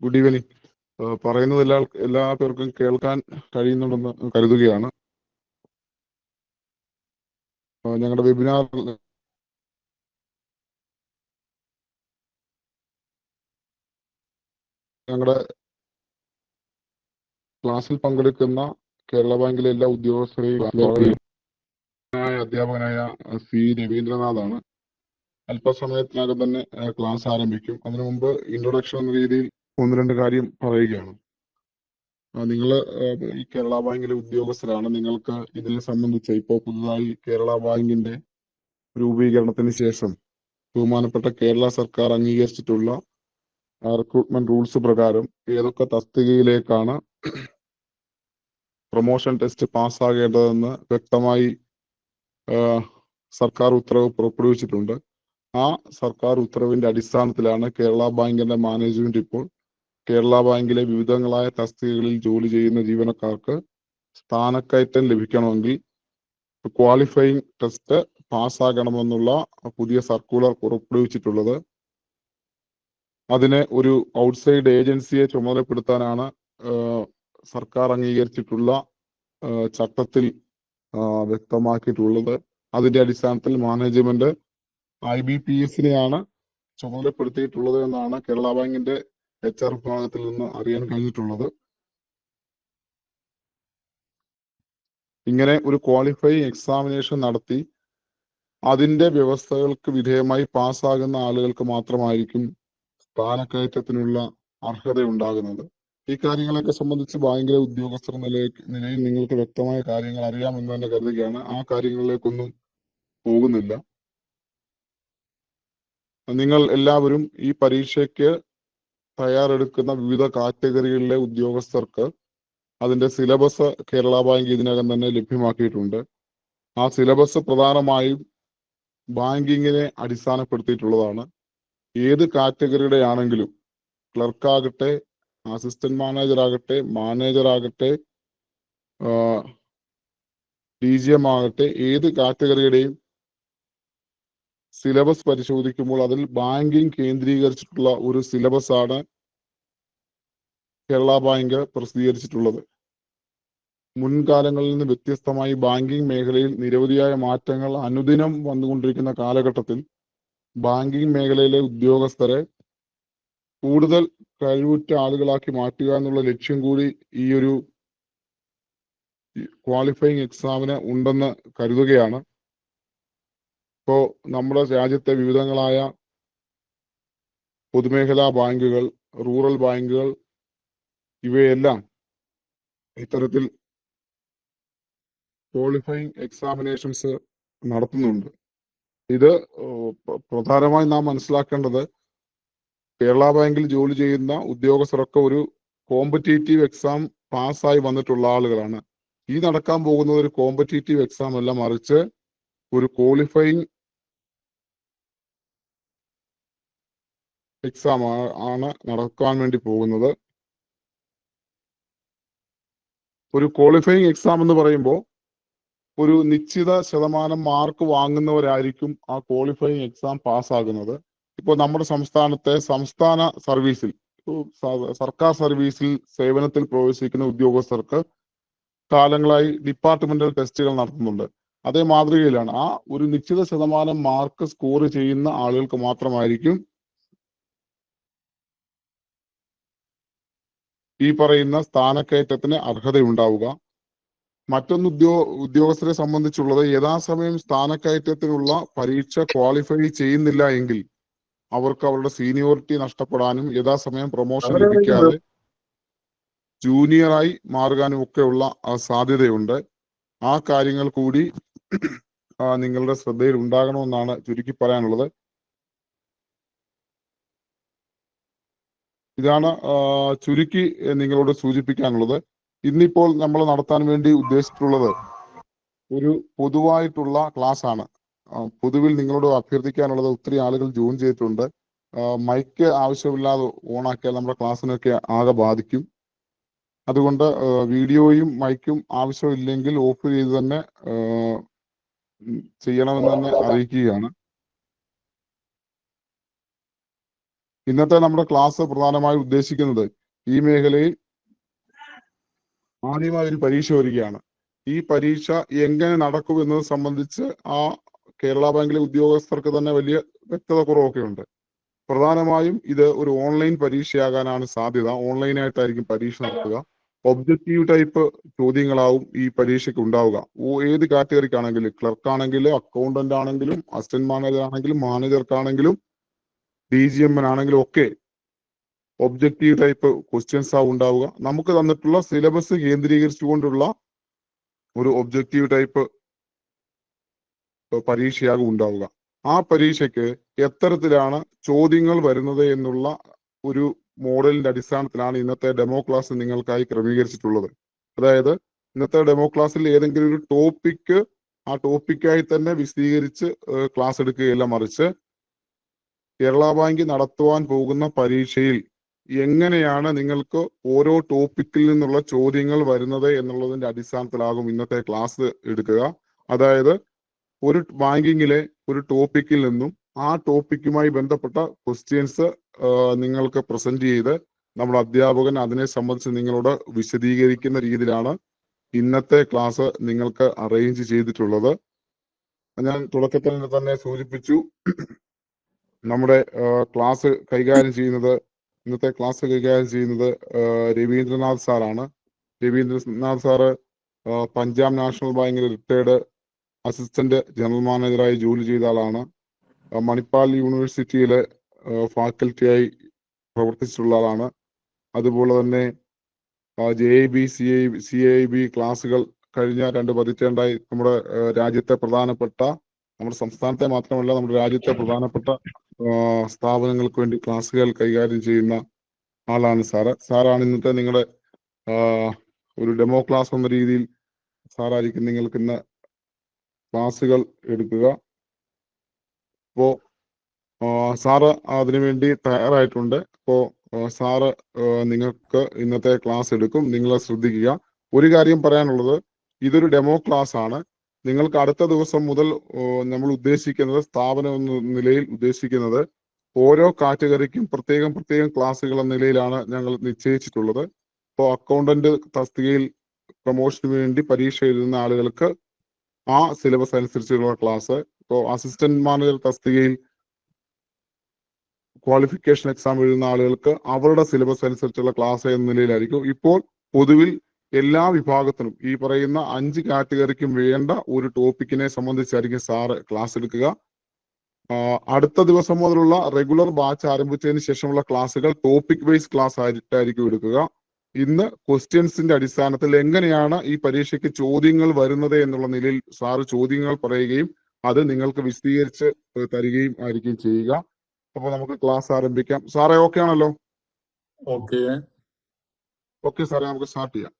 Good evening. പറയുന്നത് എല്ലാ പേർക്കും കേൾക്കാൻ കഴിയുന്നുണ്ടെന്ന് കരുതുകയാണ്. ഞങ്ങളുടെ വെബിനാർ ഞങ്ങളുടെ ക്ലാസ്സിൽ പങ്കെടുക്കുന്ന കേരള ബാങ്കിലെ എല്ലാ ഉദ്യോഗസ്ഥരെയും അധ്യാപകനായ സി രവീന്ദ്രനാഥാണ്. അല്പസമയത്തിനകം തന്നെ ക്ലാസ് ആരംഭിക്കും. അതിനു മുമ്പ് ഇൻട്രൊഡക്ഷൻ എന്ന രീതിയിൽ ഒന്ന് രണ്ട് കാര്യം പറയുകയാണ്. നിങ്ങൾ ഈ കേരള ബാങ്കിലെ ഉദ്യോഗസ്ഥരാണ്. നിങ്ങൾക്ക് ഇതിനെ സംബന്ധിച്ച് ഇപ്പോൾ പുതുതായി കേരള ബാങ്കിന്റെ രൂപീകരണത്തിന് ശേഷം ബഹുമാനപ്പെട്ട കേരള സർക്കാർ അംഗീകരിച്ചിട്ടുള്ള റിക്രൂട്ട്മെന്റ് റൂൾസ് പ്രകാരം ഏതൊക്കെ തസ്തികയിലേക്കാണ് പ്രൊമോഷൻ ടെസ്റ്റ് പാസ്സാകേണ്ടതെന്ന് വ്യക്തമായി സർക്കാർ ഉത്തരവ് പുറപ്പെടുവിച്ചിട്ടുണ്ട്. ആ സർക്കാർ ഉത്തരവിന്റെ അടിസ്ഥാനത്തിലാണ് കേരള ബാങ്കിന്റെ മാനേജ്മെന്റ് ഇപ്പോൾ കേരള ബാങ്കിലെ വിവിധങ്ങളായ തസ്തികകളിൽ ജോലി ചെയ്യുന്ന ജീവനക്കാർക്ക് സ്ഥാനക്കയറ്റം ലഭിക്കണമെങ്കിൽ ക്വാളിഫയിങ് ടെസ്റ്റ് പാസ്സാകണമെന്നുള്ള പുതിയ സർക്കുലർ പുറപ്പെടുവിച്ചിട്ടുള്ളത്. അതിനെ ഒരു ഔട്ട്സൈഡ് ഏജൻസിയെ ചുമതലപ്പെടുത്താനാണ് സർക്കാർ അംഗീകരിച്ചിട്ടുള്ള ചട്ടത്തിൽ വ്യക്തമാക്കിയിട്ടുള്ളത്. അതിന്റെ അടിസ്ഥാനത്തിൽ മാനേജ്മെന്റ് IBPS-നെയാണ് ചുമതലപ്പെടുത്തിയിട്ടുള്ളത് എന്നാണ് കേരള ബാങ്കിന്റെ HR വിഭാഗത്തിൽ നിന്ന് അറിയാൻ കഴിഞ്ഞിട്ടുള്ളത്. ഇങ്ങനെ ഒരു ക്വാളിഫയിങ് എക്സാമിനേഷൻ നടത്തി അതിന്റെ വ്യവസ്ഥകൾക്ക് വിധേയമായി പാസ്സാകുന്ന ആളുകൾക്ക് മാത്രമായിരിക്കും സ്ഥാനക്കയറ്റത്തിനുള്ള അർഹത ഉണ്ടാകുന്നത്. ഈ കാര്യങ്ങളൊക്കെ സംബന്ധിച്ച് ബാങ്കിലെ ഉദ്യോഗസ്ഥർ നിലയിൽ നിങ്ങൾക്ക് വ്യക്തമായ കാര്യങ്ങൾ അറിയാമെന്ന് തന്നെ കരുതുകയാണ്. ആ കാര്യങ്ങളിലേക്കൊന്നും പോകുന്നില്ല. നിങ്ങൾ എല്ലാവരും ഈ പരീക്ഷയ്ക്ക് തയ്യാറെടുക്കുന്ന വിവിധ കാറ്റഗറികളിലെ ഉദ്യോഗസ്ഥർക്ക് അതിന്റെ സിലബസ് കേരള ബാങ്ക് ഇതിനകം തന്നെ ലഭ്യമാക്കിയിട്ടുണ്ട്. ആ സിലബസ് പ്രധാനമായും ബാങ്കിങ്ങിനെ അടിസ്ഥാനപ്പെടുത്തിയിട്ടുള്ളതാണ്. ഏത് കാറ്റഗറിയുടെ ആണെങ്കിലും ക്ലർക്കാകട്ടെ, അസിസ്റ്റന്റ് മാനേജർ ആകട്ടെ, മാനേജർ ആകട്ടെ, DGM ആകട്ടെ, ഏത് കാറ്റഗറിയുടെയും സിലബസ് പരിശോധിക്കുമ്പോൾ അതിൽ ബാങ്കിങ് കേന്ദ്രീകരിച്ചിട്ടുള്ള ഒരു സിലബസ് ആണ് കേരള ബാങ്ക് പ്രസിദ്ധീകരിച്ചിട്ടുള്ളത്. മുൻകാലങ്ങളിൽ നിന്ന് വ്യത്യസ്തമായി ബാങ്കിങ് മേഖലയിൽ നിരവധിയായ മാറ്റങ്ങൾ അനുദിനം വന്നുകൊണ്ടിരിക്കുന്ന കാലഘട്ടത്തിൽ ബാങ്കിങ് മേഖലയിലെ ഉദ്യോഗസ്ഥരെ കൂടുതൽ കഴിവുറ്റ ആളുകളാക്കി മാറ്റുക എന്നുള്ള ലക്ഷ്യം കൂടി ഈ ഒരു ക്വാളിഫയിങ് എക്സാമിന് ഉണ്ടെന്ന് കരുതുകയാണ്. ഇപ്പോ നമ്മുടെ രാജ്യത്തെ വിവിധങ്ങളായ പൊതുമേഖലാ ബാങ്കുകൾ, റൂറൽ ബാങ്കുകൾ ഇവയെല്ലാം ഇത്തരത്തിൽ ക്വാളിഫയിങ് എക്സാമിനേഷൻസ് നടത്തുന്നുണ്ട്. ഇത് പ്രധാനമായും നാം മനസ്സിലാക്കേണ്ടത് കേരള ബാങ്കിൽ ജോലി ചെയ്യുന്ന ഉദ്യോഗസ്ഥരൊക്കെ ഒരു കോമ്പറ്റീറ്റീവ് എക്സാം പാസ്സായി വന്നിട്ടുള്ള ആളുകളാണ്. ഈ നടക്കാൻ പോകുന്നത് ഒരു കോമ്പറ്റീറ്റീവ് എക്സാം അല്ല, മറിച്ച് ഒരു ക്വാളിഫയിങ് എക്സാം ആണ് നടക്കാൻ വേണ്ടി പോകുന്നത്. ഒരു ക്വാളിഫയിങ് എക്സാം എന്ന് പറയുമ്പോൾ ഒരു നിശ്ചിത ശതമാനം മാർക്ക് വാങ്ങുന്നവരായിരിക്കും ആ ക്വാളിഫയിങ് എക്സാം പാസ്സാകുന്നത്. ഇപ്പോൾ നമ്മുടെ സംസ്ഥാനത്തെ സംസ്ഥാന സർവീസിൽ, സർക്കാർ സർവീസിൽ സേവനത്തിൽ പ്രവേശിക്കുന്ന ഉദ്യോഗസ്ഥർക്ക് കാലങ്ങളായി ഡിപ്പാർട്ട്മെന്റൽ ടെസ്റ്റുകൾ നടത്തുന്നുണ്ട്. അതേ മാതൃകയിലാണ്. ആ ഒരു നിശ്ചിത ശതമാനം മാർക്ക് സ്കോർ ചെയ്യുന്ന ആളുകൾക്ക് മാത്രമായിരിക്കും ഈ പറയുന്ന സ്ഥാനക്കയറ്റത്തിന് അർഹതയുണ്ടാവുക. മറ്റൊന്ന് ഉദ്യോഗസ്ഥരെ സംബന്ധിച്ചുള്ളത് യഥാസമയം സ്ഥാനക്കയറ്റത്തിനുള്ള പരീക്ഷ ക്വാളിഫൈ ചെയ്യുന്നില്ല എങ്കിൽ അവർക്ക് അവരുടെ സീനിയോറിറ്റി നഷ്ടപ്പെടാനും യഥാസമയം പ്രൊമോഷൻ ലഭിക്കാതെ ജൂനിയറായി മാറുവാനും ഒക്കെയുള്ള സാധ്യതയുണ്ട്. ആ കാര്യങ്ങൾ കൂടി നിങ്ങളുടെ ശ്രദ്ധയിൽ ഉണ്ടാകണമെന്നാണ് ചുരുക്കി പറയാനുള്ളത്. ഇതാണ് ചുരുക്കി നിങ്ങളോട് സൂചിപ്പിക്കാനുള്ളത്. ഇന്നിപ്പോൾ നമ്മൾ നടത്താൻ വേണ്ടി ഉദ്ദേശിച്ചിട്ടുള്ളത് ഒരു പൊതുവായിട്ടുള്ള ക്ലാസ് ആണ്. പൊതുവിൽ നിങ്ങളോട് അഭ്യർത്ഥിക്കാനുള്ളത്, ഒത്തിരി ആളുകൾ ജോയിൻ ചെയ്തിട്ടുണ്ട്. മൈക്ക് ആവശ്യമില്ലാതെ ഓണാക്കിയാൽ നമ്മുടെ ക്ലാസ്സിനൊക്കെ ആകെ ബാധിക്കും. അതുകൊണ്ട് വീഡിയോയും മൈക്കും ആവശ്യമില്ലെങ്കിൽ ഓഫ് ചെയ്ത് തന്നെ ചെയ്യണമെന്ന് തന്നെ അറിയിക്കുകയാണ്. ഇന്നത്തെ നമ്മുടെ ക്ലാസ് പ്രധാനമായും ഉദ്ദേശിക്കുന്നത് ഈ മേഖലയിൽ ആദ്യമായി ഒരു പരീക്ഷ വരികയാണ്. ഈ പരീക്ഷ എങ്ങനെ നടക്കും എന്നത് സംബന്ധിച്ച് കേരള ബാങ്കിലെ ഉദ്യോഗസ്ഥർക്ക് തന്നെ വലിയ വ്യക്തത കുറവൊക്കെ ഉണ്ട്. പ്രധാനമായും ഇത് ഒരു ഓൺലൈൻ പരീക്ഷയാകാനാണ് സാധ്യത. ഓൺലൈനായിട്ടായിരിക്കും പരീക്ഷ നടത്തുക. ഒബ്ജക്റ്റീവ് ടൈപ്പ് ചോദ്യങ്ങളാവും ഈ പരീക്ഷയ്ക്ക് ഉണ്ടാവുക. ഏത് കാറ്റഗറിക്കാണെങ്കിലും, ക്ലർക്ക് ആണെങ്കിലും, അക്കൗണ്ടന്റ് ആണെങ്കിലും, അസിസ്റ്റന്റ് മാനേജർ ആണെങ്കിലും, മാനേജർക്കാണെങ്കിലും, DGM ആണെങ്കിലും ഒക്കെ ഒബ്ജക്റ്റീവ് ടൈപ്പ് ക്വസ്റ്റ്യൻസ് ആവും ഉണ്ടാവുക. നമുക്ക് തന്നിട്ടുള്ള സിലബസ് കേന്ദ്രീകരിച്ചുകൊണ്ടുള്ള ഒരു ഒബ്ജക്റ്റീവ് ടൈപ്പ് പരീക്ഷയാകും ഉണ്ടാവുക. ആ പരീക്ഷയ്ക്ക് എത്തരത്തിലാണ് ചോദ്യങ്ങൾ വരുന്നത് എന്നുള്ള ഒരു മോഡലിന്റെ അടിസ്ഥാനത്തിലാണ് ഇന്നത്തെ ഡെമോ ക്ലാസ് നിങ്ങൾക്കായി ക്രമീകരിച്ചിട്ടുള്ളത്. അതായത് ഇന്നത്തെ ഡെമോ ക്ലാസ്സിൽ ഏതെങ്കിലും ഒരു ടോപ്പിക്ക് ആ ടോപ്പിക്കായി തന്നെ വിശദീകരിച്ച് ക്ലാസ് എടുക്കുകയല്ല, മറിച്ച് കേരള ബാങ്ക് നടത്തുവാൻ പോകുന്ന പരീക്ഷയിൽ എങ്ങനെയാണ് നിങ്ങൾക്ക് ഓരോ ടോപ്പിക്കിൽ നിന്നുള്ള ചോദ്യങ്ങൾ വരുന്നത് എന്നുള്ളതിന്റെ അടിസ്ഥാനത്തിലാകും ഇന്നത്തെ ക്ലാസ് എടുക്കുക. അതായത് ഒരു ബാങ്കിങ്ങിലെ ഒരു ടോപ്പിക്കിൽ നിന്നും ആ ടോപ്പിക്കുമായി ബന്ധപ്പെട്ട ക്വസ്റ്റ്യൻസ് നിങ്ങൾക്ക് പ്രസന്റ് ചെയ്ത് നമ്മുടെ അധ്യാപകൻ അതിനെ സംബന്ധിച്ച് നിങ്ങളോട് വിശദീകരിക്കുന്ന രീതിയിലാണ് ഇന്നത്തെ ക്ലാസ് നിങ്ങൾക്ക് അറേഞ്ച് ചെയ്തിട്ടുള്ളത്. ഞാൻ തുടക്കത്തിൽ തന്നെ സൂചിപ്പിച്ചു, നമ്മുടെ ക്ലാസ് കൈകാര്യം ചെയ്യുന്നത് രവീന്ദ്രനാഥ് സാറാണ്. രവീന്ദ്രനാഥ് സാറ് പഞ്ചാബ് നാഷണൽ ബാങ്കിൽ റിട്ടയർഡ് അസിസ്റ്റന്റ് ജനറൽ മാനേജറായി ജോലി ചെയ്ത ആളാണ്. മണിപ്പാൽ യൂണിവേഴ്സിറ്റിയിലെ ഫാക്കൽറ്റിയായി പ്രവർത്തിച്ചിട്ടുള്ള ആളാണ്. അതുപോലെ തന്നെ JIB CIB ക്ലാസുകൾ കഴിഞ്ഞ 2 പതിറ്റാണ്ടായി നമ്മുടെ രാജ്യത്തെ പ്രധാനപ്പെട്ട, നമ്മുടെ സംസ്ഥാനത്തെ മാത്രമല്ല നമ്മുടെ രാജ്യത്തെ പ്രധാനപ്പെട്ട സ്ഥാപനങ്ങൾക്ക് വേണ്ടി ക്ലാസുകൾ കൈകാര്യം ചെയ്യുന്ന ആളാണ് സാറ്. സാറാണ് ഇന്നത്തെ നിങ്ങളുടെ ഒരു ഡെമോ ക്ലാസ് എന്ന രീതിയിൽ സാറായിരിക്കും നിങ്ങൾക്ക് ഇന്ന് ക്ലാസുകൾ എടുക്കുക. അപ്പോ സാറ് അതിനുവേണ്ടി തയ്യാറായിട്ടുണ്ട്. അപ്പോ സാറ് നിങ്ങൾക്ക് ഇന്നത്തെ ക്ലാസ് എടുക്കും. നിങ്ങളെ ശ്രദ്ധിക്കുക. ഒരു കാര്യം പറയാനുള്ളത്, ഇതൊരു ഡെമോ ക്ലാസ് ആണ്. നിങ്ങൾക്ക് അടുത്ത ദിവസം മുതൽ നമ്മൾ ഉദ്ദേശിക്കുന്നത്, സ്ഥാപനം എന്ന നിലയിൽ ഉദ്ദേശിക്കുന്നത്, ഓരോ കാറ്റഗറിക്കും പ്രത്യേകം ക്ലാസ്സുകൾ എന്ന നിലയിലാണ് ഞങ്ങൾ നിശ്ചയിച്ചിട്ടുള്ളത്. ഇപ്പോൾ അക്കൗണ്ടന്റ് തസ്തികയിൽ പ്രൊമോഷന് വേണ്ടി പരീക്ഷ എഴുതുന്ന ആളുകൾക്ക് ആ സിലബസ് അനുസരിച്ചുള്ള ക്ലാസ്, ഇപ്പോൾ അസിസ്റ്റന്റ് മാനേജർ തസ്തികയിൽ ക്വാളിഫിക്കേഷൻ എക്സാം എഴുതുന്ന ആളുകൾക്ക് അവരുടെ സിലബസ് അനുസരിച്ചുള്ള ക്ലാസ് എന്ന നിലയിലായിരിക്കും. ഇപ്പോൾ പൊതുവിൽ എല്ലാ വിഭാഗത്തിനും ഈ പറയുന്ന 5 കാറ്റഗറിക്കും വേണ്ട ഒരു ടോപ്പിക്കിനെ സംബന്ധിച്ചായിരിക്കും സാറ് ക്ലാസ് എടുക്കുക. അടുത്ത ദിവസം മുതലുള്ള റെഗുലർ ബാച്ച് ആരംഭിച്ചതിന് ശേഷമുള്ള ക്ലാസ്സുകൾ ടോപ്പിക് വൈസ് ക്ലാസ് ആയിട്ടായിരിക്കും എടുക്കുക. ഇന്ന് ക്വസ്റ്റ്യൻസിന്റെ അടിസ്ഥാനത്തിൽ എങ്ങനെയാണ് ഈ പരീക്ഷയ്ക്ക് ചോദ്യങ്ങൾ വരുന്നത് എന്നുള്ള നിലയിൽ സാറ് ചോദ്യങ്ങൾ പറയുകയും അത് നിങ്ങൾക്ക് വിശദീകരിച്ച് തരികയും ആയിരിക്കും ചെയ്യുക. അപ്പൊ നമുക്ക് ക്ലാസ് ആരംഭിക്കാം. സാറേ ഓക്കെ ആണല്ലോ? ഓക്കെ സാറേ, നമുക്ക് സ്റ്റാർട്ട് ചെയ്യാം.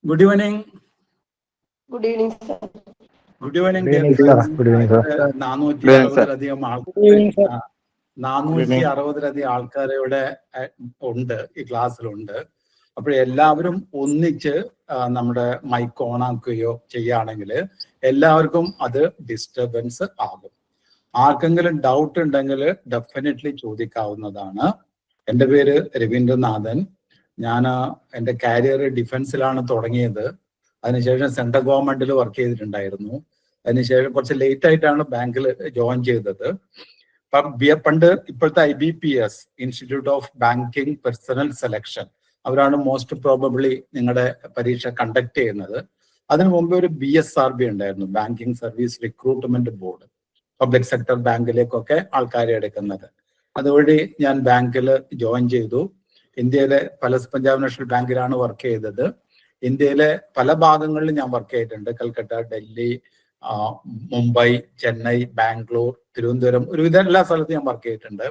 Good evening. Good evening, sir. Good evening, Good evening, sir. Good evening, sir. 460 ആൾക്കാർ ഇവിടെ ഉണ്ട്, ഈ ക്ലാസ്സിലുണ്ട്. അപ്പോൾ എല്ലാവരും ഒന്നിച്ച് നമ്മുടെ മൈക്ക് ഓൺ ആക്കുകയോ ചെയ്യുകയാണെങ്കിൽ എല്ലാവർക്കും അത് ഡിസ്റ്റർബൻസ് ആകും. ആർക്കെങ്കിലും ഡൗട്ട് ഉണ്ടെങ്കിൽ ഡെഫിനറ്റ്ലി ചോദിക്കാവുന്നതാണ്. എൻ്റെ പേര് രവീന്ദ്രനാഥൻ. ഞാൻ എൻ്റെ കരിയർ ഡിഫൻസിലാണ് തുടങ്ങിയത്. അതിനുശേഷം സെൻട്രൽ ഗവൺമെന്റിൽ വർക്ക് ചെയ്തിട്ടുണ്ടായിരുന്നു. അതിനുശേഷം കുറച്ച് ലേറ്റ് ആയിട്ടാണ് ബാങ്കിൽ ജോയിൻ ചെയ്തത്. പണ്ട് ഇപ്പോഴത്തെ IBPS, institute of banking personnel selection, അവരാണ് മോസ്റ്റ് പ്രോബബ്ലി നിങ്ങളുടെ പരീക്ഷ കണ്ടക്ട് ചെയ്യുന്നത്. അതിനു മുമ്പ് ഒരു BSRB ഉണ്ടായിരുന്നു, banking service recruitment board, public sector ബാങ്കിലേക്കൊക്കെ ആൾക്കാരെ എടുക്കുന്നത്. അതുവഴി ഞാൻ ബാങ്കിൽ ജോയിൻ ചെയ്തു. ഇന്ത്യയിലെ പഞ്ചാബ് നാഷണൽ ബാങ്കിലാണ് വർക്ക് ചെയ്തത്. ഇന്ത്യയിലെ പല ഭാഗങ്ങളിൽ ഞാൻ വർക്ക് ചെയ്തിട്ടുണ്ട്. കൽക്കട്ട, ഡൽഹി, മുംബൈ, ചെന്നൈ, ബാംഗ്ലൂർ, തിരുവനന്തപുരം, ഒരുവിധ എല്ലാ സ്ഥലത്തും ഞാൻ വർക്ക് ചെയ്തിട്ടുണ്ട്.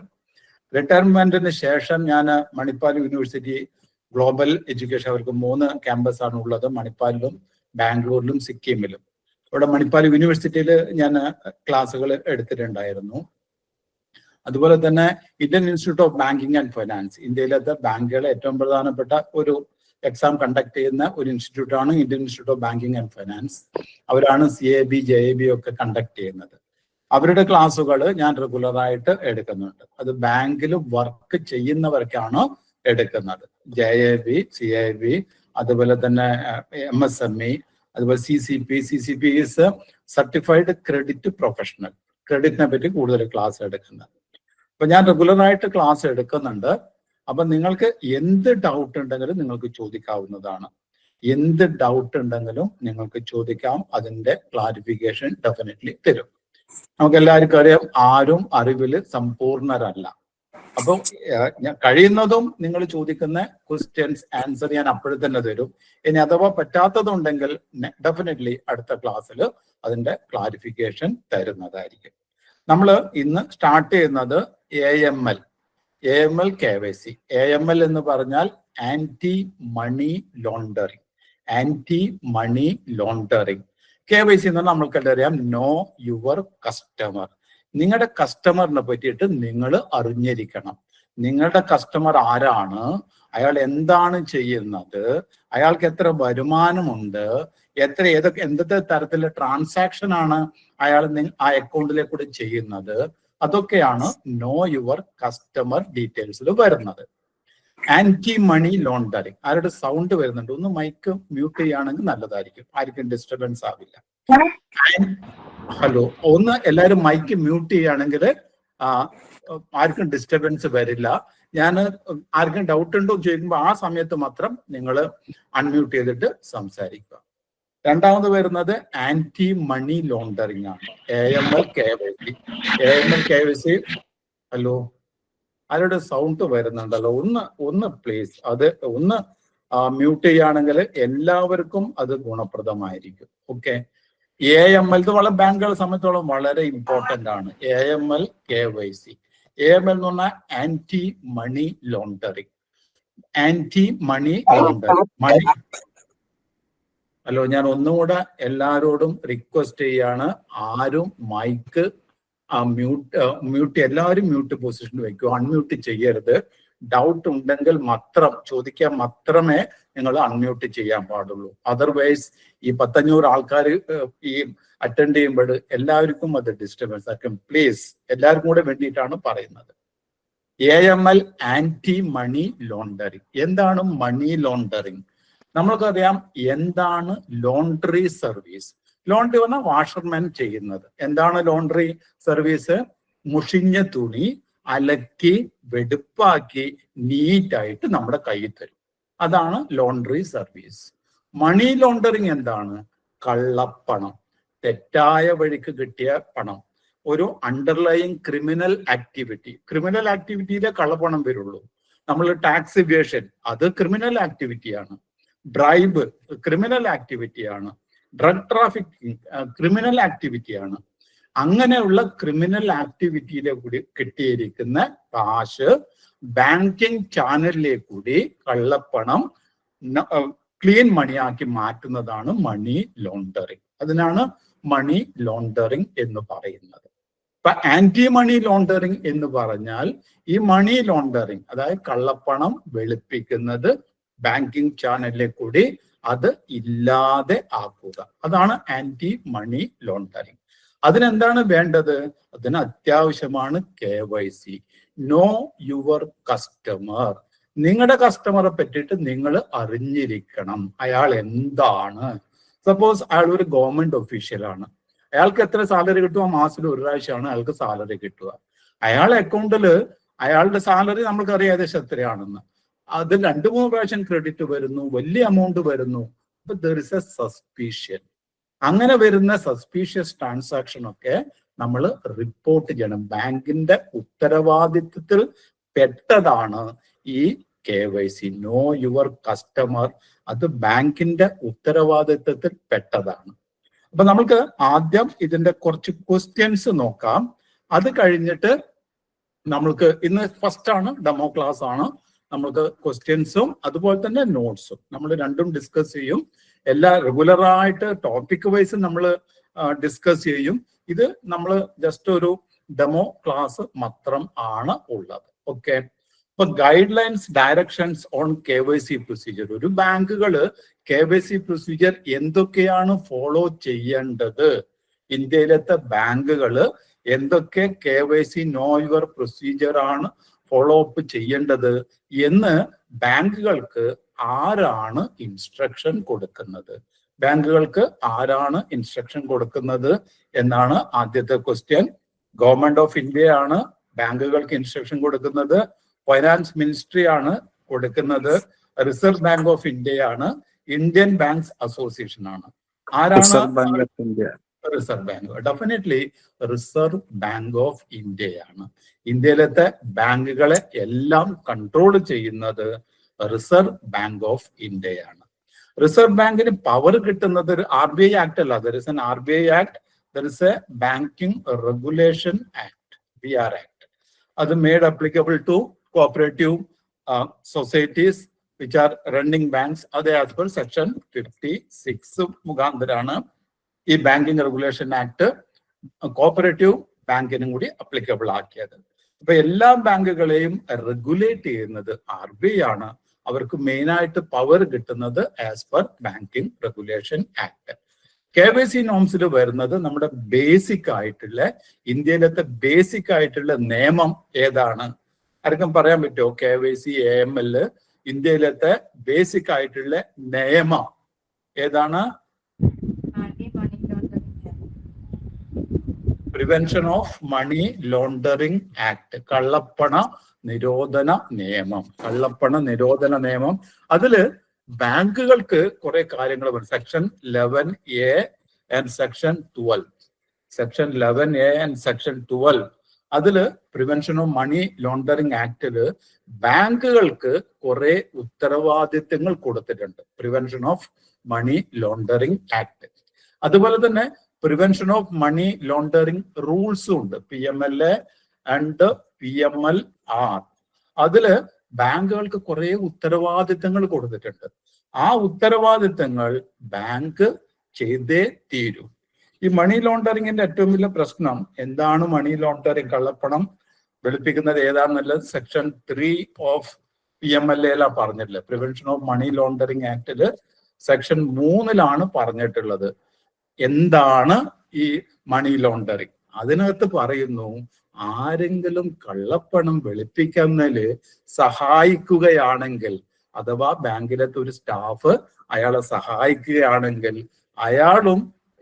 റിട്ടയർമെന്റിന് ശേഷം ഞാൻ മണിപ്പാൽ യൂണിവേഴ്സിറ്റി ഗ്ലോബൽ എഡ്യൂക്കേഷൻ, അവർക്ക് 3 ക്യാമ്പസ് ആണ് ഉള്ളത്, മണിപ്പാലിലും ബാംഗ്ലൂരിലും സിക്കിമിലും. ഇവിടെ മണിപ്പാൽ യൂണിവേഴ്സിറ്റിയിൽ ഞാൻ ക്ലാസ്സുകൾ എടുത്തിട്ടുണ്ടായിരുന്നു. അതുപോലെ തന്നെ Indian institute of banking and finance, ഇന്ത്യയിലത്തെ ബാങ്കുകളെ ഏറ്റവും പ്രധാനപ്പെട്ട ഒരു എക്സാം കണ്ടക്ട് ചെയ്യുന്ന ഒരു ഇൻസ്റ്റിറ്റ്യൂട്ടാണ് Indian institute of banking and finance. അവരാണ് CAB JAB ഒക്കെ കണ്ടക്ട് ചെയ്യുന്നത്. അവരുടെ ക്ലാസ്സുകൾ ഞാൻ റെഗുലറായിട്ട് എടുക്കുന്നുണ്ട്. അത് ബാങ്കിൽ വർക്ക് ചെയ്യുന്നവർക്കാണ് എടുക്കുന്നത്. JAB, CAB, അതുപോലെ തന്നെ MSME, അതുപോലെ CCP is certified credit professional. ക്രെഡിറ്റിനെ പറ്റി കൂടുതൽ ക്ലാസ് എടുക്കുന്നത്. അപ്പൊ ഞാൻ റെഗുലറായിട്ട് ക്ലാസ് എടുക്കുന്നുണ്ട്. അപ്പൊ നിങ്ങൾക്ക് എന്ത് ഡൗട്ട് ഉണ്ടെങ്കിലും നിങ്ങൾക്ക് ചോദിക്കാവുന്നതാണ്. എന്ത് ഡൗട്ട് ഉണ്ടെങ്കിലും നിങ്ങൾക്ക് ചോദിക്കാം. അതിന്റെ ക്ലാരിഫിക്കേഷൻ ഡെഫിനറ്റ്ലി തരും. നമുക്ക് എല്ലാവർക്കും അറിയാം, ആരും അറിവിൽ സമ്പൂർണരല്ല. അപ്പം കഴിയുന്നതും നിങ്ങൾ ചോദിക്കുന്ന ക്വസ്റ്റ്യൻസ് ആൻസർ ഞാൻ അപ്പോഴും തന്നെ തരും. ഇനി അഥവാ പറ്റാത്തതുണ്ടെങ്കിൽ ഡെഫിനറ്റ്ലി അടുത്ത ക്ലാസ്സിൽ അതിന്റെ ക്ലാരിഫിക്കേഷൻ തരുന്നതായിരിക്കും. നമ്മൾ ഇന്ന് സ്റ്റാർട്ട് ചെയ്യുന്നത് AML KYC. AML എന്ന് പറഞ്ഞാൽ anti money laundering. Anti money laundering. KYC എന്ന് പറഞ്ഞാൽ നമ്മൾക്കെല്ലാം അറിയാം, നോ യുവർ കസ്റ്റമർ. നിങ്ങളുടെ കസ്റ്റമറിനെ പറ്റിയിട്ട് നിങ്ങൾ അറിഞ്ഞിരിക്കണം. നിങ്ങളുടെ കസ്റ്റമർ ആരാണ്, അയാൾ എന്താണ് ചെയ്യുന്നത്, അയാൾക്ക് എത്ര വരുമാനമുണ്ട്, എന്തൊക്കെ തരത്തിലുള്ള ട്രാൻസാക്ഷൻ ആണ് അയാൾ ആ അക്കൗണ്ടിലേക്ക് കൂടെ ചെയ്യുന്നത്, അതൊക്കെയാണ് നോ യുവർ കസ്റ്റമർ ഡീറ്റെയിൽസിൽ വരുന്നത്. Anti money laundering. ആരുടെ സൗണ്ട് വരുന്നുണ്ട്? ഒന്ന് മൈക്ക് മ്യൂട്ട് ചെയ്യുകയാണെങ്കിൽ നല്ലതായിരിക്കും, ആർക്കും ഡിസ്റ്റർബൻസ് ആവില്ല. ഹലോ, ഒന്ന് എല്ലാവരും മൈക്ക് മ്യൂട്ട് ചെയ്യുകയാണെങ്കിൽ ആർക്കും ഡിസ്റ്റർബൻസ് വരില്ല. ഞാൻ ആർക്കും ഡൗട്ട് ഉണ്ടോ ചോദിക്കുമ്പോൾ ആ സമയത്ത് മാത്രം നിങ്ങൾ അൺമ്യൂട്ട് ചെയ്തിട്ട് സംസാരിക്കുക. രണ്ടാമത് വരുന്നത് ആന്റി മണി ലോണ്ടറിങ് ആണ്, AML KYC. ഹലോ, ആരുടെ സൗണ്ട് വരുന്നുണ്ടല്ലോ? ഒന്ന് പ്ലീസ് അത് ഒന്ന് മ്യൂട്ട് ചെയ്യുകയാണെങ്കിൽ എല്ലാവർക്കും അത് ഗുണപ്രദമായിരിക്കും. ഓക്കെ. AML ഇത് വളരെ ബാങ്കുകളെ സംബന്ധിച്ചോളം വളരെ ഇമ്പോർട്ടന്റ് ആണ്. AML KYC. AML എന്ന് പറഞ്ഞാൽ anti money laundering. Anti money laundering. Hello, ഞാൻ ഒന്നുകൂടെ എല്ലാവരോടും റിക്വസ്റ്റ് ചെയ്യാണ്, ആരും മൈക്ക് മ്യൂട്ട് എല്ലാവരും മ്യൂട്ട് പൊസിഷനിൽ വെക്കുക, അൺമ്യൂട്ട് ചെയ്യരുത്. ഡൗട്ട് ഉണ്ടെങ്കിൽ മാത്രം ചോദിക്കാൻ മാത്രമേ നിങ്ങൾ അൺമ്യൂട്ട് ചെയ്യാൻ പാടുള്ളൂ. അതർവൈസ് ഈ 100-500 ആൾക്കാർ ഈ അറ്റൻഡ് ചെയ്യുമ്പോൾ എല്ലാവർക്കും അത് ഡിസ്റ്റർബൻസ് ആക്കും. പ്ലീസ്, എല്ലാവർക്കും കൂടെ വേണ്ടിയിട്ടാണ് പറയുന്നത്. AML anti money laundering. എന്താണ് മണി ലോണ്ടറിങ്? നമ്മൾക്കറിയാം എന്താണ് ലോണ്ടറി സർവീസ്. ലോണ്ടറി പറഞ്ഞാൽ വാഷർമാൻ ചെയ്യുന്നത്. എന്താണ് ലോണ്ടറി സർവീസ്? മുഷിഞ്ഞ തുണി അലക്കി വെടുപ്പാക്കി നീറ്റായിട്ട് നമ്മുടെ കയ്യിൽ തരും. അതാണ് ലോണ്ടറി സർവീസ്. മണി ലോണ്ടറിങ് എന്താണ്? കള്ളപ്പണം, തെറ്റായ വഴിക്ക് കിട്ടിയ പണം, ഒരു അണ്ടർലൈങ് ക്രിമിനൽ ആക്ടിവിറ്റിയിലെ കള്ളപ്പണം വരുള്ളൂ. നമ്മൾ ടാക്സ് ഇവേഷൻ, അത് ക്രിമിനൽ ആക്ടിവിറ്റിയാണ്. ബ്രൈബ് ക്രിമിനൽ ആക്ടിവിറ്റിയാണ്. ഡ്രഗ് ട്രാഫിക്കിംഗ് ക്രിമിനൽ ആക്ടിവിറ്റിയാണ്. അങ്ങനെയുള്ള ക്രിമിനൽ ആക്ടിവിറ്റിയിലെ കൂടി കിട്ടിയിരിക്കുന്ന കാശ് ബാങ്കിങ് ചാനലിലേക്ക് കൂടി കള്ളപ്പണം ക്ലീൻ മണിയാക്കി മാറ്റുന്നതാണ് മണി ലോണ്ടറിങ്. അതിനാണ് മണി ലോണ്ടറിങ് എന്ന് പറയുന്നത്. ഇപ്പൊ ആന്റി മണി ലോണ്ടറിങ് എന്ന് പറഞ്ഞാൽ ഈ മണി ലോണ്ടറിങ്, അതായത് കള്ളപ്പണം വെളുപ്പിക്കുന്നത് ബാങ്കിങ് ചാനലിലേക്ക് കൂടി അത് ഇല്ലാതെ ആക്കുക, അതാണ് ആന്റി മണി ലോണ്ടറിങ്. അതിനെന്താണ് വേണ്ടത്? അതിന് അത്യാവശ്യമാണ് KYC, നോ യുവർ കസ്റ്റമർ. നിങ്ങളുടെ കസ്റ്റമറെ പറ്റിയിട്ട് നിങ്ങൾ അറിഞ്ഞിരിക്കണം. അയാൾ എന്താണ്? സപ്പോസ് അയാൾ ഒരു ഗവൺമെന്റ് ഒഫീഷ്യലാണ്. അയാൾക്ക് എത്ര സാലറി കിട്ടുക? മാസത്തിൽ ഒരു പ്രാവശ്യമാണ് അയാൾക്ക് സാലറി കിട്ടുക. അയാളുടെ അക്കൗണ്ടിൽ അയാളുടെ സാലറി നമ്മൾക്കറിയാം ഏകദേശം എത്രയാണെന്ന്. അത് 2-3 പ്രാവശ്യം ക്രെഡിറ്റ് വരുന്നു, വലിയ എമൗണ്ട് വരുന്നു. അപ്പൊ ദർ ഇസ് എ സസ്പീഷ്യൻ. അങ്ങനെ വരുന്ന സസ്പീഷ്യസ് ട്രാൻസാക്ഷൻ ഒക്കെ നമ്മൾ റിപ്പോർട്ട് ചെയ്യണം. ബാങ്കിന്റെ ഉത്തരവാദിത്വത്തിൽ പെട്ടതാണ് ഈ KYC, നോ യുവർ കസ്റ്റമർ. അത് ബാങ്കിന്റെ ഉത്തരവാദിത്വത്തിൽ പെട്ടതാണ്. അപ്പൊ നമുക്ക് ആദ്യം ഇതിന്റെ കുറച്ച് ക്വസ്റ്റ്യൻസ് നോക്കാം. അത് കഴിഞ്ഞിട്ട് നമ്മൾക്ക് ഇന്ന് ഫസ്റ്റ് ആണ്, ഡെമോ ക്ലാസ് ആണ്. നമ്മൾക്ക് ക്വസ്റ്റ്യൻസും അതുപോലെ തന്നെ നോട്ട്സും നമ്മൾ രണ്ടും ഡിസ്കസ് ചെയ്യും. എല്ലാ റെഗുലറായിട്ട് ടോപ്പിക് വൈസ് നമ്മൾ ഡിസ്കസ് ചെയ്യും. ഇത് നമ്മൾ ജസ്റ്റ് ഒരു ഡെമോ ക്ലാസ് മാത്രം ആണ് ഉള്ളത്. ഓക്കെ, ഇപ്പൊ guide lines directions on KYC procedure. ഒരു ബാങ്കുകള് KYC പ്രൊസീജിയർ എന്തൊക്കെയാണ് ഫോളോ ചെയ്യേണ്ടത്, ഇന്ത്യയിലത്തെ ബാങ്കുകള് എന്തൊക്കെ KYC നോ യുവർ പ്രൊസീജിയർ ആണ് ഫോളോ അപ്പ് ചെയ്യേണ്ടത് എന്ന് ബാങ്കുകൾക്ക് ആരാണ് ഇൻസ്ട്രക്ഷൻ കൊടുക്കുന്നത്? ബാങ്കുകൾക്ക് ആരാണ് ഇൻസ്ട്രക്ഷൻ കൊടുക്കുന്നത് എന്നാണ് ആദ്യത്തെ ക്വസ്റ്റ്യൻ. ഗവൺമെന്റ് ഓഫ് ഇന്ത്യ ആണ് ബാങ്കുകൾക്ക് ഇൻസ്ട്രക്ഷൻ കൊടുക്കുന്നത്, ഫൈനാൻസ് മിനിസ്ട്രി ആണ് കൊടുക്കുന്നത്, റിസർവ് ബാങ്ക് ഓഫ് ഇന്ത്യ ആണ്, ഇന്ത്യൻ ബാങ്ക്സ് അസോസിയേഷൻ ആണ്. ആരാണ്? Reserve bank. Definitely reserve bank of ഇന്ത്യയാണ്. ഇന്ത്യയിലത്തെ ബാങ്കുകളെ എല്ലാം കൺട്രോൾ ചെയ്യുന്നത് റിസർവ് ബാങ്ക് ഓഫ് ഇന്ത്യയാണ്. റിസർവ് ബാങ്കിന് പവർ കിട്ടുന്നത് RBI ആക്ട് അല്ല. There is an RBI act, there is a banking regulation act, BR act. അത് made applicable to cooperative societies which are running banks. അത് ആസ് പെർ സെക്ഷൻ 56 മുഖാന്തരാണ് ഈ banking regulation act cooperative ബാങ്കിനും കൂടി applicable ആക്കിയത്. അപ്പൊ എല്ലാ ബാങ്കുകളെയും regulate ചെയ്യുന്നത് RBI ആണ്. അവർക്ക് മെയിൻ ആയിട്ട് പവർ കിട്ടുന്നത് as per banking regulation act. KYC നോംസിൽ വരുന്നത് നമ്മുടെ ബേസിക് ആയിട്ടുള്ള, ഇന്ത്യയിലത്തെ ബേസിക് ആയിട്ടുള്ള നിയമം ഏതാണ്? ആർക്കും പറയാൻ പറ്റുമോ? KYC AML ഇന്ത്യയിലത്തെ ബേസിക് ആയിട്ടുള്ള നിയമം ഏതാണ്? Prevention of money laundering act, കള്ളപ്പണ നിരോധന നിയമം. കള്ളപ്പണ നിരോധന നിയമം. അതില് ബാങ്കുകൾക്ക് കുറെ കാര്യങ്ങൾ വരും. Section 11A and section 12. Section 11A and section 12 അതില് പ്രിവെൻഷൻ ഓഫ് മണി ലോണ്ടറിംഗ് ആക്ടില് ബാങ്കുകൾക്ക് കുറെ ഉത്തരവാദിത്തങ്ങൾ കൊടുത്തിട്ടുണ്ട്. Prevention of money laundering act. അതുപോലെ തന്നെ പ്രിവെൻഷൻ ഓഫ് മണി ലോണ്ടറിംഗ് റൂൾസും ഉണ്ട്, PMLA ആൻഡ് PMLR. അതില് ബാങ്കുകൾക്ക് കുറെ ഉത്തരവാദിത്തങ്ങൾ കൊടുത്തിട്ടുണ്ട്. ആ ഉത്തരവാദിത്തങ്ങൾ ബാങ്ക് ചെയ്തേ തീരൂ. ഈ മണി ലോണ്ടറിങ്ങിന്റെ ഏറ്റവും വലിയ പ്രശ്നം എന്താണ്? മണി ലോണ്ടറിങ്, കള്ളപ്പണം വെളുപ്പിക്കുന്നത് ഏതാണെന്നുള്ളത് സെക്ഷൻ 3 ഓഫ് PMLA പറഞ്ഞിട്ടില്ല. പ്രിവെൻഷൻ ഓഫ് മണി ലോണ്ടറിങ് ആക്ടില് സെക്ഷൻ 3 പറഞ്ഞിട്ടുള്ളത് എന്താണ് ഈ മണി ലോണ്ടറിങ്. അതിനകത്ത് പറയുന്നു, ആരെങ്കിലും കള്ളപ്പണം വെളുപ്പിക്കുന്നതില് സഹായിക്കുകയാണെങ്കിൽ, അഥവാ ബാങ്കിലത്തെ ഒരു സ്റ്റാഫ് അയാളെ സഹായിക്കുകയാണെങ്കിൽ അയാളും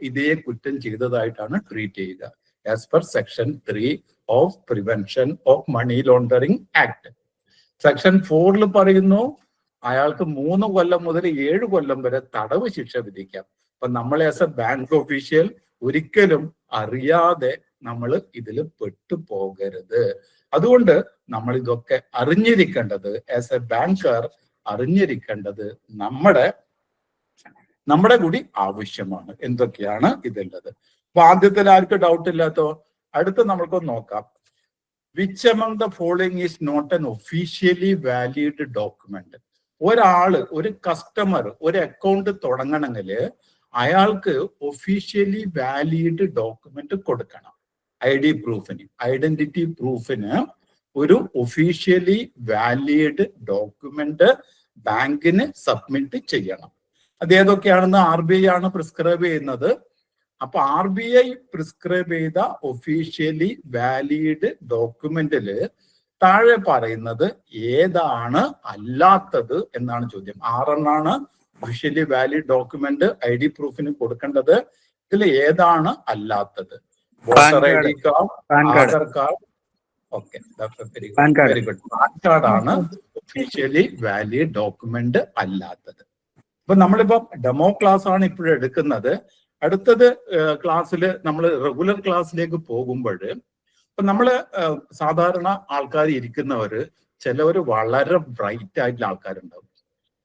ഇതേ കുറ്റം ചെയ്തതായിട്ടാണ് ട്രീറ്റ് ചെയ്യുക as per section 3 of prevention of money laundering act. Section 4 പറയുന്നു അയാൾക്ക് 3 കൊല്ലം മുതൽ 7 കൊല്ലം വരെ തടവ് ശിക്ഷ വിധിക്കാം. അപ്പൊ നമ്മൾ ആസ് എ ബാങ്ക് ഒഫീഷ്യൽ ഒരിക്കലും അറിയാതെ നമ്മൾ ഇതിൽ പെട്ടുപോകരുത്. അതുകൊണ്ട് നമ്മൾ ഇതൊക്കെ അറിഞ്ഞിരിക്കേണ്ടത്, ആസ് എ ബാങ്കർ അറിഞ്ഞിരിക്കേണ്ടത് നമ്മുടെ കൂടി ആവശ്യമാണ്. എന്തൊക്കെയാണ് ഇതുള്ളത്? അപ്പൊ ആദ്യത്തിൽ ആർക്കും ഡൗട്ട് ഇല്ലാത്തോ? അടുത്ത് നമ്മൾക്കൊന്ന് നോക്കാം. Which among the following is not an officially valid document? ഒരാള്, ഒരു കസ്റ്റമർ ഒരു അക്കൗണ്ട് തുടങ്ങണമെങ്കിൽ അയാൾക്ക് ഒഫീഷ്യലി വാലിഡ് ഡോക്യുമെന്റ് കൊടുക്കണം. ID പ്രൂഫിന്, ഐഡന്റിറ്റി പ്രൂഫിന് ഒരു ഒഫീഷ്യലി വാലിഡ് ഡോക്യുമെന്റ് ബാങ്കിന് സബ്മിറ്റ് ചെയ്യണം. അത് ഏതൊക്കെയാണെന്ന് RBI ആണ് പ്രിസ്ക്രൈബ് ചെയ്യുന്നത്. അപ്പൊ RBI പ്രിസ്ക്രൈബ് ചെയ്ത ഒഫീഷ്യലി വാലിഡ് ഡോക്യുമെന്റില് താഴെ പറയുന്നത് ഏതാണ് അല്ലാത്തത് എന്നാണ് ചോദ്യം. 6 ഒഫീഷ്യലി വാലിഡ് ഡോക്യുമെന്റ് ID പ്രൂഫിന് കൊടുക്കേണ്ടത്. ഇതിൽ ഏതാണ് അല്ലാത്തത്? Voter ID card, Aadhaar card. Okay, very good. Pan കാർഡാണ് ഒഫീഷ്യലി വാലിഡ് ഡോക്യുമെന്റ് അല്ലാത്തത്. അപ്പൊ നമ്മളിപ്പോ ഡെമോ ക്ലാസ് ആണ് ഇപ്പോഴും എടുക്കുന്നത്. അടുത്തത് ക്ലാസ്സിൽ നമ്മൾ റെഗുലർ ക്ലാസ്സിലേക്ക് പോകുമ്പോൾ ഇപ്പൊ നമ്മള് സാധാരണ ആൾക്കാർ ഇരിക്കുന്നവര് ചിലവര് വളരെ ബ്രൈറ്റ് ആയിട്ടുള്ള ആൾക്കാരുണ്ടാവും,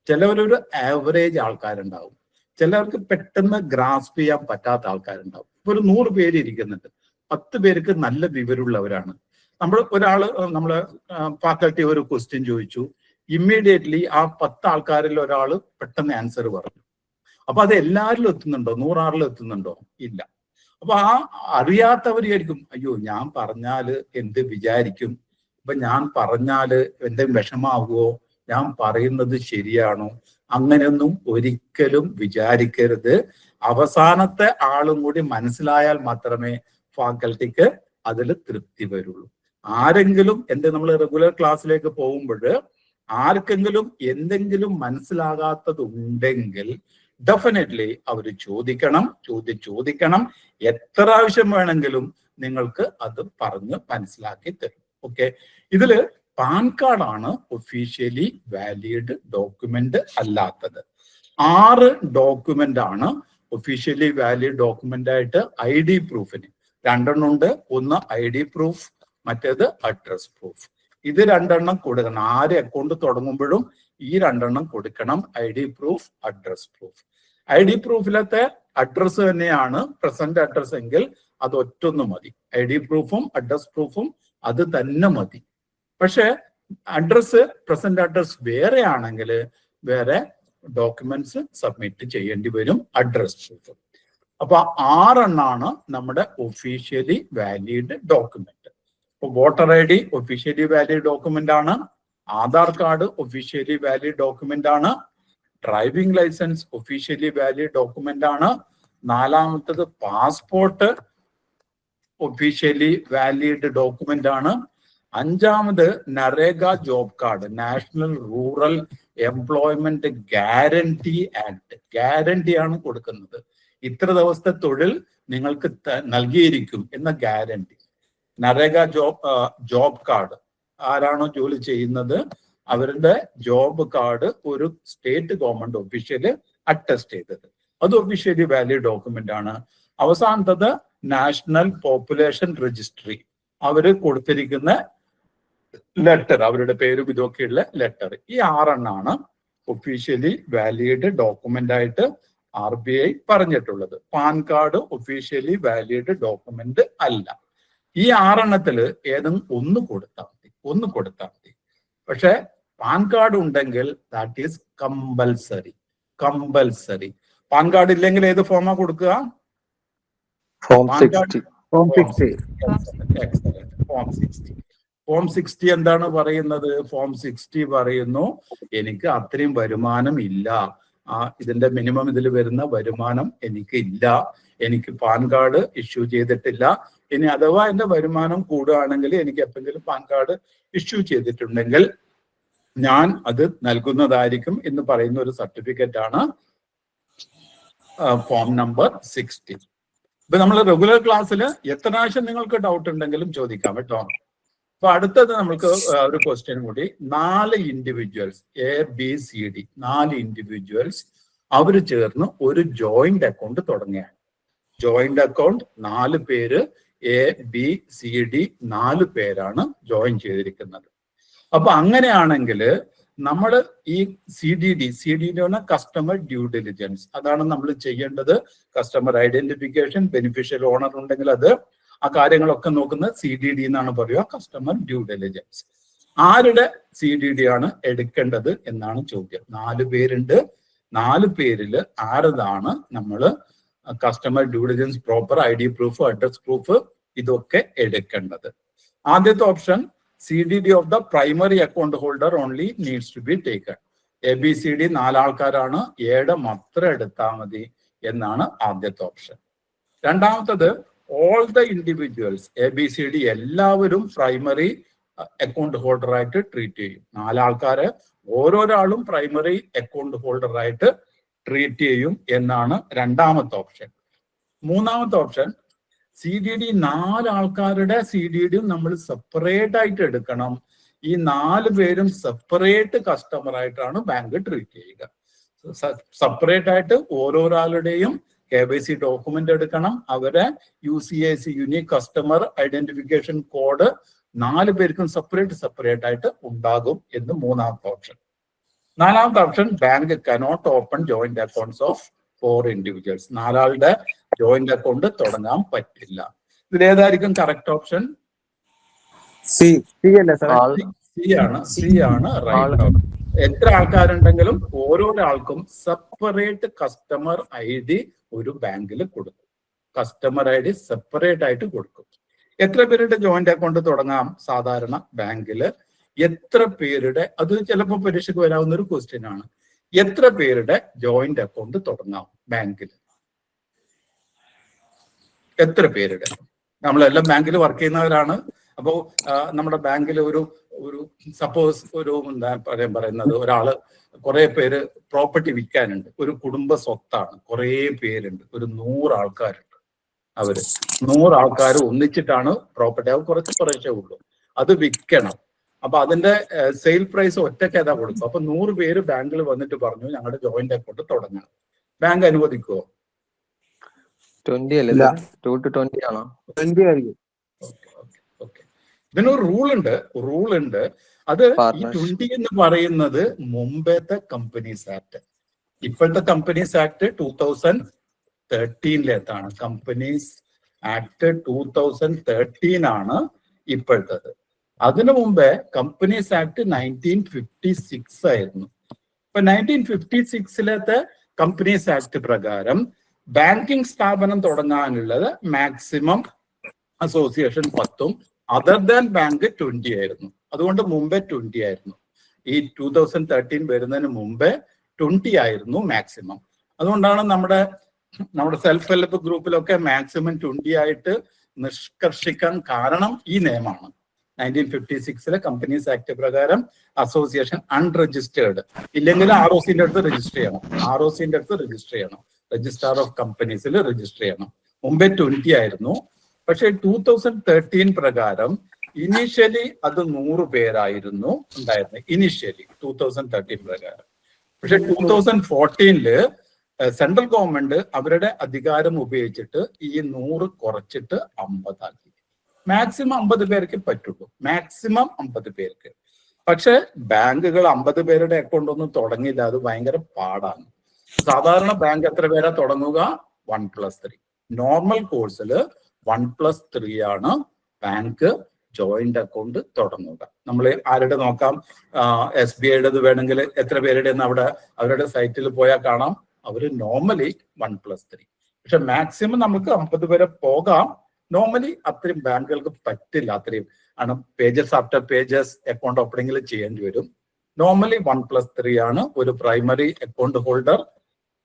ചിലവരൊരു ആവറേജ് ആൾക്കാരുണ്ടാവും, ചിലർക്ക് പെട്ടെന്ന് ഗ്രാസ്പ് ചെയ്യാൻ പറ്റാത്ത ആൾക്കാരുണ്ടാവും. ഇപ്പൊ ഒരു 100 പേര് ഇരിക്കുന്നുണ്ട്, 10 പേർക്ക് നല്ല വിവരമുള്ളവരാണ്. നമ്മള് ഫാക്കൽറ്റി ഒരു ക്വസ്റ്റ്യൻ ചോദിച്ചു, ഇമ്മീഡിയറ്റ്ലി ആ 10 ആൾക്കാരിൽ ഒരാൾ പെട്ടെന്ന് ആൻസർ പറഞ്ഞു. അപ്പൊ അത് എല്ലാവരിലും എത്തുന്നുണ്ടോ? 100 ആളിലും എത്തുന്നുണ്ടോ? ഇല്ല. അപ്പൊ ആ അറിയാത്തവരായിരിക്കും, അയ്യോ ഞാൻ പറഞ്ഞാല് എന്ത് വിചാരിക്കും, ഇപ്പൊ ഞാൻ പറഞ്ഞാല് എന്തെങ്കിലും വിഷമാവുമോ, ഞാൻ പറയുന്നത് ശരിയാണോ, അങ്ങനെയൊന്നും ഒരിക്കലും വിചാരിക്കരുത്. അവസാനത്തെ ആളും കൂടി മനസ്സിലായാൽ മാത്രമേ ഫാക്കൽറ്റിക്ക് അതിൽ തൃപ്തി വരുള്ളൂ. ആരെങ്കിലും നമ്മൾ റെഗുലർ ക്ലാസ്സിലേക്ക് പോകുമ്പോൾ ആർക്കെങ്കിലും എന്തെങ്കിലും മനസ്സിലാകാത്തതുണ്ടെങ്കിൽ ഡെഫിനറ്റ്ലി അവർ ചോദിക്കണം. എത്ര ആവശ്യം വേണമെങ്കിലും നിങ്ങൾക്ക് അത് പറഞ്ഞ് മനസ്സിലാക്കി തരും. ഓക്കെ, ഇതില് പാൻ കാർഡാണ് ഒഫീഷ്യലി വാലിഡ് ഡോക്യുമെന്റ് അല്ലാത്തത്. 6 ഡോക്യുമെന്റ് ആണ് ഒഫീഷ്യലി വാലിഡ് ഡോക്യുമെന്റ് ആയിട്ട്. ID പ്രൂഫിന് 2 ഉണ്ട്. ഒന്ന് ID പ്രൂഫ്, മറ്റേത് അഡ്രസ് പ്രൂഫ്. ഇത് 2 കൊടുക്കണം. ആര് അക്കൗണ്ട് തുടങ്ങുമ്പോഴും ഈ 2 കൊടുക്കണം, ID proof, address proof. ID പ്രൂഫിലത്തെ അഡ്രസ് തന്നെയാണ് പ്രസന്റ് അഡ്രസ് എങ്കിൽ അത് ഒറ്റൊന്നു മതി. ID പ്രൂഫും അഡ്രസ് പ്രൂഫും അത് തന്നെ മതി. പക്ഷെ അഡ്രസ് പ്രസന്റ് അഡ്രസ് വേറെ ആണെങ്കിൽ വേറെ ഡോക്യുമെന്റ്സ് സബ്മിറ്റ് ചെയ്യേണ്ടി വരും, അഡ്രസ് പ്രൂഫ്. അപ്പൊ 6 നമ്മുടെ ഒഫീഷ്യലി വാലിഡ് ഡോക്യുമെന്റ്. ഇപ്പൊ voter ID officially valid document ആണ്. Aadhaar card officially valid document ആണ്. Driving licence officially valid document ആണ്. 4-മത്തത് പാസ്പോർട്ട് ഒഫീഷ്യലി വാലിഡ് ഡോക്യുമെന്റ് ആണ്. 5-മത് NREGA job card, national rural employment guarantee act, ഗ്യാരണ്ടിയാണ് കൊടുക്കുന്നത്. ഇത്ര ദിവസത്തെ തൊഴിൽ നിങ്ങൾക്ക് നൽകിയിരിക്കും എന്ന ഗ്യാരണ്ടി. നരേഗ ജോബ് കാർഡ്, ആരാണോ ജോലി ചെയ്യുന്നത് അവരുടെ ജോബ് കാർഡ് ഒരു സ്റ്റേറ്റ് ഗവൺമെന്റ് ഒഫീഷ്യല് അറ്റസ്റ്റ് ചെയ്തത്, അത് ഒഫീഷ്യലി വാലിഡ് ഡോക്യുമെന്റ് ആണ്. അവസാനത്തത് നാഷണൽ പോപ്പുലേഷൻ രജിസ്ട്രി, അവര് കൊടുത്തിരിക്കുന്ന ലെറ്റർ, അവരുടെ പേരും ഇതൊക്കെയുള്ള ലെറ്റർ. ഈ 6 ഒഫീഷ്യലി വാലിഡ് ഡോക്യുമെന്റ് ആയിട്ട് RBI പറഞ്ഞിട്ടുള്ളത്. Pan card officially valid document അല്ല. ഈ 6 ഏതെങ്കിലും ഒന്ന് കൊടുത്താൽ മതി. പക്ഷെ പാൻ കാർഡ് ഉണ്ടെങ്കിൽ that is compulsory. Pan card ഇല്ലെങ്കിൽ ഏത് ഫോമാ കൊടുക്കുക? ഫോം 60. ഫോം 60 എന്താണ് പറയുന്നത്? ഫോം 60 പറയുന്നു, എനിക്ക് അത്രയും വരുമാനം ഇല്ല, ഇതിന്റെ മിനിമം ഇതിൽ വരുന്ന വരുമാനം എനിക്ക് ഇല്ല, എനിക്ക് പാൻ കാർഡ് ഇഷ്യൂ ചെയ്തിട്ടില്ല. ഇനി അഥവാ എന്റെ വരുമാനം കൂടുകയാണെങ്കിൽ, എനിക്ക് എപ്പോഴെങ്കിലും പാൻ കാർഡ് ഇഷ്യൂ ചെയ്തിട്ടുണ്ടെങ്കിൽ ഞാൻ അത് നൽകുന്നതായിരിക്കും എന്ന് പറയുന്ന ഒരു സർട്ടിഫിക്കറ്റ് ആണ് ഫോം നമ്പർ 60. ഇപ്പൊ നമ്മൾ റെഗുലർ ക്ലാസ്സിൽ എത്ര പ്രാവശ്യം നിങ്ങൾക്ക് ഡൗട്ട് ഉണ്ടെങ്കിലും ചോദിക്കാം കേട്ടോ. അപ്പൊ അടുത്തത് നമ്മൾക്ക് ഒരു ക്വസ്റ്റ്യൻ കൂടി. 4 ഇൻഡിവിജ്വൽസ് ABCD, 4 ഇൻഡിവിജ്വൽസ് അവർ ചേർന്ന് ഒരു ജോയിന്റ് അക്കൗണ്ട് തുടങ്ങിയാണ്. ജോയിന്റ് അക്കൗണ്ട് 4 പേര്, ABCD 4 പേരാണ് ജോയിൻ ചെയ്തിരിക്കുന്നത്. അപ്പൊ അങ്ങനെയാണെങ്കിൽ നമ്മൾ ഈ CDD കസ്റ്റമർ ഡ്യൂ ഡിലിജൻസ്, അതാണ് നമ്മൾ ചെയ്യേണ്ടത്. കസ്റ്റമർ ഐഡന്റിഫിക്കേഷൻ, ബെനിഫിഷ്യൽ ഓണർ ഉണ്ടെങ്കിൽ അത്, ആ കാര്യങ്ങളൊക്കെ നോക്കുന്നത് CDD എന്നാണ് പറയുക, കസ്റ്റമർ ഡ്യൂ ഡിലിജൻസ്. ആരുടെ CDD ആണ് എടുക്കേണ്ടത് എന്നാണ് ചോദ്യം. 4 പേരുണ്ട്. 4 പേരിൽ ആരതാണ് നമ്മൾ customer due diligence, proper ID proof, address proof ഇതൊക്കെ എടുക്കേണ്ടത്? ആദ്യത്തെ option, CDD of the primary account holder only needs to be taken. ABCD 4 ആൾക്കാരാണ്, Aയുടെ മാത്രം എടുത്താൽ മതി എന്നാണ് ആദ്യത്തെ ഓപ്ഷൻ. രണ്ടാമത്തത്, ഓൾ ദ ഇൻഡിവിജ്വൽസ് ABCD എല്ലാവരും പ്രൈമറി അക്കൗണ്ട് ഹോൾഡർ ആയിട്ട് ട്രീറ്റ് ചെയ്യും. 4 ആൾക്കാരെ ഓരോരാളും പ്രൈമറി അക്കൗണ്ട് ഹോൾഡർ ആയിട്ട് ട്രീറ്റ് ചെയ്യും എന്നാണ് രണ്ടാമത്തെ ഓപ്ഷൻ. മൂന്നാമത്തെ ഓപ്ഷൻ, CDD 4 ആൾക്കാരുടെ CDDയും നമ്മൾ സെപ്പറേറ്റ് ആയിട്ട് എടുക്കണം. ഈ 4 പേരും സെപ്പറേറ്റ് കസ്റ്റമർ ആയിട്ടാണ് ബാങ്ക് ട്രീറ്റ് ചെയ്യുക. സെപ്പറേറ്റ് ആയിട്ട് ഓരോരാളുടെയും KYC ഡോക്യുമെന്റ് എടുക്കണം. അവരെ UCIC unique customer identification code 4 പേർക്കും സെപ്പറേറ്റ് ആയിട്ട് ഉണ്ടാകും എന്ന് മൂന്നാമത്തെ ഓപ്ഷൻ. നാലാമത്തെ option, bank cannot open joint accounts of 4 individuals. 4 ആളുടെ ജോയിന്റ് അക്കൗണ്ട് തുടങ്ങാൻ പറ്റില്ല. ഇതിലേതായിരിക്കും കറക്റ്റ് ഓപ്ഷൻ? സി അല്ലേ സാർ? സി ആണ് റൈറ്റ് ഓപ്ഷൻ. എത്ര ആൾക്കാരുണ്ടെങ്കിലും ഓരോരാൾക്കും സെപ്പറേറ്റ് കസ്റ്റമർ ID ഒരു ബാങ്കിൽ കൊടുക്കും. കസ്റ്റമർ ഐ ഡി സെപ്പറേറ്റ് ആയിട്ട് കൊടുക്കും. എത്ര പേരുടെ ജോയിന്റ് അക്കൗണ്ട് തുടങ്ങാം സാധാരണ ബാങ്കിൽ? എത്ര പേരുടെ, അത് ചിലപ്പോൾ പരീക്ഷയ്ക്ക് വരാവുന്ന ഒരു ക്വസ്റ്റ്യൻ ആണ്. എത്ര പേരുടെ ജോയിന്റ് അക്കൗണ്ട് തുടങ്ങാം ബാങ്കിൽ? എത്ര പേരുടെ? നമ്മളെല്ലാം ബാങ്കിൽ വർക്ക് ചെയ്യുന്നവരാണ്. അപ്പോൾ നമ്മുടെ ബാങ്കിൽ ഒരു സപ്പോസ് ഒരു എന്താ പറയുന്നത്, ഒരാള് കുറെ പേര് പ്രോപ്പർട്ടി വിൽക്കാനുണ്ട്, ഒരു കുടുംബ സ്വത്താണ്, കുറെ പേരുണ്ട്, ഒരു 100 ആൾക്കാരുണ്ട്. അവര് 100 ആൾക്കാർ ഒന്നിച്ചിട്ടാണ് പ്രോപ്പർട്ടി, അത് കുറച്ചേ ഉള്ളൂ, അത് വിൽക്കണം. അപ്പൊ അതിന്റെ സെയിൽ പ്രൈസ് ഒറ്റയ്ക്ക് ഏതാ കൊടുക്കും. അപ്പൊ 100 പേര് ബാങ്കിൽ വന്നിട്ട് പറഞ്ഞു ഞങ്ങളുടെ ജോയിന്റ് അക്കൗണ്ട് തുടങ്ങണം. ബാങ്ക് അനുവദിക്കുമോ? 20 അല്ലേ? 2 to 20 ആണോ? 20 ആയിരിക്കും. ഇതിനൊരു റൂൾ ഉണ്ട്. അത് ഈ 20 എന്ന് പറയുന്നത് മുമ്പത്തെ കമ്പനീസ് ആക്ട്. ഇപ്പോഴത്തെ കമ്പനീസ് ആക്ട് 2013 കമ്പനീസ് ആക്ട് 2013 ആണ് ഇപ്പോഴത്തത്. അതിനു മുമ്പേ കമ്പനീസ് ആക്ട് 1956 ആയിരുന്നു. ഇപ്പൊ 1956 കമ്പനീസ് ആക്ട് പ്രകാരം ബാങ്കിങ് സ്ഥാപനം തുടങ്ങാനുള്ളത് മാക്സിമം അസോസിയേഷൻ 10ഉം അതർ ദാൻ ബാങ്ക് 20 ആയിരുന്നു. അതുകൊണ്ട് മുമ്പേ 20 ആയിരുന്നു. ഈ 2013 വരുന്നതിന് മുമ്പേ 20 ആയിരുന്നു മാക്സിമം. അതുകൊണ്ടാണ് നമ്മുടെ സെൽഫ് ഹെൽപ്പ് ഗ്രൂപ്പിലൊക്കെ മാക്സിമം 20 ആയിട്ട് നിഷ്കർഷിക്കാൻ കാരണം ഈ നിയമമാണ്. 1956 കമ്പനീസ് ആക്ട് പ്രകാരം അസോസിയേഷൻ അൺരജിസ്റ്റേർഡ് ഇല്ലെങ്കിൽ ROCന്റെ അടുത്ത് രജിസ്റ്റർ ചെയ്യണം. രജിസ്ട്രാർ ഓഫ് കമ്പനീസിൽ രജിസ്റ്റർ ചെയ്യണം. മുമ്പേ 20 ആയിരുന്നു. പക്ഷെ 2013 പ്രകാരം ഇനീഷ്യലി അത് 100 പേരായിരുന്നു ഉണ്ടായിരുന്നത്. ഇനീഷ്യലി 2013 പ്രകാരം. പക്ഷെ 2014 സെൻട്രൽ ഗവൺമെന്റ് അവരുടെ അധികാരം ഉപയോഗിച്ചിട്ട് ഈ 100 കുറച്ചിട്ട് 50 ആക്കി. മാക്സിമം 50 പേർക്ക് പറ്റുള്ളൂ, മാക്സിമം 50 പേർക്ക്. പക്ഷെ ബാങ്കുകൾ 50 പേരുടെ അക്കൗണ്ട് ഒന്നും തുടങ്ങില്ല, അത് ഭയങ്കര പാടാണ്. സാധാരണ ബാങ്ക് എത്ര പേരാ തുടങ്ങുക? 1+3. നോർമൽ കോഴ്സിൽ 1+3 ആണ് ബാങ്ക് ജോയിന്റ് അക്കൗണ്ട് തുടങ്ങുക. നമ്മൾ ആരുടെ നോക്കാം? SBIയുടേത് വേണമെങ്കിൽ എത്ര പേരുടെ അവിടെ അവരുടെ സൈറ്റിൽ പോയാൽ കാണാം. അവര് നോർമലി 1+3. പക്ഷെ മാക്സിമം നമുക്ക് 50 പേരെ പോകാം. നോർമലി അത്രയും ബാങ്കുകൾക്ക് പറ്റില്ല. അത്രയും ആണ് പേജസ് ആഫ്റ്റർ പേജസ് അക്കൗണ്ട് ഓപ്പണിംഗിൽ ചെയ്യേണ്ടി വരും. നോർമലി 1+3 ആണ് ഒരു പ്രൈമറി അക്കൗണ്ട് ഹോൾഡർ,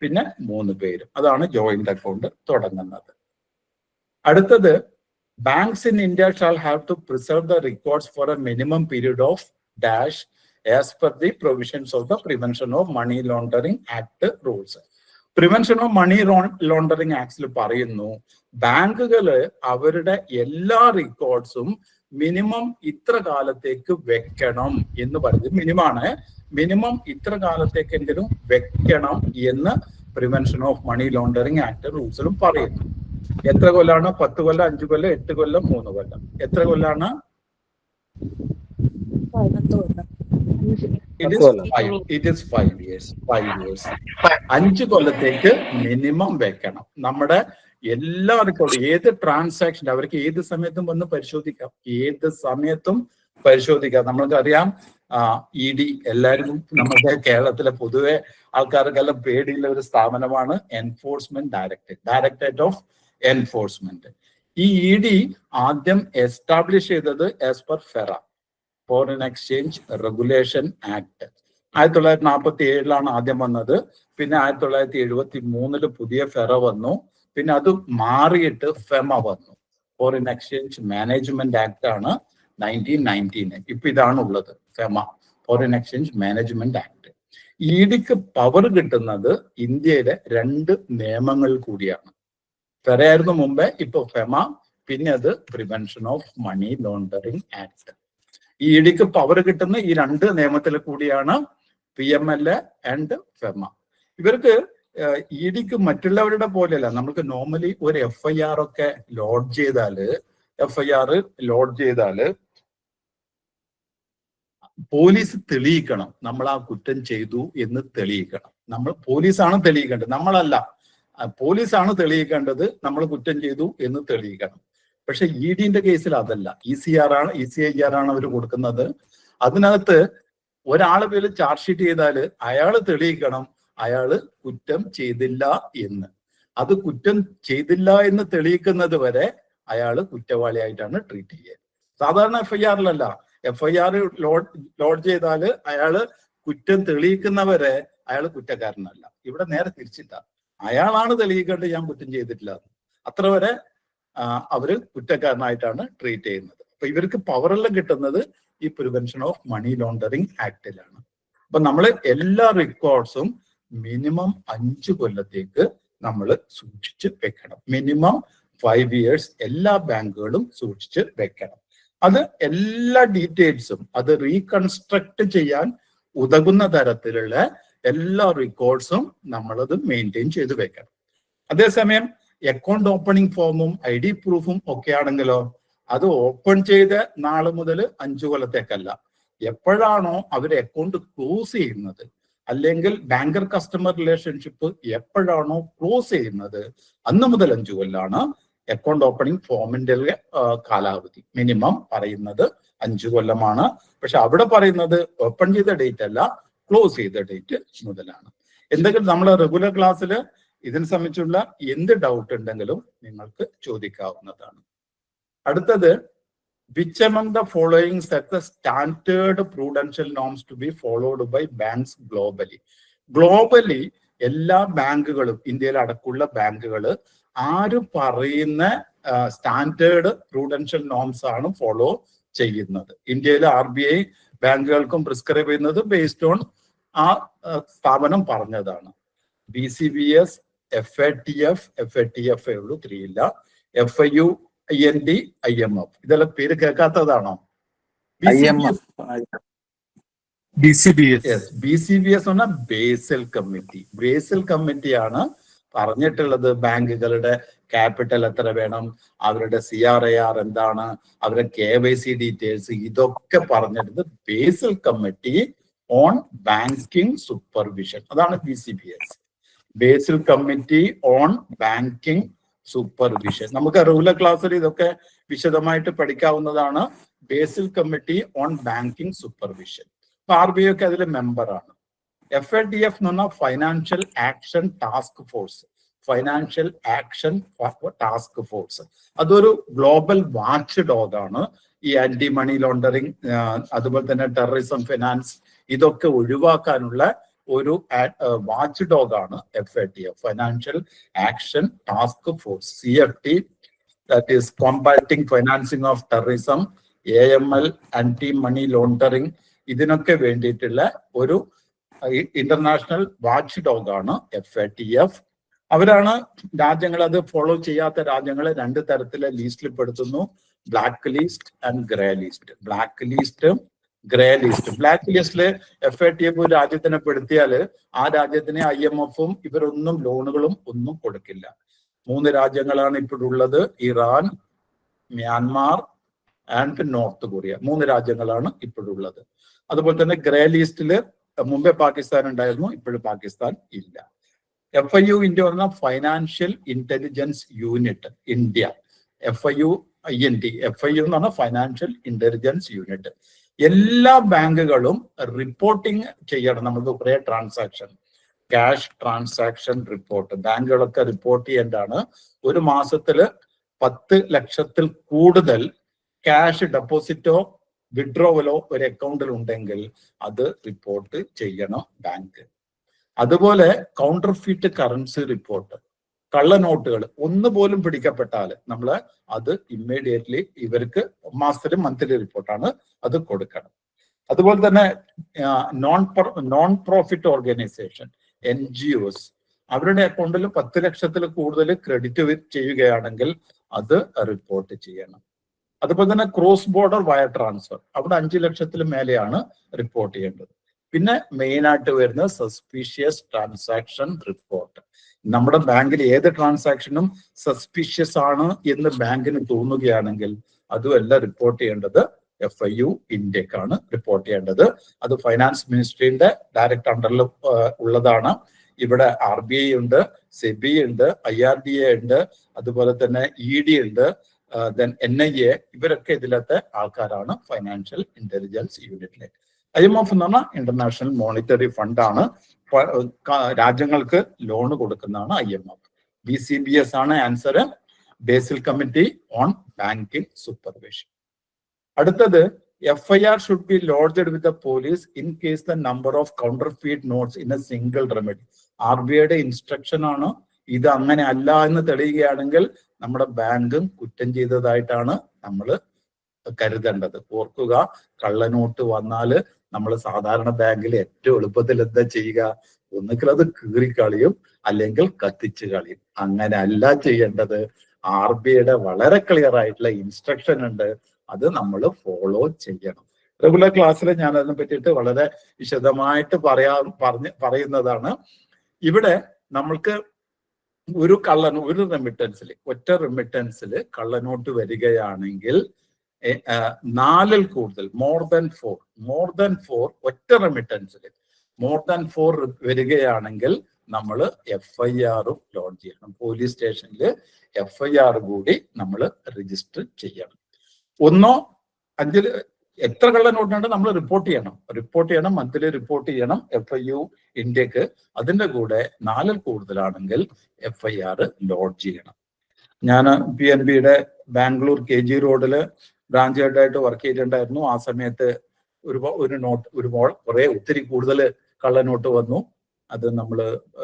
പിന്നെ 3 പേര്. അതാണ് ജോയിന്റ് അക്കൗണ്ട് തുടങ്ങുന്നത്. അടുത്തത്, banks in India shall have to preserve the records for a minimum period of dash as per the provisions of the prevention of money laundering act rules. Prevention of money laundering ആക്ടിൽ പറയുന്നു ബാങ്കുകള് അവരുടെ എല്ലാ റെക്കോർഡ്സും minimum ഇത്ര കാലത്തേക്ക് വെക്കണം എന്ന് പറയുന്നത്. മിനിമം ഇത്ര കാലത്തേക്കെങ്കിലും വെക്കണം എന്ന് prevention of money laundering act റൂൾസിലും പറയുന്നു. എത്ര കൊല്ലാണ്? 10 കൊല്ലം, 5 കൊല്ലം, 8 കൊല്ലം, 3 കൊല്ലം. എത്ര കൊല്ലാണ്? It is 5 years. 5 കൊല്ലത്തേക്ക് മിനിമം വെക്കണം. നമ്മുടെ എല്ലാ റെക്കോർഡും, ഏത് ട്രാൻസാക്ഷൻ അവർക്ക് ഏത് സമയത്തും വന്ന് പരിശോധിക്കാം. നമ്മൾക്കറിയാം ED എല്ലാവരും നമ്മുടെ കേരളത്തിലെ പൊതുവെ ആൾക്കാർക്കെല്ലാം പേടിയുള്ള ഒരു സ്ഥാപനമാണ് എൻഫോഴ്സ്മെന്റ് ഡയറക്ടറേറ്റ് ഓഫ് എൻഫോഴ്സ്മെന്റ്. ഈ ED ആദ്യം എസ്റ്റാബ്ലിഷ് ചെയ്തത് as per FERA, foreign exchange regulation act. 1947 ആദ്യം വന്നത്. പിന്നെ 1973 പുതിയ ഫെറ വന്നു. പിന്നെ അത് മാറിയിട്ട് ഫെമ വന്നു. ഫോറിൻ എക്സ്ചേഞ്ച് മാനേജ്മെന്റ് ആക്ട് ആണ് 1919. ഇപ്പൊ ഇതാണ് ഉള്ളത്, FEMA, foreign exchange management act. EDക്ക് പവർ കിട്ടുന്നത് ഇന്ത്യയിലെ 2 നിയമങ്ങൾ കൂടിയാണ്. ഫെറയായിരുന്നു മുമ്പേ, ഇപ്പൊ ഫെമ, പിന്നെ അത് prevention of money laundering act. EDക്ക് പവർ കിട്ടുന്ന ഈ 2 നിയമത്തിൽ കൂടിയാണ് PMLA ആൻഡ് ഫെമ. ഇവർക്ക് EDക്ക് മറ്റുള്ളവരുടെ പോലെയല്ല. നമുക്ക് നോർമലി ഒരു FIR ഒക്കെ ലോഡ് ചെയ്താല് പോലീസ് തെളിയിക്കണം നമ്മൾ ആ കുറ്റം ചെയ്തു എന്ന് തെളിയിക്കണം. പോലീസാണ് തെളിയിക്കേണ്ടത്, നമ്മളല്ല. പോലീസാണ് തെളിയിക്കേണ്ടത് നമ്മൾ കുറ്റം ചെയ്തു എന്ന് തെളിയിക്കണം. പക്ഷെ EDന്റെ കേസിൽ അതല്ല. ECIR ആണ് അവർ കൊടുക്കുന്നത്. അതിനകത്ത് ഒരാളെ പേര് ചാർജ് ഷീറ്റ് ചെയ്താൽ അയാള് തെളിയിക്കണം അയാള് കുറ്റം ചെയ്തില്ല എന്ന്. അത് കുറ്റം ചെയ്തില്ല എന്ന് തെളിയിക്കുന്നത് വരെ അയാൾ കുറ്റവാളിയായിട്ടാണ് ട്രീറ്റ് ചെയ്യുക. സാധാരണ FIR-ലല്ല. FIR ലോഡ് ചെയ്താല് അയാള് കുറ്റം തെളിയിക്കുന്നവരെ അയാൾ കുറ്റക്കാരനല്ല. ഇവിടെ നേരെ തിരിച്ചിട്ടാ, അയാളാണ് തെളിയിക്കേണ്ടത് ഞാൻ കുറ്റം ചെയ്തിട്ടില്ല. അത്ര വരെ അവര് കുറ്റക്കാരനായിട്ടാണ് ട്രീറ്റ് ചെയ്യുന്നത്. അപ്പൊ ഇവർക്ക് പവറെല്ലാം കിട്ടുന്നത് ഈ പ്രിവെൻഷൻ ഓഫ് മണി ലോണ്ടറിങ് ആക്ടിലാണ്. അപ്പൊ നമ്മൾ എല്ലാ റെക്കോർഡ്സും മിനിമം 5 കൊല്ലത്തേക്ക് നമ്മൾ സൂക്ഷിച്ച് വെക്കണം. മിനിമം 5 years എല്ലാ ബാങ്കുകളും സൂക്ഷിച്ച് വെക്കണം. അത് എല്ലാ ഡീറ്റെയിൽസും അത് റീകൺസ്ട്രക്ട് ചെയ്യാൻ ഉതകുന്ന തരത്തിലുള്ള എല്ലാ റെക്കോർഡ്സും നമ്മളത് മെയിൻറ്റെയിൻ ചെയ്ത് വെക്കണം. അതേസമയം അക്കൗണ്ട് ഓപ്പണിംഗ് ഫോമും ID പ്രൂഫും ഒക്കെ ആണെങ്കിലോ അത് ഓപ്പൺ ചെയ്ത നാള് മുതൽ 5 കൊല്ലത്തേക്കല്ല, എപ്പോഴാണോ അവർ അക്കൗണ്ട് ക്ലോസ് ചെയ്യുന്നത് അല്ലെങ്കിൽ ബാങ്കർ കസ്റ്റമർ റിലേഷൻഷിപ്പ് എപ്പോഴാണോ ക്ലോസ് ചെയ്യുന്നത് അന്ന് മുതൽ 5 കൊല്ലാണ് അക്കൗണ്ട് ഓപ്പണിംഗ് ഫോമിന്റെ കാലാവധി. മിനിമം പറയുന്നത് 5 കൊല്ലമാണ്. പക്ഷെ അവിടെ പറയുന്നത് ഓപ്പൺ ചെയ്ത ഡേറ്റ് അല്ല, ക്ലോസ് ചെയ്ത ഡേറ്റ് മുതലാണ്. എന്തെങ്കിലും നമ്മളെ റെഗുലർ ക്ലാസ്സിൽ ഇതിനെ സംബന്ധിച്ചുള്ള എന്ത് ഡൗട്ട് ഉണ്ടെങ്കിലും നിങ്ങൾക്ക് ചോദിക്കാവുന്നതാണ്. അടുത്തത്, which among the following set the standard prudential norms to be followed by banks globally? Globally എല്ലാ ബാങ്കുകളും, ഇന്ത്യയിൽ അടക്കമുള്ള ബാങ്കുകൾ ആര് പറയുന്ന സ്റ്റാൻഡേർഡ് പ്രൂഡൻഷ്യൽ നോംസ് ആണ് ഫോളോ ചെയ്യുന്നത്? ഇന്ത്യയിൽ RBI ബാങ്കുകൾക്കും പ്രിസ്ക്രൈബ് ചെയ്യുന്നത് ബേസ്ഡ് ഓൺ ആ സ്ഥാപനം പറഞ്ഞതാണ്. BCBS, FATF ഉള്ളൂ, 3 ഇല്ല. FIU, IND, IMF ഇതെല്ലാം പേര് കേൾക്കാത്തതാണോ? BCBS എന്ന് പറഞ്ഞാൽ ബേസൽ കമ്മിറ്റി. ബേസൽ കമ്മിറ്റിയാണ് പറഞ്ഞിട്ടുള്ളത് ബാങ്കുകളുടെ ക്യാപിറ്റൽ എത്ര വേണം, അവരുടെ CRAR എന്താണ്, അവരുടെ KYC ഡീറ്റെയിൽസ്, ഇതൊക്കെ പറഞ്ഞിട്ട് Basel committee on banking supervision, അതാണ് BCBS. Basel committee on banking supervision. നമുക്ക് റെഗുലർ ക്ലാസ്സിൽ ഇതൊക്കെ വിശദമായിട്ട് പഠിക്കാവുന്നതാണ്. Basel committee on banking supervision. അപ്പൊ RBI ഒക്കെ അതിൽ മെമ്പറാണ്. FATF എന്ന് പറഞ്ഞാൽ financial action task force. Financial action task force അതൊരു ഗ്ലോബൽ വാച്ച് ഡോഗാണ്. ഈ ആന്റി മണി ലോണ്ടറിങ്, അതുപോലെ തന്നെ ടെററിസം ഫിനാൻസ്, ഇതൊക്കെ ഒഴിവാക്കാനുള്ള ഒരു വാച്ച് ഡോഗാണ് FATF, financial action task force. CFT, that is combating financing of terrorism, AML, anti money laundering, ഇതിനൊക്കെ വേണ്ടിയിട്ടുള്ള ഒരു ഇന്റർനാഷണൽ വാച്ച് ഡോഗാണ് FATF. അവരാണ് രാജ്യങ്ങൾ, അത് ഫോളോ ചെയ്യാത്ത രാജ്യങ്ങളെ 2 തരത്തിലെ ലിസ്റ്റിൽ പെടുത്തുന്നു: black list and grey list. Black list, grey list. Black ലിസ്റ്റില് FATF ഒരു രാജ്യത്തിനെ പെടുത്തിയാല് ആ രാജ്യത്തിന് IMF-ഉം ഇവരൊന്നും ലോണുകളും ഒന്നും കൊടുക്കില്ല. 3 രാജ്യങ്ങളാണ് ഇപ്പോഴുള്ളത്: Iran, Myanmar and north Korea. 3 രാജ്യങ്ങളാണ് ഇപ്പോഴുള്ളത്. അതുപോലെ തന്നെ ഗ്രേ ലിസ്റ്റില് മുമ്പേ പാകിസ്ഥാൻ ഉണ്ടായിരുന്നു, ഇപ്പോഴും പാകിസ്ഥാൻ ഇല്ല. FIU ഇന്ത്യ പറഞ്ഞ financial intelligence unit India. FIU IND, FIU എന്ന് പറഞ്ഞാൽ ഫൈനാൻഷ്യൽ ഇന്റലിജൻസ് യൂണിറ്റ്. എല്ലാ ബാങ്കുകളും റിപ്പോർട്ടിങ് ചെയ്യണം. നമുക്ക് കുറെ ട്രാൻസാക്ഷൻ, ക്യാഷ് ട്രാൻസാക്ഷൻ റിപ്പോർട്ട് ബാങ്കുകളൊക്കെ റിപ്പോർട്ട് ചെയ്യേണ്ടതാണ്. ഒരു മാസത്തില് 10 ലക്ഷത്തിൽ കൂടുതൽ ക്യാഷ് ഡെപ്പോസിറ്റോ വിഡ്രോവലോ ഒരു അക്കൗണ്ടിൽ ഉണ്ടെങ്കിൽ അത് റിപ്പോർട്ട് ചെയ്യണം ബാങ്ക്. അതുപോലെ കൗണ്ടർഫീറ്റ് കറൻസി റിപ്പോർട്ട്, കള്ളനോട്ടുകൾ ഒന്നുപോലും പിടിക്കപ്പെട്ടാൽ നമ്മൾ അത് ഇമ്മീഡിയറ്റ്ലി ഇവർക്ക് മാസത്തിലും മന്ത്ലി റിപ്പോർട്ടാണ് അത് കൊടുക്കണം. അതുപോലെ തന്നെ നോൺ പ്രോഫിറ്റ് ഓർഗനൈസേഷൻ NGOs, അവരുടെ അക്കൗണ്ടിൽ 10 ലക്ഷത്തിൽ കൂടുതൽ ക്രെഡിറ്റ് ചെയ്യുകയാണെങ്കിൽ അത് റിപ്പോർട്ട് ചെയ്യണം. അതുപോലെ തന്നെ ക്രോസ് ബോർഡർ വയർ ട്രാൻസ്ഫർ, അവിടെ 5 ലക്ഷത്തിൽ മേലെയാണ് റിപ്പോർട്ട് ചെയ്യേണ്ടത്. പിന്നെ മെയിൻ ആയിട്ട് വരുന്ന സസ്പീഷ്യസ് ട്രാൻസാക്ഷൻ റിപ്പോർട്ട്. നമ്മുടെ ബാങ്കിൽ ഏത് ട്രാൻസാക്ഷനും സസ്പീഷ്യസ് ആണ് എന്ന് ബാങ്കിന് തോന്നുകയാണെങ്കിൽ അതുമെല്ലാം റിപ്പോർട്ട് ചെയ്യേണ്ടത് FIU ഇന്ത്യക്കാണ് റിപ്പോർട്ട് ചെയ്യേണ്ടത്. അത് ഫൈനാൻസ് മിനിസ്ട്രിയുടെ ഡയറക്റ്റ് അണ്ടറിൽ ഉള്ളതാണ്. ഇവിടെ RBI ഉണ്ട്, SEBI ഉണ്ട്, IRDA ഉണ്ട്, അതുപോലെ തന്നെ ED ഉണ്ട്, then NIA, ഇവരൊക്കെ ഇതിലത്തെ ആൾക്കാരാണ് ഫൈനാൻഷ്യൽ ഇന്റലിജൻസ് യൂണിറ്റിലെ. IMF എന്ന് പറഞ്ഞാൽ ഇന്റർനാഷണൽ മോണിറ്ററി ഫണ്ടാണ്, രാജ്യങ്ങൾക്ക് ലോൺ കൊടുക്കുന്നതാണ് IMF. BCBS ആണ് answer, Basil committee on banking supervision. അടുത്തത് FIR should be lodged with the police in case the number of counterfeit notes in a single remedy. RBIയുടെ instruction ആണ്. ഇത് അങ്ങനെ അല്ല എന്ന് തെളിയുകയാണെങ്കിൽ നമ്മുടെ ബാങ്കും കുറ്റം ചെയ്തതായിട്ടാണ് നമ്മൾ കരുതേണ്ടത്. ഓർക്കുക, കള്ളനോട്ട് വന്നാല് നമ്മൾ സാധാരണ ബാങ്കിൽ ഏറ്റവും എളുപ്പത്തിൽ എന്താ ചെയ്യുക? ഒന്നുകിൽ അത് കീറിക്കളിയും അല്ലെങ്കിൽ കത്തിച്ച് കളയും. അങ്ങനെ അല്ല ചെയ്യേണ്ടത്. RBIയുടെ വളരെ ക്ലിയർ ആയിട്ടുള്ള ഇൻസ്ട്രക്ഷൻ ഉണ്ട്, അത് നമ്മൾ ഫോളോ ചെയ്യണം. റെഗുലർ ക്ലാസ്സിൽ ഞാൻ അതിനെ പറ്റിയിട്ട് വളരെ വിശദമായിട്ട് പറയുന്നതാണ്. ഇവിടെ നമ്മൾക്ക് ഒരു റെമിറ്റൻസിൽ, ഒറ്റ റെമിറ്റൻസിൽ കള്ളനോട്ട് വരികയാണെങ്കിൽ 4ൽ കൂടുതൽ, മോർ ദാൻ ഫോർ ഒറ്റ റെമിറ്റൻസിൽ മോർ ദാൻ 4 വരികയാണെങ്കിൽ നമ്മൾ FIR ലോഡ്ജ് ചെയ്യണം. പോലീസ് സ്റ്റേഷനിൽ FIR കൂടി നമ്മൾ രജിസ്റ്റർ ചെയ്യണം. 1 5 എത്ര കള്ളനോട്ടുണ്ട് നമ്മൾ റിപ്പോർട്ട് ചെയ്യണം, മന്ത്ലി റിപ്പോർട്ട് ചെയ്യണം FIU ഇന്ത്യക്ക്. അതിന്റെ കൂടെ 4ൽ കൂടുതലാണെങ്കിൽ FIR ലോഡ്ജ് ചെയ്യണം. ഞാൻ PNBയുടെ ബാംഗ്ലൂർ KG റോഡില് ബ്രാഞ്ച് ഹെഡായിട്ട് വർക്ക് ചെയ്തിട്ടുണ്ടായിരുന്നു. ആ സമയത്ത് ഒത്തിരി കൂടുതൽ കള്ളനോട്ട് വന്നു. അത് നമ്മൾ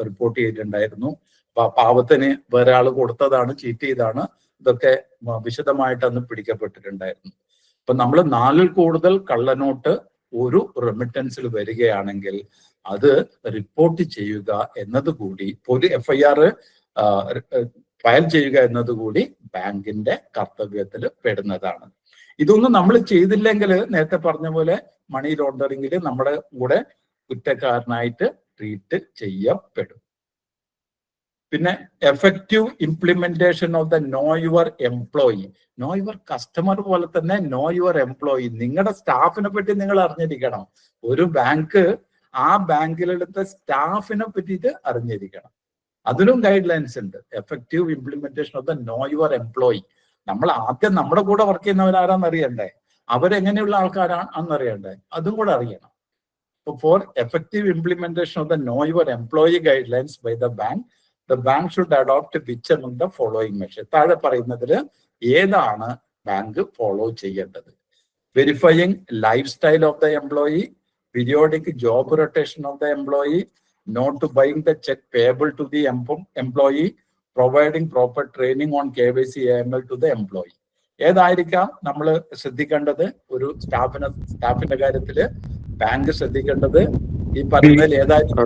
റിപ്പോർട്ട് ചെയ്തിട്ടുണ്ടായിരുന്നു. പാവത്തിന് വേറെ ആൾ കൊടുത്തതാണ്, ചീറ്റ് ചെയ്താണ്. ഇതൊക്കെ വിശദമായിട്ട് അന്ന് പിടിക്കപ്പെട്ടിട്ടുണ്ടായിരുന്നു. അപ്പൊ നമ്മൾ 4ൽ കൂടുതൽ കള്ളനോട്ട് ഒരു റെമിറ്റൻസിൽ വരികയാണെങ്കിൽ അത് റിപ്പോർട്ട് ചെയ്യുക എന്നതുകൂടി, FIR ഫയൽ ചെയ്യുക എന്നതുകൂടി ബാങ്കിന്റെ കർത്തവ്യത്തിൽ പെടുന്നതാണ്. ഇതൊന്നും നമ്മൾ ചെയ്തില്ലെങ്കിൽ നേരത്തെ പറഞ്ഞ പോലെ മണി ലോണ്ടറിംഗിൽ നമ്മുടെ കൂടെ കുറ്റക്കാരനായിട്ട് ട്രീറ്റ് ചെയ്യപ്പെടും. പിന്നെ effective implementation of the know your employee. No your customer പോലെ തന്നെ നോ യുവർ എംപ്ലോയി. നിങ്ങളുടെ സ്റ്റാഫിനെ പറ്റി നിങ്ങൾ അറിഞ്ഞിരിക്കണം. ഒരു ബാങ്ക് ആ ബാങ്കിലെടുത്ത സ്റ്റാഫിനെ പറ്റിയിട്ട് അറിഞ്ഞിരിക്കണം. അതിനും ഗൈഡ് ലൈൻസ് ഉണ്ട്. Effective implementation of the know your employee. നമ്മൾ ആദ്യം നമ്മുടെ കൂടെ വർക്ക് ചെയ്യുന്നവരാരാന്ന് അറിയണ്ടേ, അവരെങ്ങനെയുള്ള ആൾക്കാരാണെന്ന് അറിയണ്ടേ, അതും കൂടെ അറിയണം. For effective implementation of the know your employee guidelines by the bank, the bank should adopt which among the following measures. താഴെ പറയുന്നതിൽ ഏതാണ് ബാങ്ക് ഫോളോ ചെയ്യേണ്ടത്? Verifying lifestyle of the employee, periodic job rotation of the employee, not buying the cheque payable to the employee, providing proper training on KYC AML to the employee. ഏതായിരിക്കാം നമ്മൾ ശ്രദ്ധിക്കേണ്ടത്? ഒരു സ്റ്റാഫിന്റെ കാര്യത്തില് bank ശ്രദ്ധിക്കേണ്ടത് ഈ പറയുന്നതിൽ ഏതായിരിക്കും?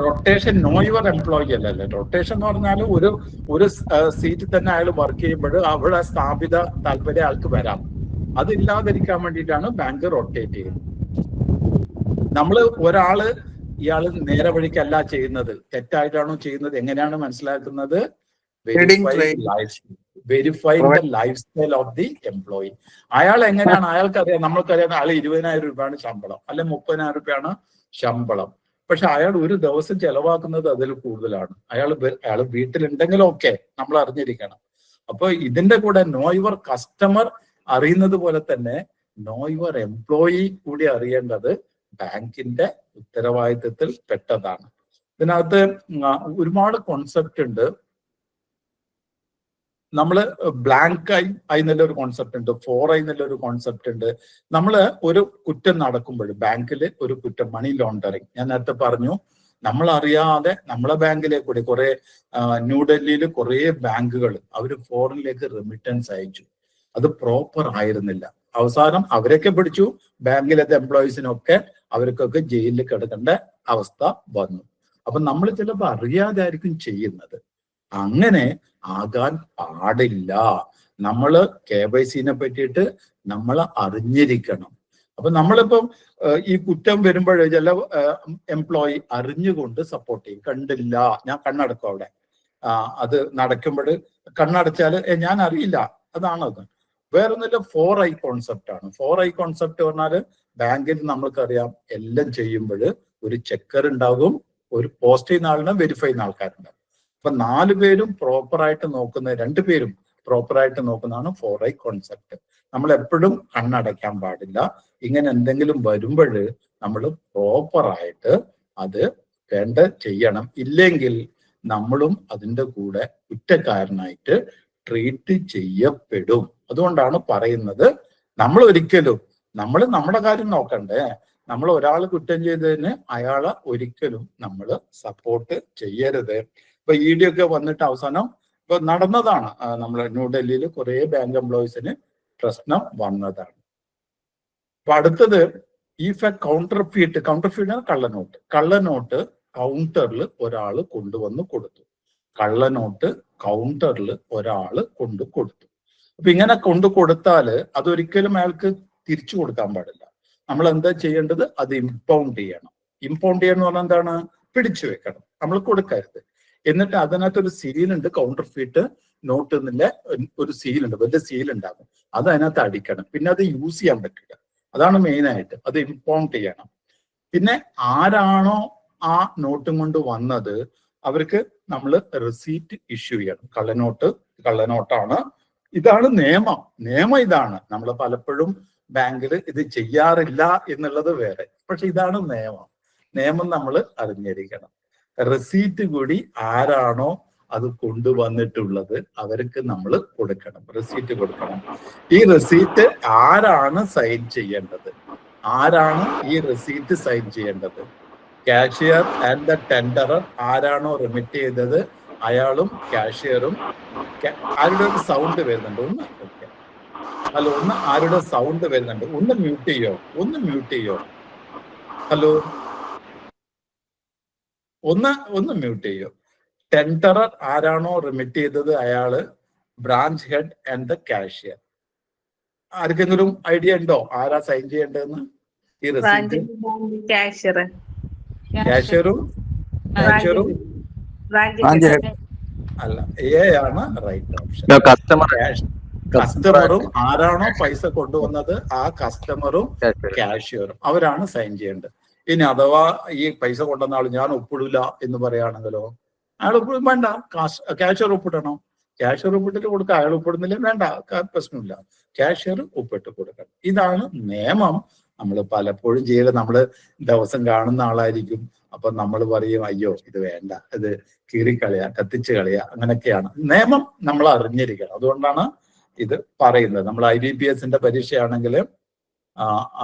റൊട്ടേഷൻ നോ യുവർ എംപ്ലോയി അല്ലല്ലേ. റൊട്ടേഷൻ എന്ന് പറഞ്ഞാൽ ഒരു സീറ്റിൽ തന്നെ അയാൾ വർക്ക് ചെയ്യുമ്പോൾ അവിടെ സ്ഥാപിത താല്പര്യം ആൾക്ക് വരാം. അതില്ലാതിരിക്കാൻ വേണ്ടിയിട്ടാണ് ബാങ്ക് റൊട്ടേറ്റ് ചെയ്യുന്നത്. നമ്മൾ ഇയാള് നേരെ വഴിക്കല്ല ചെയ്യുന്നത്, തെറ്റായിട്ടാണോ ചെയ്യുന്നത്, എങ്ങനെയാണ് മനസ്സിലാക്കുന്നത്? Verifying the life style of the employee. അയാൾ എങ്ങനെയാണ്, അയാൾക്കറിയാം, നമ്മൾക്കറിയാം അയാൾ 20,000 രൂപയാണ് ശമ്പളം, അല്ലെ 30,000 രൂപയാണ് ശമ്പളം. പക്ഷെ അയാൾ ഒരു ദിവസം ചെലവാക്കുന്നത് അതിൽ കൂടുതലാണ്. അയാൾ വീട്ടിലുണ്ടെങ്കിൽ ഓക്കെ, നമ്മൾ അറിഞ്ഞിരിക്കണം. അപ്പൊ ഇതിന്റെ കൂടെ നോ യുവർ കസ്റ്റമർ അറിയുന്നത് പോലെ തന്നെ നോ യുവർ എംപ്ലോയി കൂടി അറിയേണ്ടത് ബാങ്കിന്റെ ഉത്തരവാദിത്തത്തിൽ പെട്ടതാണ്. ഇതിനകത്ത് ഒരുപാട് കോൺസെപ്റ്റ് ഉണ്ട്. നമ്മൾ ബ്ലാങ്ക് ഐ എന്നുള്ളൊരു കോൺസെപ്റ്റ് ഉണ്ട്, 4I എന്നുള്ളൊരു കോൺസെപ്റ്റ് ഉണ്ട്. നമ്മൾ ഒരു കുറ്റം നടക്കുമ്പോൾ ബാങ്കിൽ ഒരു കുറ്റം, മണി ലോണ്ടറിങ്, ഞാൻ നേരത്തെ പറഞ്ഞു, നമ്മൾ അറിയാതെ നമ്മളെ ബാങ്കിലേക്ക് കൂടി കുറെ ന്യൂഡൽഹിയിൽ കുറെ ബാങ്കുകൾ അവർ ഫോറിനിലേക്ക് റെമിറ്റൻസ് അയച്ചു. അത് പ്രോപ്പർ ആയിരുന്നില്ല. അവസാനം അവരൊക്കെ പിടിച്ചു, ബാങ്കിലത്തെ എംപ്ലോയീസിനൊക്കെ അവർക്കൊക്കെ ജയിലിൽ കിടക്കേണ്ട അവസ്ഥ വന്നു. അപ്പൊ നമ്മൾ ചിലപ്പോൾ അറിയാതെ ആയിരിക്കും ചെയ്യുന്നത്. അങ്ങനെ ആകാൻ പാടില്ല. നമ്മള് KYCനെ പറ്റിയിട്ട് നമ്മൾ അറിഞ്ഞിരിക്കണം. അപ്പൊ നമ്മളിപ്പം ഈ കുറ്റം വരുമ്പോൾ ചില എംപ്ലോയി അറിഞ്ഞുകൊണ്ട് സപ്പോർട്ട് ചെയ്യും. കണ്ടില്ല, ഞാൻ കണ്ണടക്കും അവിടെ, അത് നടക്കുമ്പോൾ കണ്ണടച്ചാല് ഞാൻ അറിയില്ല, അതാണത്. വേറൊന്നുമില്ല, 4I കോൺസെപ്റ്റ് ആണ്. 4I കോൺസെപ്റ്റ് പറഞ്ഞാല് ബാങ്കിൽ നമ്മൾക്കറിയാം എല്ലാം ചെയ്യുമ്പോൾ ഒരു ചെക്കർ ഉണ്ടാകും, ഒരു പോസ്റ്റ് ചെയ്യുന്ന ആളിനെ വെരിഫൈ ചെയ്യുന്ന ആൾക്കാരുണ്ടാകും. അപ്പൊ 4 പേരും പ്രോപ്പറായിട്ട് നോക്കുന്ന, 2 പേരും പ്രോപ്പറായിട്ട് നോക്കുന്നതാണ് 4I കോൺസെപ്റ്റ്. നമ്മൾ എപ്പോഴും കണ്ണടയ്ക്കാൻ പാടില്ല. ഇങ്ങനെ എന്തെങ്കിലും വരുമ്പോൾ നമ്മൾ പ്രോപ്പറായിട്ട് അത് വേണ്ട ചെയ്യണം. ഇല്ലെങ്കിൽ നമ്മളും അതിൻ്റെ കൂടെ കുറ്റക്കാരനായിട്ട് ട്രീറ്റ് ചെയ്യപ്പെടും. അതുകൊണ്ടാണ് പറയുന്നത് നമ്മൾ ഒരിക്കലും നമ്മുടെ കാര്യം നോക്കണ്ടേ. നമ്മൾ ഒരാൾ കുറ്റം ചെയ്തതിന് അയാളെ ഒരിക്കലും നമ്മൾ സപ്പോർട്ട് ചെയ്യരുത്. ഇപ്പൊ ED ഒക്കെ വന്നിട്ട് അവസാനം ഇപ്പൊ നടന്നതാണ്. നമ്മളെ ന്യൂഡൽഹിയിൽ കുറെ ബാങ്ക് എംപ്ലോയീസിന് പ്രശ്നം വന്നതാണ്. അപ്പൊ അടുത്തത് ഇഫ് എ കൗണ്ടർഫീറ്റ് കള്ളനോട്ട് കൗണ്ടറിൽ ഒരാൾ കൊണ്ടുവന്ന് കൊടുത്തു. അപ്പൊ ഇങ്ങനെ കൊണ്ടു കൊടുത്താല് അതൊരിക്കലും അയാൾക്ക് തിരിച്ചു കൊടുക്കാൻ പാടില്ല. നമ്മൾ എന്താ ചെയ്യേണ്ടത്? അത് ഇമ്പൗണ്ട് ചെയ്യണം. ഇമ്പൗണ്ട് ചെയ്യാന്ന് പറഞ്ഞാൽ എന്താണ്? പിടിച്ചു വെക്കണം, നമ്മൾ കൊടുക്കരുത്. എന്നിട്ട് അതിനകത്തൊരു സീലുണ്ട്, കൗണ്ടർഫീറ്റ് നോട്ട് എന്നുള്ള ഒരു സീലുണ്ട്, വലിയ സീലുണ്ടാകും. അത് അതിനകത്ത് അടിക്കണം. പിന്നെ അത് യൂസ് ചെയ്യാൻ പറ്റില്ല. അതാണ് മെയിനായിട്ട്. അത് ഇമ്പൗണ്ട് ചെയ്യണം. പിന്നെ ആരാണോ ആ നോട്ടും കൊണ്ട് വന്നത് അവർക്ക് നമ്മൾ റെസീറ്റ് ഇഷ്യൂ ചെയ്യണം. കള്ളനോട്ടാണ്. ഇതാണ് നിയമം ഇതാണ്. നമ്മൾ പലപ്പോഴും ബാങ്കിൽ ഇത് ചെയ്യാറില്ല എന്നുള്ളത് വേറെ, പക്ഷെ ഇതാണ് നിയമം നമ്മൾ അറിഞ്ഞിരിക്കണം. റെസീറ്റ് കൂടി ആരാണോ അത് കൊണ്ടുവന്നിട്ടുള്ളത് അവർക്ക് നമ്മൾ കൊടുക്കണം, റെസീറ്റ് കൊടുക്കണം. ഈ റെസീറ്റ് ആരാണ് സൈൻ ചെയ്യേണ്ടത്? ഈ റെസീറ്റ് സൈൻ ചെയ്യേണ്ടത്? Cashier and the tenderer. ആരാണോ റിമിറ്റ് ചെയ്തത് അയാളും കാഷ്യറും. ആരുടെ ഒരു സൗണ്ട് വരുന്നുണ്ട്? ഒന്ന് ആരുടെ സൗണ്ട് വരുന്നുണ്ട്? ഒന്ന് മ്യൂട്ട് ചെയ്യോ? ഹലോ, ഒന്ന് മ്യൂട്ട് ചെയ്യോ? ടെൻഡറർ ആരാണോ റിമിറ്റ് ചെയ്തത് അയാള്, branch head and the cashier. ആർക്കെങ്കിലും ഐഡിയ ഉണ്ടോ ആരാ സൈൻ ചെയ്യേണ്ടതെന്ന്? ഈ റെസീറ്റ് കാഷ്യറും അല്ല, ആണ് റൈറ്റ് ഓപ്ഷൻ. കസ്റ്റമറും ആരാണോ പൈസ കൊണ്ടുവന്നത് ആ കസ്റ്റമറും കാഷ്യറും അവരാണ് സൈൻ ചെയ്യേണ്ടത്. ഇനി അഥവാ ഈ പൈസ കൊണ്ടുവന്ന ആൾ ഞാൻ ഒപ്പിടില്ല എന്ന് പറയുകയാണെങ്കിലോ അയാൾ വേണ്ട, കാഷ്യർ ഒപ്പിടണം. കാഷ്യർ ഒപ്പിട്ടിട്ട് കൊടുക്കുക. അയാൾ ഒപ്പിടുന്നില്ല, വേണ്ട, പ്രശ്നമില്ല, കാഷ്യർ ഒപ്പിട്ട് കൊടുക്കണം. ഇതാണ് നിയമം. നമ്മൾ പലപ്പോഴും ചെയ്യല്, നമ്മൾ ദിവസം കാണുന്ന ആളായിരിക്കും. അപ്പൊ നമ്മൾ പറയും അയ്യോ ഇത് വേണ്ട, ഇത് കീറിക്കളയാ, കത്തിച്ച് കളയാ, അങ്ങനെയൊക്കെയാണ്. നിയമം നമ്മൾ അറിഞ്ഞിരിക്കണം. അതുകൊണ്ടാണ് ഇത് പറയുന്നത്. നമ്മൾ IBPS പരീക്ഷയാണെങ്കിൽ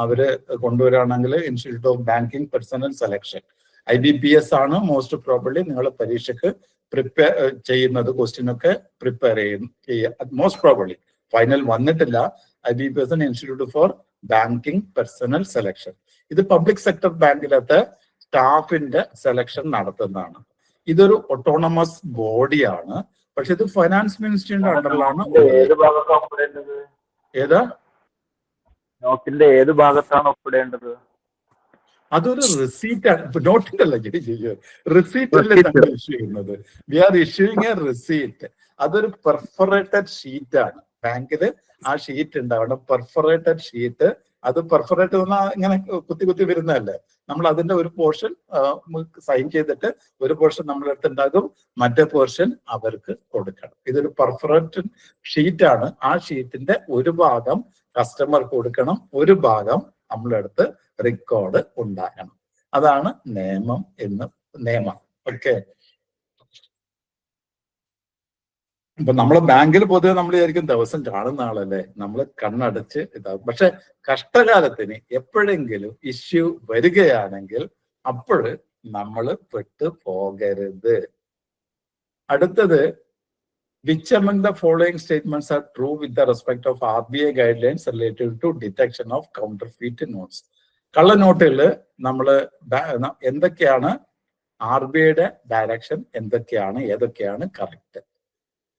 അവര് കൊണ്ടുവരാണെങ്കിൽ institute of banking personnel selection, IBPS ആണ് മോസ്റ്റ് പ്രോബബ്ലി നിങ്ങൾ പരീക്ഷയ്ക്ക് പ്രിപ്പയർ ചെയ്യുന്നത്. ക്വസ്റ്റ്യനൊക്കെ പ്രിപ്പയർ ചെയ്യുക മോസ്റ്റ് പ്രോബബ്ലി. ഫൈനൽ വന്നിട്ടില്ല. IBPS institute for banking personnel selection. ഇത് പബ്ലിക് സെക്ടർ ബാങ്കിലത്തെ സ്റ്റാഫിന്റെ സെലക്ഷൻ നടത്തുന്നതാണ്. ഇതൊരു ഒട്ടോണമസ് ബോഡിയാണ്. പക്ഷെ ഇത് ഫൈനാൻസ് മിനിസ്ട്രിയുടെ അണ്ടറിലാണ്. ഏതാ നോട്ടിന്റെ ഏത് ഭാഗത്താണ് ഒപ്പിടേണ്ടത്? അതൊരു റെസീറ്റ് ആണ്. നോട്ടിന്റെ അല്ല, റെസീറ്റ് അല്ലേ നമ്മൾ ഇഷ്യൂ ചെയ്യുന്നത്. We are issuing a receipt. അതൊരു പെർഫറേറ്റഡ് ഷീറ്റ് ആണ്. ബാങ്കില് ആ ഷീറ്റ് ഉണ്ടാവണം, പെർഫറേറ്റഡ് ഷീറ്റ്. അത് പെർഫറേറ്റ് ഇങ്ങനെ കുത്തി വരുന്നതല്ലേ. നമ്മൾ അതിന്റെ ഒരു പോർഷൻ സൈൻ ചെയ്തിട്ട് ഒരു പോർഷൻ നമ്മുടെ അടുത്ത് ഉണ്ടാകും, മറ്റേ പോർഷൻ അവർക്ക് കൊടുക്കണം. ഇതൊരു പെർഫറേറ്റഡ് ഷീറ്റ് ആണ്. ആ ഷീറ്റിന്റെ ഒരു ഭാഗം കസ്റ്റമർക്ക് കൊടുക്കണം, ഒരു ഭാഗം നമ്മളടുത്ത് റെക്കോർഡ് ഉണ്ടാകണം. അതാണ് നിയമം. ഓക്കെ. ഇപ്പൊ നമ്മള് ബാങ്കിൽ പൊതുവെ നമ്മൾ വിചാരിക്കും ദിവസം കാണുന്ന ആളല്ലേ, നമ്മൾ കണ്ണടച്ച് ഇതാകും. പക്ഷെ കഷ്ടകാലത്തിന് എപ്പോഴെങ്കിലും ഇഷ്യൂ വരികയാണെങ്കിൽ അപ്പോൾ നമ്മൾ പെട്ടു പോകരുത്. അടുത്തത്, which among the following statements are true with the respect of RBI guidelines related to detection of counterfeit notes? കള്ളനോട്ടുകളിൽ നമ്മള് എന്തൊക്കെയാണ് RBIയുടെ ഡയറക്ഷൻ, ഏതൊക്കെയാണ് correct?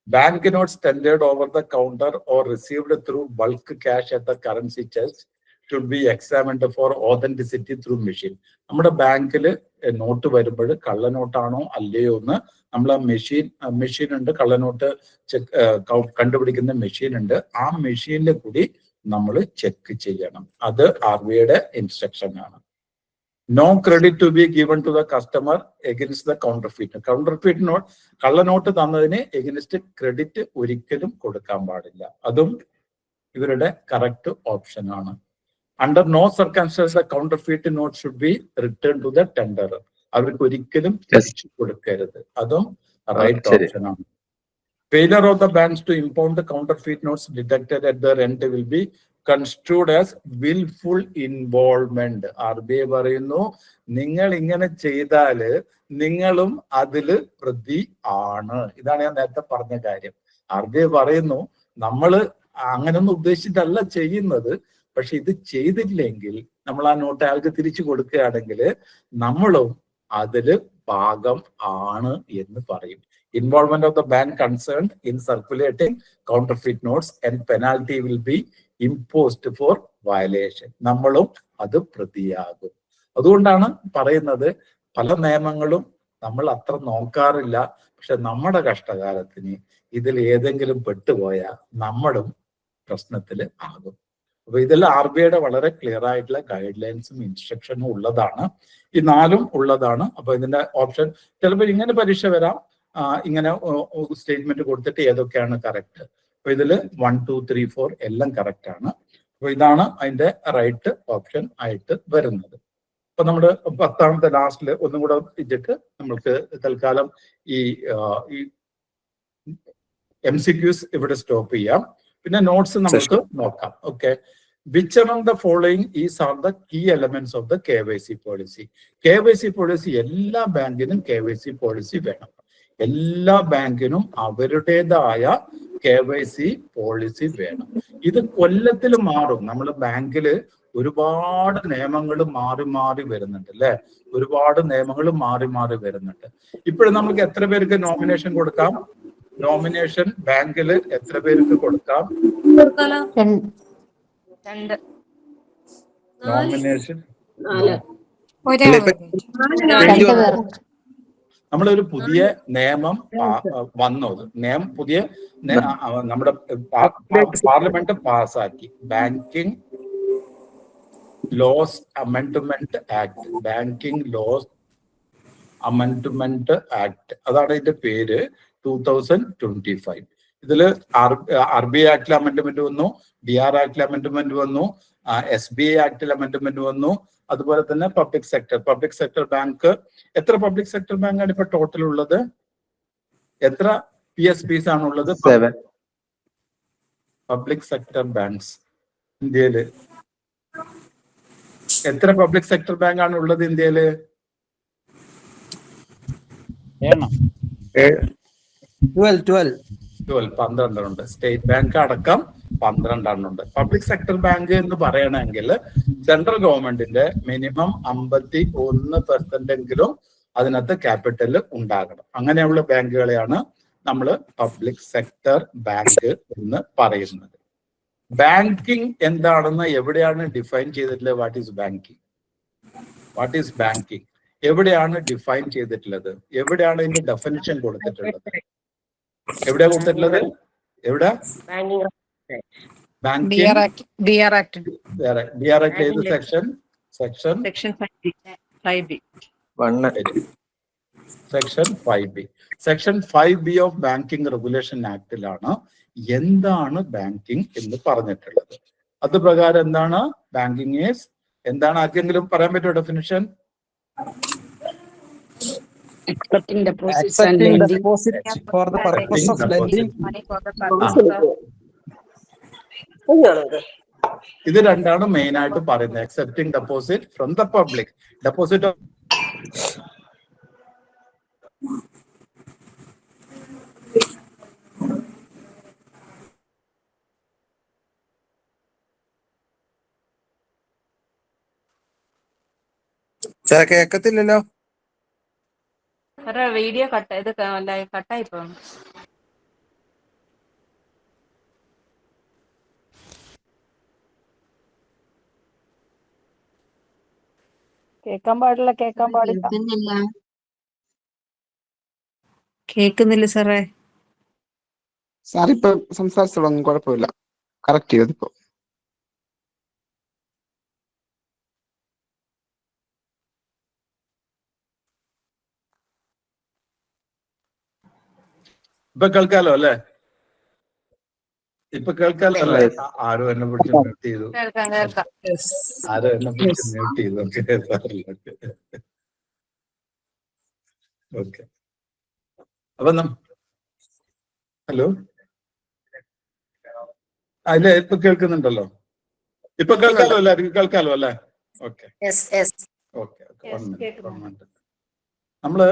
Banknotes tendered over the counter or received through bulk cash at the currency chest should be examined for authenticity through machine. നമ്മുടെ ബാങ്കിൽ not വരുമ്പോൾ കള്ളനോട്ടാണോ അല്ലയോ എന്ന് നമ്മൾ machine ഉണ്ട്, കള്ളനോട്ട് കണ്ടുപിടിക്കുന്ന മെഷീൻ ഉണ്ട്. ആ മെഷീനിൽ കൂടി നമ്മൾ ചെക്ക് ചെയ്യണം. അത് RBIയുടെ ഇൻസ്ട്രക്ഷൻ ആണ്. No credit to be given to the customer against the counterfeit. Counterfeit note, കള്ളനോട്ട് തന്നതിന് എഗൻസ്റ്റ് ക്രെഡിറ്റ് ഒരിക്കലും കൊടുക്കാൻ പാടില്ല. അതും ഇവരുടെ കറക്റ്റ് ഓപ്ഷൻ ആണ്. Under no circumstances the counterfeit note should be returned to the tenderer. അവർക്ക് ഒരിക്കലും Yes. തിരിച്ചു കൊടുക്കരുത്. അതും റൈറ്റ് ശരി. ഓപ്ഷൻ ആണ്. Failure of the banks to impound the counterfeit notes detected at their end will be construed as willful involvement. RBI പറയുന്നു, നിങ്ങൾ ഇങ്ങനെ ചെയ്താല് നിങ്ങളും അതില് പ്രതി ആണ്. ഇതാണ് ഞാൻ നേരത്തെ പറഞ്ഞ കാര്യം. RBI പറയുന്നു, നമ്മള് അങ്ങനൊന്നും ഉദ്ദേശിച്ചിട്ടല്ല ചെയ്യുന്നത്, പക്ഷെ ഇത് ചെയ്തില്ലെങ്കിൽ നമ്മൾ ആ നോട്ട് അയാൾക്ക് തിരിച്ചു കൊടുക്കുകയാണെങ്കിൽ നമ്മളും അതില് ഭാഗം ആണ് എന്ന് പറയും. Involvement of the bank concerned in circulating counterfeit notes and penalty will be imposed for violation. നമ്മളും അത് പ്രതിയാകും. അതുകൊണ്ടാണ് പറയുന്നത്, പല നിയമങ്ങളും നമ്മൾ അത്ര നോക്കാറില്ല, പക്ഷെ നമ്മുടെ കഷ്ടകാലത്തിന് ഇതിൽ ഏതെങ്കിലും പെട്ടുപോയാൽ നമ്മളും പ്രശ്നത്തിൽ ആകും. അപ്പൊ ഇതിൽ RBIയുടെ വളരെ ക്ലിയർ ആയിട്ടുള്ള ഗൈഡ് ലൈൻസും ഇൻസ്ട്രക്ഷനും ഉള്ളതാണ്. ഈ 4ഉം ഉള്ളതാണ്. അപ്പൊ ഇതിന്റെ ഓപ്ഷൻ ചിലപ്പോൾ ഇങ്ങനെ പരീക്ഷ വരാം, ഇങ്ങനെ സ്റ്റേറ്റ്മെന്റ് കൊടുത്തിട്ട് ഏതൊക്കെയാണ് കറക്റ്റ്. അപ്പൊ ഇതിൽ 1, 2, 3, 4 എല്ലാം കറക്റ്റ് ആണ്. അപ്പൊ ഇതാണ് അതിന്റെ റൈറ്റ് ഓപ്ഷൻ ആയിട്ട് വരുന്നത്. അപ്പൊ നമ്മുടെ 10ാമത്തെ ലാസ്റ്റില് ഒന്നും കൂടെ ഇട്ടിട്ട് നമ്മൾക്ക് തൽക്കാലം ഈ MCQs ഇവിടെ സ്റ്റോപ്പ് ചെയ്യാം. പിന്നെ നോട്ട്സ് നമുക്ക് നോക്കാം. Okay, which among the following are the key elements of the KYC policy? KYC policy എല്ലാ ബാങ്കിനും KYC പോളിസി വേണം. എല്ലാ ബാങ്കിനും അവരുടേതായ KYC പോളിസി വേണം. ഇത് കൊല്ലത്തിൽ മാറും. നമ്മൾ ബാങ്കില് ഒരുപാട് നിയമങ്ങൾ മാറി മാറി വരുന്നുണ്ട് അല്ലെ, ഒരുപാട് നിയമങ്ങൾ മാറി മാറി വരുന്നുണ്ട്. ഇപ്പോഴും നമുക്ക് എത്ര പേർക്ക് നോമിനേഷൻ കൊടുക്കാം? നോമിനേഷൻ ബാങ്കില് എത്ര പേർക്ക് കൊടുക്കാം? നോമിനേഷൻ നമ്മളൊരു പുതിയ നിയമം വന്നത്, പുതിയ നമ്മുടെ പാർലമെന്റ് പാസ്സാക്കി, banking laws amendment act. Banking laws amendment act, അതാണ് ഇതിന്റെ പേര്. 2025. ഇതില് RBI ആക്ടിൽ അമെൻഡ്മെന്റ് വന്നു, DR ആക്ടിൽ അമെൻഡ്മെന്റ് വന്നു, SBI ആക്ടിൽ അമെൻഡ്മെന്റ് വന്നു. അതുപോലെ തന്നെ പബ്ലിക് സെക്ടർ ബാങ്ക്. എത്ര പബ്ലിക് സെക്ടർ ബാങ്കാണ് ഇപ്പൊ ടോട്ടൽ ഉള്ളത്? എത്ര PSBs ആണുള്ളത്? പബ്ലിക് സെക്ടർ ബാങ്ക്സ് ഇന്ത്യയില് എത്ര പബ്ലിക് സെക്ടർ ബാങ്ക് ആണ് ഉള്ളത് ഇന്ത്യയില്? 12 ഉണ്ട്. സ്റ്റേറ്റ് ബാങ്ക് അടക്കം 12 ഉണ്ട്. പബ്ലിക് സെക്ടർ ബാങ്ക് എന്ന് പറയണമെങ്കിൽ സെൻട്രൽ ഗവൺമെന്റിന്റെ മിനിമം 51% എങ്കിലും അതിനകത്ത് ക്യാപിറ്റൽ ഉണ്ടാകണം. അങ്ങനെയുള്ള ബാങ്കുകളെയാണ് നമ്മൾ പബ്ലിക് സെക്ടർ ബാങ്ക് എന്ന് പറയുന്നത്. ബാങ്കിങ് എന്താണെന്ന് എവിടെയാണ് ഡിഫൈൻ ചെയ്തിട്ടുള്ളത്? വാട്ട് ഈസ് ബാങ്കിങ് എവിടെയാണ് ഡിഫൈൻ ചെയ്തിട്ടുള്ളത്? എവിടെയാണ് ഇതിന്റെ ഡെഫിനിഷൻ കൊടുത്തിട്ടുള്ളത്? എവിടെയാ കൊടുത്തിട്ടുള്ളത്? എവിടെ? DR Act ഏത് section? Section 5B. Section 5B of banking regulation ആക്ടിലാണ് എന്താണ് ബാങ്കിങ് എന്ന് പറഞ്ഞിട്ടുള്ളത്. അത് പ്രകാരം എന്താണ് ബാങ്കിങ് ഈസ്? എന്താണ് ആർക്കെങ്കിലും പറയാൻ പറ്റുമോ definition? accepting deposits and lending for the purpose of lending. ഇത് രണ്ടാണ് മെയിൻ ആയിട്ട് പറയുന്നത്. Accepting deposit from the public. Deposit കേക്കത്തില്ലല്ലോ. വീഡിയോ കട്ടായി പോകുന്നു. കേൾക്കാൻ പാടില്ല. കേക്കുന്നില്ല സാറേ. സാർ ഇപ്പൊ സംസാരിച്ചോളൊന്നും കുഴപ്പമില്ല. കറക്റ്റ് ചെയ്തപ്പോ ഇപ്പൊ കേൾക്കാലോ അല്ലെ? ഇപ്പൊ കേൾക്കാലോ അല്ലേ? ആരും എന്നെ പിടിച്ച് മ്യൂട്ട് ചെയ്തു. ആരും എന്നെ പിടിച്ച് മ്യൂട്ട് ചെയ്തു. ഓക്കെ. അപ്പൊ ഹലോ, അല്ലേ ഇപ്പൊ കേൾക്കുന്നുണ്ടല്ലോ? ഇപ്പൊ കേൾക്കാലോ, എല്ലാവർക്കും കേൾക്കാലോ അല്ലേ? Okay okay. നമ്മള്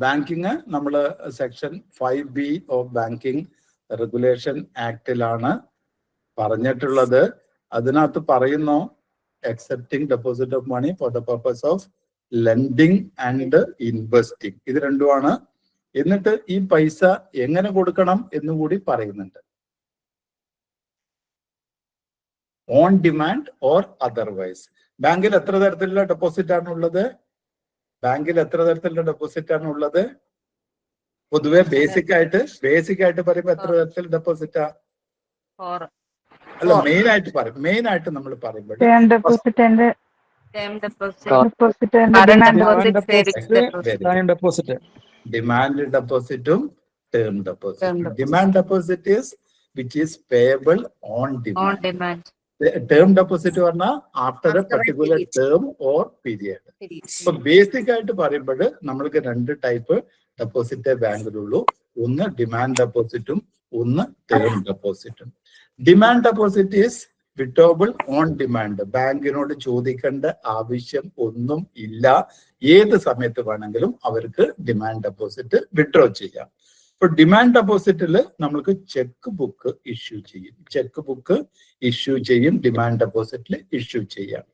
ബാങ്കിങ് നമ്മള് section 5B of banking regulation ആക്ടിലാണ് പറഞ്ഞിട്ടുള്ളത്. അതിനകത്ത് പറയുന്നു accepting deposit of money for the purpose of lending and investing. ഇത് രണ്ടുമാണ്. എന്നിട്ട് ഈ പൈസ എങ്ങനെ കൊടുക്കണം എന്നുകൂടി പറയുന്നുണ്ട്. On demand or otherwise. ബാങ്കിൽ എത്ര തരത്തിലുള്ള ഡെപ്പോസിറ്റ് ആണ് ഉള്ളത്? ഉള്ളത്? പൊതുവെ ബേസിക് ആയിട്ട് പറയുമ്പോ എത്ര തരത്തിൽ ഡെപ്പോസിറ്റാ? അല്ല, മെയിൻ ആയിട്ട് നമ്മൾ പറയുമ്പോൾ ഡിമാൻഡ് ഡെപ്പോസിറ്റും ടേം ഡെപ്പോസിറ്റും. Demand deposit which is payable on demand. Term deposit പറഞ്ഞാൽ after a particular term or period. ഇപ്പൊ ബേസിക് ആയിട്ട് പറയുമ്പോൾ നമ്മൾക്ക് 2 ടൈപ്പ് ഡെപ്പോസിറ്റേ ബാങ്കിലുള്ളൂ. ഒന്ന് ഡിമാൻഡ് ഡെപ്പോസിറ്റും ഒന്ന് ടേം ഡെപ്പോസിറ്റും. Demand deposit is withdrawable on demand. ബാങ്കിനോട് ചോദിക്കേണ്ട ആവശ്യം ഒന്നും ഇല്ല. ഏത് സമയത്ത് വേണമെങ്കിലും അവർക്ക് ഡിമാൻഡ് ഡെപ്പോസിറ്റ് വിഡ്രോ ചെയ്യാം. ഇപ്പൊ ഡിമാൻഡ് ഡെപ്പോസിറ്റിൽ നമ്മൾക്ക് ചെക്ക് ബുക്ക് ഇഷ്യൂ ചെയ്യും. ഡിമാൻഡ് ഡെപ്പോസിറ്റിൽ ഇഷ്യൂ ചെയ്യാം.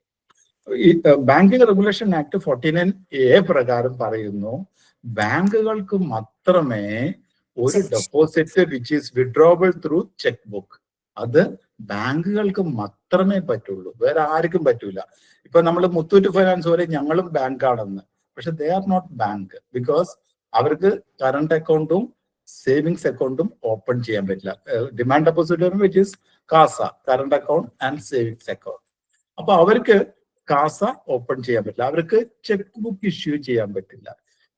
ഈ ബാങ്കിങ് റെഗുലേഷൻ ആക്ട് 49A പ്രകാരം പറയുന്നു, ബാങ്കുകൾക്ക് മാത്രമേ ഒരു deposit which is withdrawable through check book, അത് ബാങ്കുകൾക്ക് മാത്രമേ പറ്റുള്ളൂ, വേറെ ആർക്കും പറ്റൂല. ഇപ്പൊ നമ്മൾ മുത്തൂറ്റ് ഫൈനാൻസ് വരെ ഞങ്ങളും ബാങ്കാണെന്ന്, പക്ഷെ they are not bank. Because അവർക്ക് കറണ്ട് അക്കൗണ്ടും സേവിങ്സ് അക്കൗണ്ടും ഓപ്പൺ ചെയ്യാൻ പറ്റില്ല. Demand deposit which is CASA, current account and savings account. അപ്പൊ അവർക്ക് കാസ ഓപ്പൺ ചെയ്യാൻ പറ്റില്ല, അവർക്ക് ചെക്ക് ബുക്ക് ഇഷ്യൂ ചെയ്യാൻ പറ്റില്ല.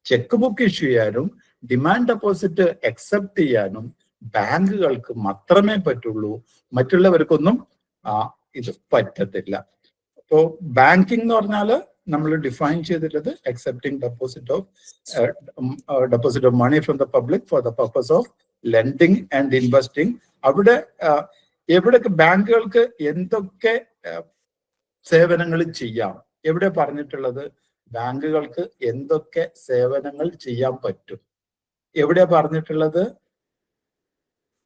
ചെക്ക് ബുക്ക് ഇഷ്യൂ ചെയ്യാനും ഡിമാൻഡ് ഡെപ്പോസിറ്റ് അക്സെപ്റ്റ് ചെയ്യാനും ബാങ്കുകൾക്ക് മാത്രമേ പറ്റുള്ളൂ, മറ്റുള്ളവർക്കൊന്നും ഇത് പറ്റത്തില്ല. അപ്പോ ബാങ്കിങ് എന്ന് പറഞ്ഞാല് നമ്മൾ ഡിഫൈൻ ചെയ്തിട്ടുള്ളത് accepting deposit of money from the public for the purpose of lending and investing. അവിടെ എവിടെയൊക്കെ ബാങ്കുകൾക്ക് എന്തൊക്കെ സേവനങ്ങൾ ചെയ്യാം, എവിടെ പറഞ്ഞിട്ടുള്ളത്? ബാങ്കുകൾക്ക് എന്തൊക്കെ സേവനങ്ങൾ ചെയ്യാൻ പറ്റും, എവിടെയാ പറഞ്ഞിട്ടുള്ളത്?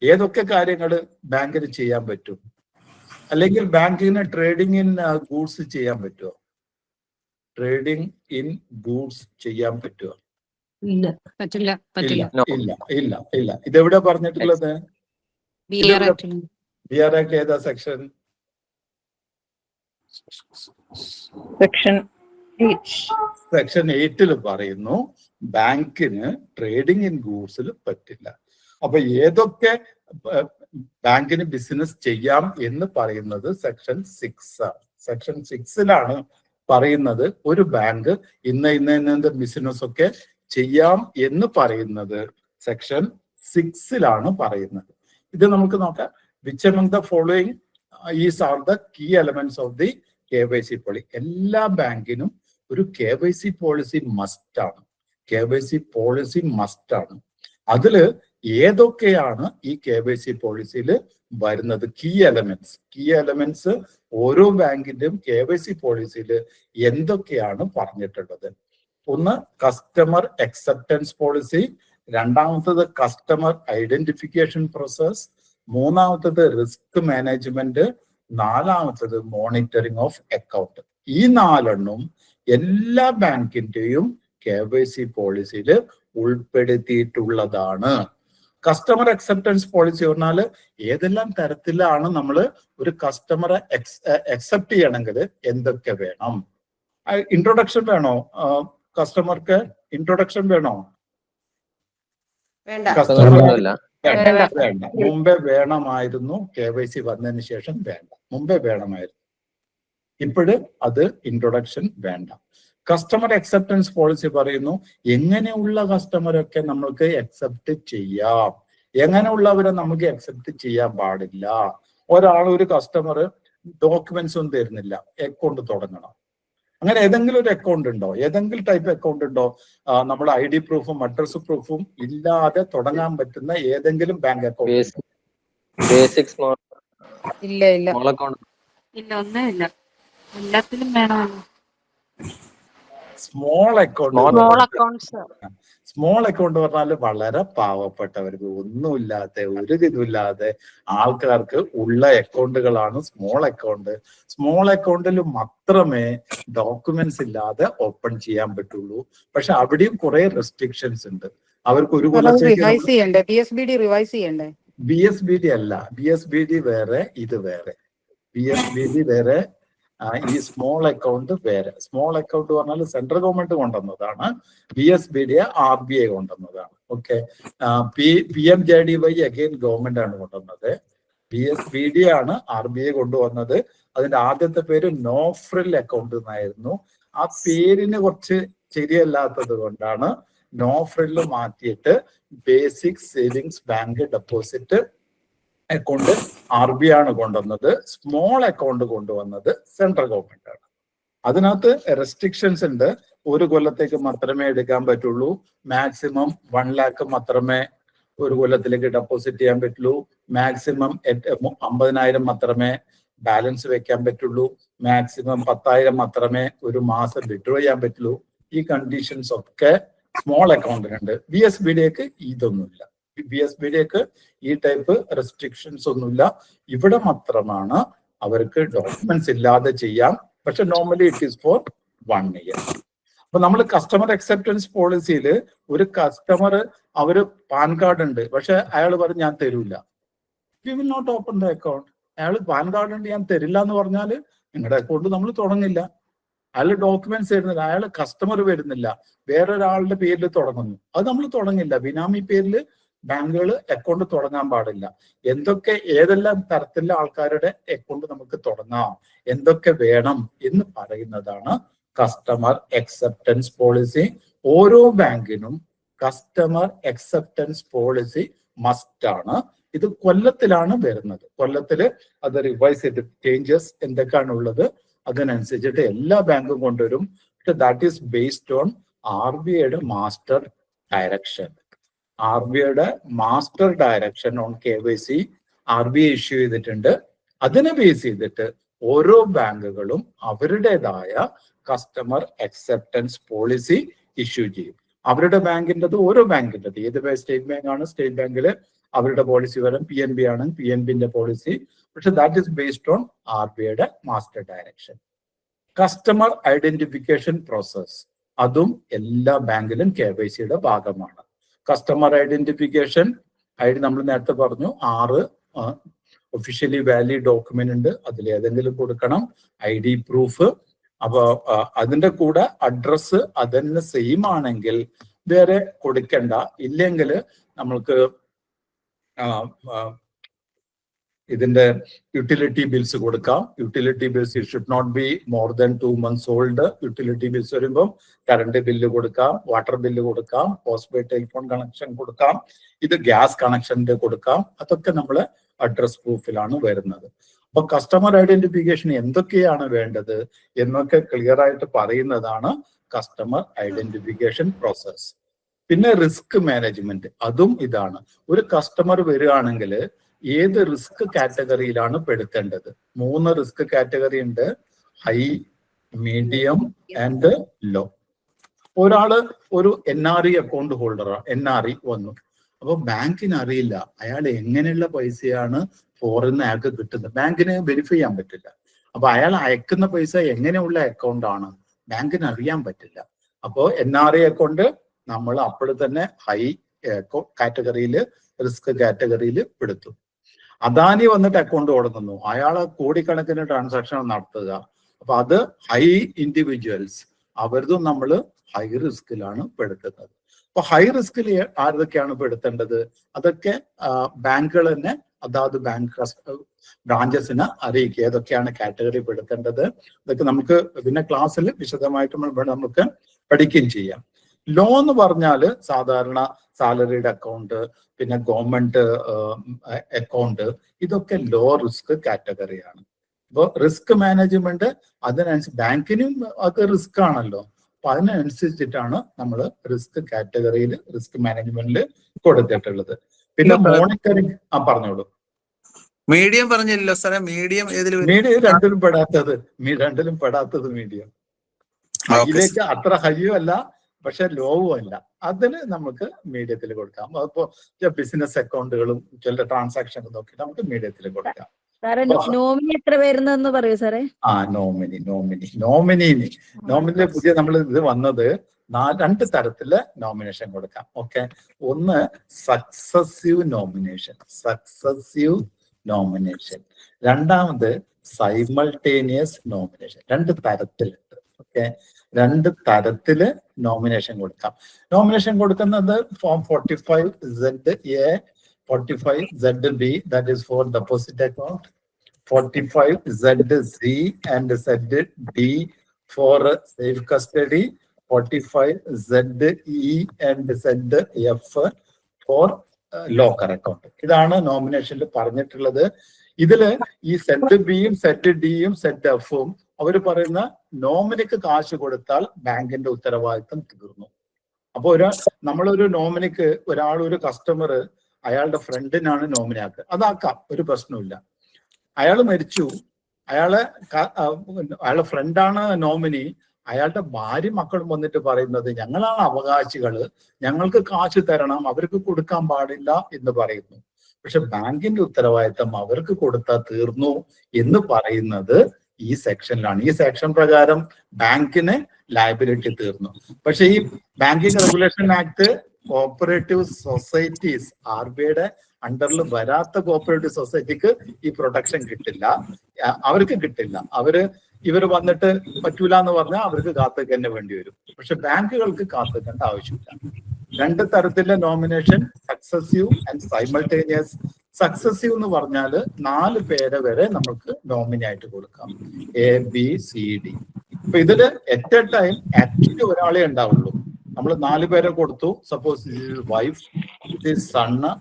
ഏതൊക്കെ കാര്യങ്ങൾ ബാങ്കിന് ചെയ്യാൻ പറ്റും? അല്ലെങ്കിൽ ബാങ്കിന് ട്രേഡിംഗ് ഇൻ ഗൂഡ്സ് ചെയ്യാൻ പറ്റുമോ? ട്രേഡിംഗ് ഇൻ ഗൂഡ്സ് ചെയ്യാൻ പറ്റുമോ? ഇല്ല. ഇതെവിടെ പറഞ്ഞിട്ടുള്ളത്? ബിആർ ആക്ട് ഏതാ സെക്ഷൻ? സെക്ഷൻ 8 പറയുന്നു ബാങ്കിന് ട്രേഡിംഗ് ഇൻ ഗൂഡ്സിൽ പറ്റില്ല. അപ്പൊ ഏതൊക്കെ ബാങ്കിന് ബിസിനസ് ചെയ്യാം എന്ന് പറയുന്നത് സെക്ഷൻ 6 ആണ്. സെക്ഷൻ 6 പറയുന്നത് ഒരു ബാങ്ക് ഇന്ന ബിസിനസ് ഒക്കെ ചെയ്യാം എന്ന് പറയുന്നത് സെക്ഷൻ 6 പറയുന്നത്. ഇത് നമുക്ക് നോക്കാം. Which among the following is are the key elements of the KYC policy. എല്ലാ ബാങ്കിനും ഒരു KYC പോളിസി മസ്റ്റ് ആണ്. അതില് ഏതൊക്കെയാണ് ഈ KYC പോളിസിയിൽ വരുന്നത്? കീ എലമെന്റ്സ് ഓരോ ബാങ്കിന്റെയും KYC പോളിസിയിൽ എന്തൊക്കെയാണ് പറഞ്ഞിട്ടുള്ളത്? ഒന്ന് കസ്റ്റമർ അക്സെപ്റ്റൻസ് പോളിസി, രണ്ടാമത്തത് കസ്റ്റമർ ഐഡന്റിഫിക്കേഷൻ പ്രോസസ്, മൂന്നാമത്തത് റിസ്ക് മാനേജ്മെന്റ്, നാലാമത്തത് മോണിറ്ററിംഗ് ഓഫ് അക്കൗണ്ട്. ഈ 4 എല്ലാ ബാങ്കിന്റെയും KYC പോളിസിയിൽ ഉൾപ്പെടുത്തിയിട്ടുള്ളതാണ്. കസ്റ്റമർ അക്സെപ്റ്റൻസ് പോളിസി പറഞ്ഞാൽ ഏതെല്ലാം തരത്തിലാണ് നമ്മൾ ഒരു കസ്റ്റമറെ അക്സെപ്റ്റ് ചെയ്യണമെങ്കിൽ എന്തൊക്കെ വേണം? ഇൻട്രൊഡക്ഷൻ വേണോ? കസ്റ്റമർക്ക് ഇൻട്രൊഡക്ഷൻ വേണോ? വേണ്ട. മുമ്പേ വേണമായിരുന്നു. KYC വന്നതിന് ശേഷം വേണ്ട. മുമ്പേ വേണമായിരുന്നു, ഇപ്പോഴ് അത് ഇൻട്രൊഡക്ഷൻ വേണ്ട. കസ്റ്റമർ അക്സെപ്റ്റൻസ് പോളിസി പറയുന്നു എങ്ങനെയുള്ള കസ്റ്റമറൊക്കെ നമ്മൾക്ക് അക്സെപ്റ്റ് ചെയ്യാം, എങ്ങനെയുള്ളവരെ നമുക്ക് അക്സെപ്റ്റ് ചെയ്യാൻ പാടില്ല. ഒരു കസ്റ്റമർ ഡോക്യുമെന്റ്സ് ഒന്നും തരുന്നില്ല, അക്കൗണ്ട് തുടങ്ങണം. അങ്ങനെ ഏതെങ്കിലും ഒരു അക്കൗണ്ട് ഉണ്ടോ? ഏതെങ്കിലും ടൈപ്പ് അക്കൗണ്ട് ഉണ്ടോ? നമ്മുടെ ID പ്രൂഫും അഡ്രസ് പ്രൂഫും ഇല്ലാതെ തുടങ്ങാൻ പറ്റുന്ന ഏതെങ്കിലും ബാങ്ക് അക്കൗണ്ട്? ബേസിക് സ്മോൾ ഇല്ല ഇല്ല സ്മോൾ അക്കൗണ്ട് ഇല്ല, ഒന്നും ഇല്ല. എല്ലാത്തിലും വേണമല്ലോ small account. Small accounts. Small account പറഞ്ഞാൽ വളരെ പാവപ്പെട്ടവർക്ക്, ഒന്നുമില്ലാത്ത ഒരു ഇതുമില്ലാതെ ആൾക്കാർക്ക് ഉള്ള അക്കൗണ്ടുകളാണ് സ്മോൾ അക്കൗണ്ട്. സ്മോൾ അക്കൗണ്ടിൽ മാത്രമേ ഡോക്യുമെന്റ്സ് ഇല്ലാതെ ഓപ്പൺ ചെയ്യാൻ പറ്റുള്ളൂ. പക്ഷെ അവിടെയും കുറെ റെസ്ട്രിക്ഷൻസ് ഉണ്ട്. അവർക്ക് ഒരു കൊല്ലത്തേക്ക് റിവൈസ് ചെയ്യണ്ടേ? PSBD റിവൈസ് ചെയ്യണ്ടേ? BSBD അല്ല, BSBD വേറെ, ഇത് വേറെ. BSBD വേറെ, ഈ സ്മോൾ അക്കൗണ്ട് വേറെ. സ്മോൾ അക്കൗണ്ട് പറഞ്ഞാൽ സെൻട്രൽ ഗവൺമെന്റ് കൊണ്ടുവന്നതാണ്. BSBD RBI കൊണ്ടുവന്നതാണ്. ഓക്കെ. PMJDY അഗെയിൻ ഗവൺമെന്റ് ആണ് കൊണ്ടുവന്നത്. BSBD ആണ് RBI കൊണ്ടുവന്നത്. അതിന്റെ ആദ്യത്തെ പേര് നോ ഫ്രിൽ അക്കൗണ്ട് എന്നായിരുന്നു. ആ പേരിന് കുറച്ച് ശരിയല്ലാത്തത് കൊണ്ടാണ് നോ ഫ്രില്ല് മാറ്റിയിട്ട് basic savings bank deposit account RBI ആണ് കൊണ്ടുവന്നത്. സ്മോൾ അക്കൗണ്ട് കൊണ്ടുവന്നത് സെൻട്രൽ ഗവൺമെന്റ് ആണ്. അതിനകത്ത് റെസ്ട്രിക്ഷൻസ് ഉണ്ട്. ഒരു കൊല്ലത്തേക്ക് മാത്രമേ എടുക്കാൻ പറ്റുള്ളൂ. മാക്സിമം 1 lakh മാത്രമേ ഒരു കൊല്ലത്തിലേക്ക് ഡെപ്പോസിറ്റ് ചെയ്യാൻ പറ്റുള്ളൂ. മാക്സിമം 50,000 മാത്രമേ ബാലൻസ് വെക്കാൻ പറ്റുള്ളൂ. മാക്സിമം 10,000 മാത്രമേ ഒരു മാസം വിഡ്രോ ചെയ്യാൻ പറ്റുള്ളൂ. ഈ കണ്ടീഷൻസ് ഒക്കെ സ്മോൾ അക്കൗണ്ടിനുണ്ട്. BSBDക്ക് ഇതൊന്നുമില്ല. BSBDക്ക് ഈ ടൈപ്പ് റെസ്ട്രിക്ഷൻസ് ഒന്നുമില്ല. ഇവിടെ മാത്രമാണ് അവർക്ക് ഡോക്യുമെന്റ്സ് ഇല്ലാതെ ചെയ്യാം. പക്ഷെ normally it is for 1 year. അപ്പൊ നമ്മൾ കസ്റ്റമർ അക്സെപ്റ്റൻസ് പോളിസിയിൽ ഒരു കസ്റ്റമർ അവര് പാൻ കാർഡ് ഉണ്ട്, പക്ഷെ അയാൾ പറഞ്ഞു ഞാൻ തരൂല, we will not open the account. അയാൾ പാൻ കാർഡ് ഉണ്ട് ഞാൻ തരില്ല എന്ന് പറഞ്ഞാൽ നിങ്ങളുടെ അക്കൗണ്ട് നമ്മൾ തുടങ്ങില്ല. അയാൾ ഡോക്യുമെന്റ്സ് തരുന്നില്ല, അയാൾ കസ്റ്റമർ വരുന്നില്ല, വേറൊരാളുടെ പേരിൽ തുടങ്ങുന്നു, അത് നമ്മൾ തുടങ്ങില്ല. ബിനാമി പേരിൽ ബാങ്കുകൾ അക്കൗണ്ട് തുടങ്ങാൻ പാടില്ല. ഏതെല്ലാം തരത്തിലുള്ള ആൾക്കാരുടെ അക്കൗണ്ട് നമുക്ക് തുടങ്ങാം, എന്തൊക്കെ വേണം എന്ന് പറയുന്നതാണ് കസ്റ്റമർ അക്സെപ്റ്റൻസ് പോളിസി. ഓരോ ബാങ്കിനും കസ്റ്റമർ അക്സെപ്റ്റൻസ് പോളിസി മസ്റ്റ് ആണ്. ഇത് കൊല്ലത്തിലാണ് വരുന്നത്. കൊല്ലത്തില് അത് റിവൈസ് ചെയ്ത് ചേഞ്ചസ് എന്തൊക്കെയാണ് ഉള്ളത് അതിനനുസരിച്ചിട്ട് എല്ലാ ബാങ്കും കൊണ്ടുവരും. ദാറ്റ് ഈസ് ബേസ്ഡ് ഓൺ RBIയുടെ മാസ്റ്റർ ഡയറക്ഷൻ. RBIയുടെ master direction on KYC RBI issue ചെയ്തിട്ടുണ്ട്. അതിനെ ബേസ് ചെയ്തിട്ട് ഓരോ ബാങ്കുകളും അവരുടേതായ കസ്റ്റമർ അക്സെപ്റ്റൻസ് പോളിസി ഇഷ്യൂ ചെയ്യും. അവരുടെ ബാങ്കിൻ്റെത് ഓരോ ബാങ്കിൻ്റെത്, ഏത് സ്റ്റേറ്റ് ബാങ്ക് ആണ് സ്റ്റേറ്റ് ബാങ്കിൽ അവരുടെ പോളിസി വരും, PNB ആണ് PNBന്റെ പോളിസി. പക്ഷെ ദാറ്റ് ഈസ് ബേസ്ഡ് ഓൺ RBIയുടെ master direction. Customer identification process അതും എല്ലാ ബാങ്കിലും KYCയുടെ ഭാഗമാണ്. കസ്റ്റമർ ഐഡന്റിഫിക്കേഷൻ നമ്മൾ നേരത്തെ പറഞ്ഞു 6 ഒഫീഷ്യലി വാലിഡ് ഡോക്യുമെന്റ് ഉണ്ട്, അതിൽ ഏതെങ്കിലും കൊടുക്കണം. ID പ്രൂഫ്, അപ്പൊ അതിന്റെ കൂടെ അഡ്രസ്സ് അതന്നെ സെയിം ആണെങ്കിൽ വേറെ കൊടുക്കണ്ട. ഇല്ലെങ്കിൽ നമ്മൾക്ക് ഇതിന്റെ യൂട്ടിലിറ്റി ബിൽസ് കൊടുക്കാം. Utility bills should not be more than 2 months old. Utility bills വരുമ്പം കറണ്ട് ബില്ല് കൊടുക്കാം, വാട്ടർ ബില്ല് കൊടുക്കാം, പോസ്റ്റ് പെയ്ഡ് ടെലിഫോൺ കണക്ഷൻ കൊടുക്കാം, ഇത് ഗ്യാസ് കണക്ഷന്റെ കൊടുക്കാം. അതൊക്കെ നമ്മൾ അഡ്രസ് പ്രൂഫിലാണ് വരുന്നത്. അപ്പൊ കസ്റ്റമർ ഐഡന്റിഫിക്കേഷൻ എന്തൊക്കെയാണ് വേണ്ടത് എന്നൊക്കെ ക്ലിയർ ആയിട്ട് പറയുന്നതാണ് കസ്റ്റമർ ഐഡന്റിഫിക്കേഷൻ പ്രോസസ്. പിന്നെ റിസ്ക് മാനേജ്മെന്റ് അതും ഇതാണ്. ഒരു കസ്റ്റമർ വരികയാണെങ്കിൽ ഏത് റിസ്ക് കാറ്റഗറിയിലാണ് പെടുത്തേണ്ടത്? 3 റിസ്ക് കാറ്റഗറി ഉണ്ട്, ഹൈ, മീഡിയം ആൻഡ് ലോ. ഒരാള് ഒരു NRE അക്കൗണ്ട് ഹോൾഡറാണ്, NRE വന്നു. അപ്പൊ ബാങ്കിന് അറിയില്ല അയാൾ എങ്ങനെയുള്ള പൈസയാണ് ഫോറിന്ന് അയാൾക്ക് കിട്ടുന്നത്, ബാങ്കിന് വെരിഫൈ ചെയ്യാൻ പറ്റില്ല. അപ്പൊ അയാൾ അയക്കുന്ന പൈസ എങ്ങനെയുള്ള അക്കൗണ്ട് ആണ് ബാങ്കിന് അറിയാൻ പറ്റില്ല. അപ്പോ NRE അക്കൗണ്ട് നമ്മൾ അപ്പോൾ തന്നെ ഹൈ കാറ്റഗറിയിൽ റിസ്ക് കാറ്റഗറിയിൽ പെടുത്തും. അദാനി വന്നിട്ട് അക്കൗണ്ട് തുടങ്ങുന്നു, അയാളെ കോടിക്കണക്കിന് ട്രാൻസാക്ഷൻ നടത്തുക. അപ്പൊ അത് ഹൈ ഇൻഡിവിജ്വൽസ്, അവരതും നമ്മൾ ഹൈ റിസ്കിലാണ് പെടുത്തുന്നത്. അപ്പൊ ഹൈ റിസ്കിൽ ആരൊക്കെയാണ് പെടുത്തേണ്ടത്? അതൊക്കെ ബാങ്കുകൾ തന്നെ അതാത് ബാങ്ക് ബ്രാഞ്ചസിന് അറിയിക്കുക ഏതൊക്കെയാണ് കാറ്റഗറി പെടുത്തേണ്ടത്. ഇതൊക്കെ നമുക്ക് പിന്നെ ക്ലാസ്സിൽ വിശദമായിട്ട് നമുക്ക് പഠിക്കുകയും ചെയ്യാം. ലോ എന്ന് പറഞ്ഞാൽ സാധാരണ സാലറിയുടെ അക്കൗണ്ട്, പിന്നെ ഗവൺമെന്റ് അക്കൗണ്ട്, ഇതൊക്കെ ലോ റിസ്ക് കാറ്റഗറിയാണ്. അപ്പോൾ റിസ്ക് മാനേജ്മെന്റ് അതിനനുസരിച്ച് ബാങ്കിനും അത് റിസ്ക് ആണല്ലോ. അപ്പൊ അതിനനുസരിച്ചിട്ടാണ് നമ്മൾ റിസ്ക് കാറ്റഗറിയിൽ റിസ്ക് മാനേജ്മെന്റിൽ കൊടുത്തിട്ടുള്ളത്. പിന്നെ മോണിറ്ററിങ് പറഞ്ഞോളൂ. മീഡിയം പറഞ്ഞില്ലല്ലോ സാറേ. മീഡിയം മീഡിയം രണ്ടിലും പെടാത്തത് മീഡിയം. ഹൈയിലേക്ക് അത്ര ഹൈയും അല്ല, പക്ഷെ ലോവും അല്ല. അതിന് നമുക്ക് മീഡിയത്തിൽ കൊടുക്കാം. അതിപ്പോ ബിസിനസ് അക്കൗണ്ടുകളും ചില ട്രാൻസാക്ഷൻ നോക്കി നമുക്ക് മീഡിയത്തിൽ കൊടുക്കാം. നോമിനി എത്ര വരുന്നെന്ന് പറയൂ സാറേ. നോമിനിയില് പുതിയ നമ്മൾ ഇത് വന്നത് 2 തരത്തില് നോമിനേഷൻ കൊടുക്കാം. ഓക്കെ, ഒന്ന് സക്സസീവ് നോമിനേഷൻ, രണ്ടാമത് സൈമൾട്ടേനിയസ് നോമിനേഷൻ. 2 തരത്തിലുണ്ട്. ഓക്കെ, 2 തരത്തില് നോമിനേഷൻ കൊടുക്കാം. നോമിനേഷൻ കൊടുക്കുന്നത് form 45ZA, 45ZB, that is for deposit account, 45ZC and ZD for safe custody, 45ZE and ZF for locker account. ഇതാണ് നോമിനേഷനിൽ പറഞ്ഞിട്ടുള്ളത്. ഇതില് ഈ ZBയും ZDയും ZFും അവര് പറയുന്ന നോമിനിക്ക് കാശ് കൊടുത്താൽ ബാങ്കിന്റെ ഉത്തരവാദിത്തം തീർന്നു. അപ്പൊ നമ്മളൊരു നോമിനിക്ക് ഒരു കസ്റ്റമർ അയാളുടെ ഫ്രണ്ടിനാണ് നോമിനി ആക്കുക, അതാക്കാം, ഒരു പ്രശ്നമില്ല. അയാൾ മരിച്ചു, അയാളുടെ ഫ്രണ്ടാണ് നോമിനി. അയാളുടെ ഭാര്യ മക്കളും വന്നിട്ട് പറയുന്നത് ഞങ്ങളാണ് അവകാശികള്, ഞങ്ങൾക്ക് കാശ് തരണം, അവർക്ക് കൊടുക്കാൻ പാടില്ല എന്ന് പറയുന്നു. പക്ഷെ ബാങ്കിന്റെ ഉത്തരവാദിത്തം അവർക്ക് കൊടുത്താൽ തീർന്നു എന്ന് പറയുന്നത് ഈ സെക്ഷനിലാണ്. ഈ സെക്ഷൻ പ്രകാരം ബാങ്കിന് ലയബിലിറ്റി തീർന്നു. പക്ഷെ ഈ banking regulation act cooperative societies, RBIയുടെ അണ്ടറിൽ വരാത്ത കോപ്പറേറ്റീവ് സൊസൈറ്റിക്ക് ഈ പ്രൊട്ടക്ഷൻ കിട്ടില്ല, അവർക്ക് കിട്ടില്ല. ഇവർ വന്നിട്ട് പറ്റൂല എന്ന് പറഞ്ഞാൽ അവർക്ക് കാത്തുക തന്നെ വേണ്ടി വരും. പക്ഷെ ബാങ്കുകൾക്ക് കാത്തുക്കേണ്ട ആവശ്യമില്ല. 2 തരത്തിലെ nomination, successive and simultaneous. Successive എന്ന് പറഞ്ഞാൽ 4 പേരെ വരെ നമുക്ക് നോമിനി ആയിട്ട് കൊടുക്കാം, ABCD. അപ്പൊ ഇതില് അറ്റ് എ ടൈം ആക്ച്വലി ഒരാളെ ഉണ്ടാവുള്ളൂ. നമ്മൾ 4 പേരെ കൊടുത്തു. സപ്പോസ് വൈഫ്, സണ്ണ്,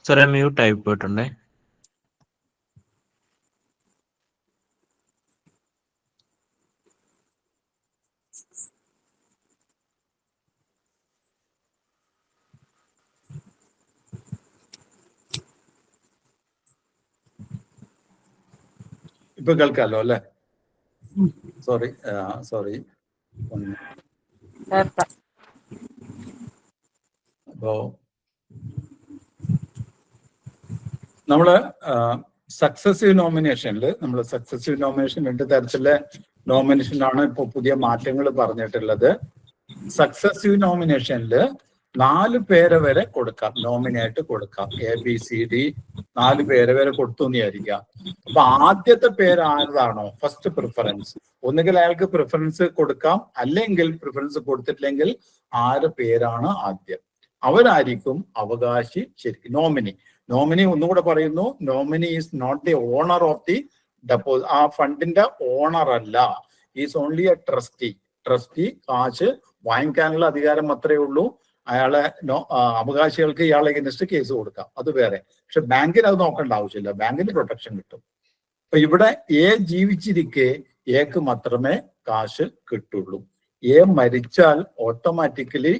സാറേ മ്യൂട്ട് ആയി പോയിട്ടുണ്ടേ. ഇപ്പൊ കേൾക്കാലോ അല്ലെ? സോറി. അപ്പോ നമ്മള് സക്സസീവ് നോമിനേഷനിൽ 2 തരത്തിലെ നോമിനേഷനാണ് ഇപ്പൊ പുതിയ മാറ്റങ്ങൾ പറഞ്ഞിട്ടുള്ളത്. സക്സസീവ് നോമിനേഷനിൽ 4 പേരെ വരെ കൊടുക്കാം, നോമിനായിട്ട് കൊടുക്കാം. ABCD 4 പേരെ വരെ കൊടുത്തു എന്ന് വിചാരിക്കാം. അപ്പൊ ആദ്യത്തെ പേര് ആരതാണോ ഫസ്റ്റ് പ്രിഫറൻസ്, ഒന്നുകിൽ അയാൾക്ക് പ്രിഫറൻസ് കൊടുക്കാം, അല്ലെങ്കിൽ പ്രിഫറൻസ് കൊടുത്തിട്ടില്ലെങ്കിൽ 6 പേരാണ് ആദ്യം, അവരായിരിക്കും അവകാശി. ശരിക്കും നോമിനി ഒന്നുകൂടെ പറയുന്നു, nominee is not the owner of the deposit. ആ ഫണ്ടിന്റെ ഓണർ അല്ല, ഈസ് ഓൺലി എ ട്രസ്റ്റി. കാശ് വാങ്ങിക്കാനുള്ള അധികാരം മാത്രമേ ഉള്ളൂ. അയാളെ അവകാശികൾക്ക് ഇയാളെ അഗൈൻസ്റ്റ് കേസ് കൊടുക്കാം, അത് വേറെ. പക്ഷെ ബാങ്കിന് അത് നോക്കേണ്ട ആവശ്യമില്ല, ബാങ്കിന് പ്രൊട്ടക്ഷൻ കിട്ടും. അപ്പൊ ഇവിടെ A ജീവിച്ചിരിക്കെ Aക്ക് മാത്രമേ കാശ് കിട്ടുള്ളൂ. A മരിച്ചാൽ ഓട്ടോമാറ്റിക്കലി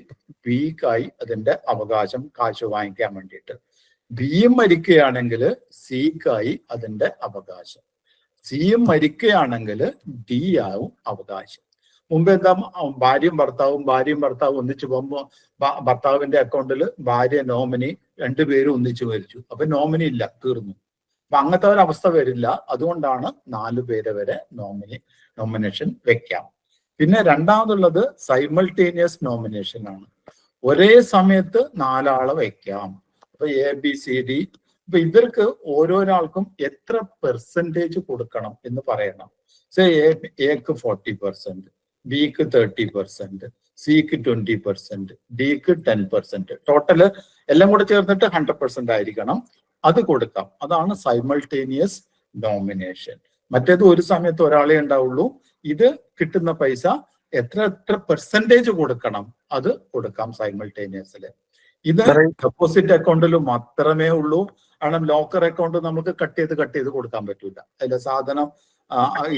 Bക്കായി അതിന്റെ അവകാശം, കാശ് വാങ്ങിക്കാൻ വേണ്ടിയിട്ട്. ബിയും മരിക്കുകയാണെങ്കിൽ സിക്കായി അതിന്റെ അവകാശം. സിയും മരിക്കുകയാണെങ്കിൽ ഡി ആവും അവകാശം. മുമ്പ് എന്താ, ഭാര്യയും ഭർത്താവും ഒന്നിച്ചു പോകുമ്പോൾ ഭർത്താവിന്റെ അക്കൗണ്ടിൽ ഭാര്യ നോമിനി, 2 പേരും ഒന്നിച്ചു മരിച്ചു. അപ്പൊ നോമിനി ഇല്ല, തീർന്നു. അപ്പൊ അങ്ങനത്തെ ഒരു അവസ്ഥ വരില്ല. അതുകൊണ്ടാണ് 4 പേരെ വരെ നോമിനേഷൻ വെക്കാം. പിന്നെ രണ്ടാമതുള്ളത് സൈമൾട്ടേനിയസ് നോമിനേഷൻ ആണ്. ഒരേ സമയത്ത് 4 ആളെ വെക്കാം. അപ്പൊ ABCD. ഇപ്പൊ ഇവർക്ക് ഓരോരാൾക്കും എത്ര പെർസെൻറ്റേജ് കൊടുക്കണം എന്ന് പറയണം. എക്ക് 40%, ബിക്ക് 30%, സിക്ക് 20%, ഡിക്ക് 10%. ടോട്ടല് എല്ലാം കൂടെ ചേർന്നിട്ട് 100% ആയിരിക്കണം. അത് കൊടുക്കാം. അതാണ് സൈമൾട്ടേനിയസ് നോമിനേഷൻ. മറ്റേത് ഒരു സമയത്ത് ഒരാളെ ഉണ്ടാവുള്ളൂ. ഇത് കിട്ടുന്ന പൈസ എത്ര പെർസെൻറ്റേജ് കൊടുക്കണം അത് കൊടുക്കാം സൈമൾട്ടേനിയസില്. ഇത് ഡെപ്പോസിറ്റ് അക്കൗണ്ടിൽ മാത്രമേ ഉള്ളൂ. കാരണം ലോക്കർ അക്കൗണ്ട് നമുക്ക് കട്ട് ചെയ്ത് കൊടുക്കാൻ പറ്റൂല. അതിലെ സാധനം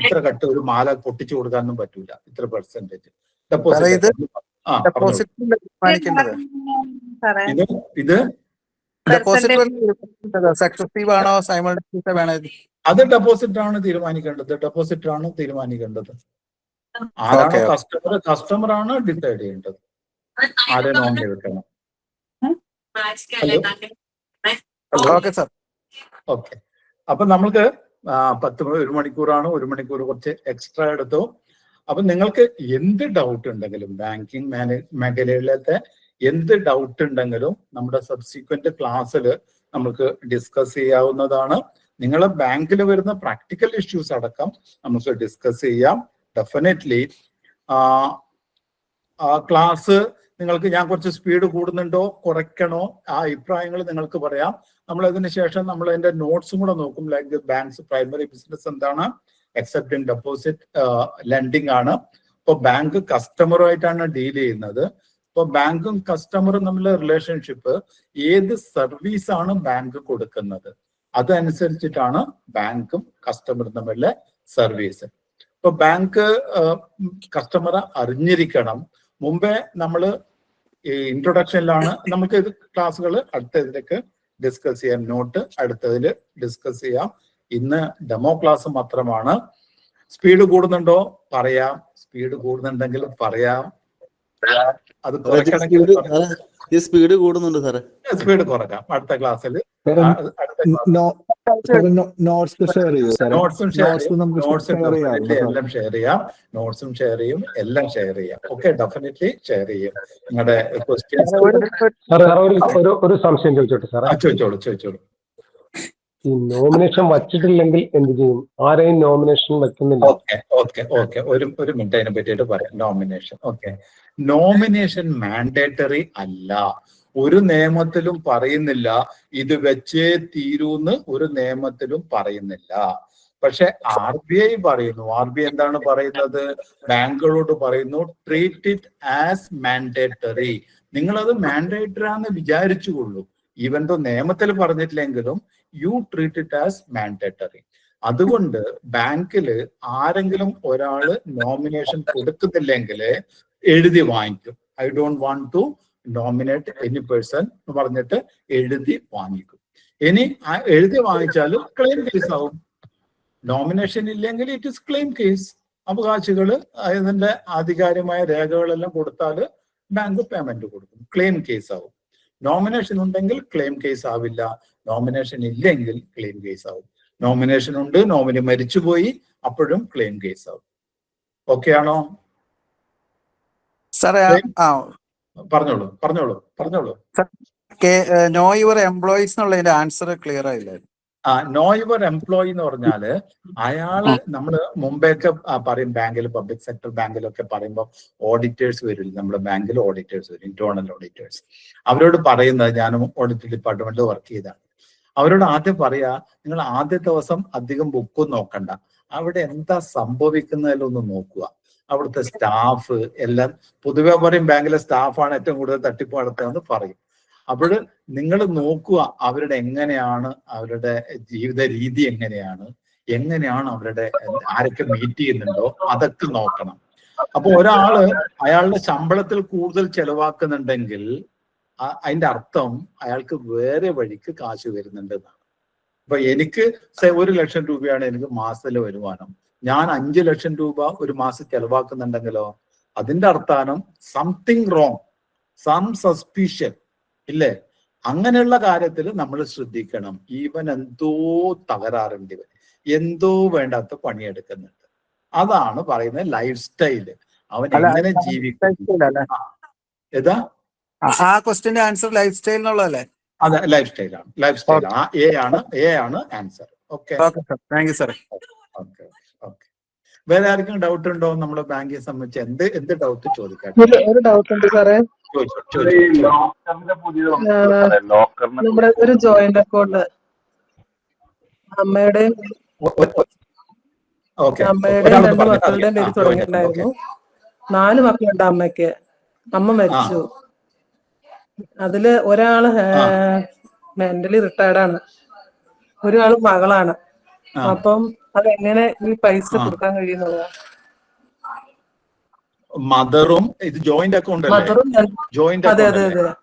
ഇത്ര കട്ട് ഒരു മാല പൊട്ടിച്ചു കൊടുക്കാനൊന്നും പറ്റൂല, ഇത്ര പെർസെന്റേജ് ഡെപ്പോസിറ്റ്. ഇത് സക്സസീവ് ആണോ സൈമൾട്ടേനിയസ് വേണോ? അത് ഡെപ്പോസിറ്റ് ആണ് തീരുമാനിക്കേണ്ടത്. ആരാണോ കസ്റ്റമർ ആണ് ഡിസൈഡ് ചെയ്യേണ്ടത് ആരെ നോമിനി വെക്കണം. ഓക്കെ, അപ്പൊ നമ്മൾക്ക് 1 മണിക്കൂറാണ്. 1 മണിക്കൂർ കുറച്ച് എക്സ്ട്രാ എടുത്തു. അപ്പൊ നിങ്ങൾക്ക് എന്ത് ഡൗട്ട് ഉണ്ടെങ്കിലും ബാങ്കിങ് മേഖലയിലത്തെ എന്ത് ഡൗട്ട് ഉണ്ടെങ്കിലും നമ്മുടെ സബ്സിക്വന്റ് ക്ലാസ്സിൽ നമുക്ക് ഡിസ്കസ് ചെയ്യാവുന്നതാണ്. നിങ്ങളെ ബാങ്കിൽ വരുന്ന പ്രാക്ടിക്കൽ ഇഷ്യൂസ് അടക്കം നമുക്ക് ഡിസ്കസ് ചെയ്യാം. ഡെഫിനറ്റ്ലി ക്ലാസ് നിങ്ങൾക്ക് ഞാൻ കുറച്ച് സ്പീഡ് കൂടുന്നുണ്ടോ കുറയ്ക്കണോ ആ അഭിപ്രായങ്ങൾ നിങ്ങൾക്ക് പറയാം. നമ്മൾ അതിന് ശേഷം നമ്മൾ അതിന്റെ നോട്ട്സും കൂടെ നോക്കും. ലൈക്ക് ബാങ്ക്സ് പ്രൈമറി ബിസിനസ് എന്താണ്, അക്സെപ്റ്റിംഗ് ഡെപ്പോസിറ്റ് ലെൻഡിങ് ആണ്. ഇപ്പോൾ ബാങ്ക് കസ്റ്റമറുമായിട്ടാണ് ഡീൽ ചെയ്യുന്നത്. ഇപ്പോൾ ബാങ്കും കസ്റ്റമറും തമ്മിലുള്ള റിലേഷൻഷിപ്പ്, ഏത് സർവീസ് ആണ് ബാങ്ക് കൊടുക്കുന്നത് അതനുസരിച്ചിട്ടാണ് ബാങ്കും കസ്റ്റമറും തമ്മിലുള്ള സർവീസ്. ഇപ്പൊ ബാങ്ക് കസ്റ്റമറെ അറിഞ്ഞിരിക്കണം. മുമ്പേ നമ്മൾ ഇൻട്രൊഡക്ഷനിലാണ് നമുക്ക് ഇത് ക്ലാസ്സുകൾ അടുത്തതിലേക്ക് ഡിസ്കസ് ചെയ്യാം. നോട്ട് അടുത്തതിൽ ഡിസ്കസ് ചെയ്യാം. ഇന്ന് ഡെമോ ക്ലാസ് മാത്രമാണ്. സ്പീഡ് കൂടുന്നുണ്ടോ പറയാം, സ്പീഡ് കൂടുന്നുണ്ടെങ്കിൽ പറയാം. അത് സ്പീഡ് കൂടുന്നുണ്ട് സാറേ. സ്പീഡ് കുറക്കാം അടുത്ത ക്ലാസ്സിൽ. നോട്ട്സും ഷെയർ ചെയ്യാം. നോട്ട്സും ഷെയർ ചെയ്യും, എല്ലാം ഷെയർ ചെയ്യാം. ഓക്കെ, ഡെഫിനറ്റ്ലി ഷെയർ ചെയ്യും. നിങ്ങളുടെ ക്വസ്റ്റ്യൻസ്. ഒരു സംശയം ചോദിച്ചോട്ടെ സാറേ? ചോദിച്ചോളൂ. ഈ നോമിനേഷൻ വച്ചിട്ടില്ലെങ്കിൽ എന്ത് ചെയ്യും? ആരെയും നോമിനേഷൻ വെക്കുന്നില്ല. ഓക്കെ, ഒരു മിനിറ്റ് അതിനെ പറ്റിയിട്ട് പറയാം. നോമിനേഷൻ മാൻഡേറ്ററി അല്ല. ഒരു നിയമത്തിലും പറയുന്നില്ല ഇത് വെച്ചേ തീരൂന്ന്, ഒരു നിയമത്തിലും പറയുന്നില്ല. പക്ഷെ RBI പറയുന്നു. RBI എന്താണ് പറയുന്നത്? ബാങ്കുകളോട് പറയുന്നു, ട്രീറ്റ് ഇറ്റ് ആസ് മാൻഡേറ്ററി. നിങ്ങളത് മാൻഡേറ്ററി ആണെന്ന് വിചാരിച്ചുകൊള്ളൂ. ഈവൻ ദോ നിയമത്തിൽ പറഞ്ഞിട്ടില്ലെങ്കിലും you treat it as mandatory. അതുകൊണ്ട് ബാങ്കിൽ ആരെങ്കിലും ഒരാള് നോമിനേഷൻ കൊടുക്കുന്നില്ലെങ്കിൽ എഴുതി വാങ്ങിക്കും. I don't want to nominate any person എന്ന് പറഞ്ഞിട്ട് എഴുതി വാങ്ങിക്കും. ഇനി എഴുതി വാങ്ങിച്ചാൽ ക്ലെയിം കേസ് ആവും. നോമിനേഷൻ ഇല്ലെങ്കിൽ ഇറ്റ് ഇസ് ക്ലെയിം കേസ്. അവകാശികൾ അതിന്റെ ആധികാരികമായ രേഖകളെല്ലാം കൊടുത്താൽ ബാങ്ക് പേയ്മെന്റ് കൊടുക്കും. ക്ലെയിം കേസ് ആവും. നോമിനേഷൻ ഉണ്ടെങ്കിൽ ക്ലെയിം കേസ് ആവില്ല. നോമിനേഷൻ ഇല്ലെങ്കിൽ ക്ലെയിം കേസ് ആവും. നോമിനേഷൻ ഉണ്ട്, നോമിനി മരിച്ചുപോയി, അപ്പോഴും ക്ലെയിം കേസ് ആവും. ഓക്കെ ആണോ സാറേ? പറഞ്ഞോളൂ. നോ യുവർ എംപ്ലോയീസ് എന്നുള്ളതിന്റെ ആൻസർ ക്ലിയർ ആയില്ലായിരുന്നു. നോ യുവർ എംപ്ലോയി എന്ന് പറഞ്ഞാല് അയാള് നമ്മള് മുമ്പേയൊക്കെ പറയും, ബാങ്കിൽ പബ്ലിക് സെക്ടർ ബാങ്കിലൊക്കെ പറയുമ്പോൾ ഓഡിറ്റേഴ്സ് വരില്ല. നമ്മുടെ ബാങ്കിൽ ഓഡിറ്റേഴ്സ് വരും, ഇന്റേണൽ ഓഡിറ്റേഴ്സ്. അവരോട് പറയുന്നത്, ഞാനും ഓഡിറ്റ് ഡിപ്പാർട്ട്മെന്റിൽ വർക്ക് ചെയ്താണ്, അവരോട് ആദ്യം പറയാ, നിങ്ങൾ ആദ്യത്തെ ദിവസം അധികം ബുക്കും നോക്കണ്ട, അവിടെ എന്താ സംഭവിക്കുന്നതിലൊന്ന് നോക്കുക. അവിടുത്തെ സ്റ്റാഫ് എല്ലാം പൊതുവെ പറയും ബാങ്കിലെ സ്റ്റാഫാണ് ഏറ്റവും കൂടുതൽ തട്ടിപ്പ് നടത്തുകയെന്ന് പറയും. അപ്പോൾ നിങ്ങൾ നോക്കുക അവരുടെ എങ്ങനെയാണ്, അവരുടെ ജീവിത രീതി എങ്ങനെയാണ് അവരുടെ ആരൊക്കെ മീറ്റ് ചെയ്യുന്നുണ്ടോ അതൊക്കെ നോക്കണം. അപ്പൊ ഒരാള് അയാളുടെ ശമ്പളത്തിൽ കൂടുതൽ ചെലവാക്കുന്നുണ്ടെങ്കിൽ അതിന്റെ അർത്ഥം അയാൾക്ക് വേറെ വഴിക്ക് കാശ് വരുന്നുണ്ട് എന്നാണ്. ഇപ്പൊ എനിക്ക് 1 ലക്ഷം രൂപയാണ് എനിക്ക് മാസത്തിലെ വരുമാനം, ഞാൻ 5 ലക്ഷം രൂപ ഒരു മാസം ചെലവാക്കുന്നുണ്ടെങ്കിലോ അതിന്റെ അർത്ഥാനം സംതിങ് റോങ്, സം സസ്പീഷ്യൻ ഇല്ലേ? അങ്ങനെയുള്ള കാര്യത്തിൽ നമ്മൾ ശ്രദ്ധിക്കണം. ഈവൻ എന്തോ തകരാറുണ്ട്, ഇവൻ എന്തോ വേണ്ടാത്ത പണിയെടുക്കുന്നുണ്ട്. അതാണ് പറയുന്നത് ലൈഫ് സ്റ്റൈല്. അവൻ എങ്ങനെ ജീവിക്കും. ഏതാ ആ ക്വസ്റ്റ്യന്റെ ആൻസർ ലൈഫ് സ്റ്റൈൽ എന്നുള്ളതല്ലേ? അതെ, ലൈഫ് സ്റ്റൈലാണ്. എ ആണ് answer. Okay, thank you sir. Okay. വേറെ ആർക്കും ഡൗട്ട് ഉണ്ടോ നമ്മളെ ബാങ്കിനെ സംബന്ധിച്ച്? എന്ത് ഡൗട്ട് ചോദിക്കാം? ഒരു ഡൗട്ട് ഉണ്ട് സാറേ. നമ്മുടെ ഒരു ജോയിന്റ് അക്കൗണ്ട് അമ്മയുടെയും 2 മക്കളുടെയും പേര് തുടങ്ങിയിട്ടുണ്ടായിരുന്നു. 4 മക്കളുണ്ട് അമ്മയ്ക്ക്. അമ്മ മരിച്ചു. അതില് ഒരാള് മെന്റലി റിട്ടയർഡ് ആണ്, ഒരാള് മകളാണ്. അപ്പം അതെങ്ങനെ ഈ പൈസ കൊടുക്കാൻ കഴിയുന്നതാണ്? മദറും ഇത് ജോയിന്റ് അക്കൗണ്ട് അല്ലേ? മദറും ജോയിന്റ് അതെ അക്കൗണ്ട് അതെ അല്ലേ? അതെ.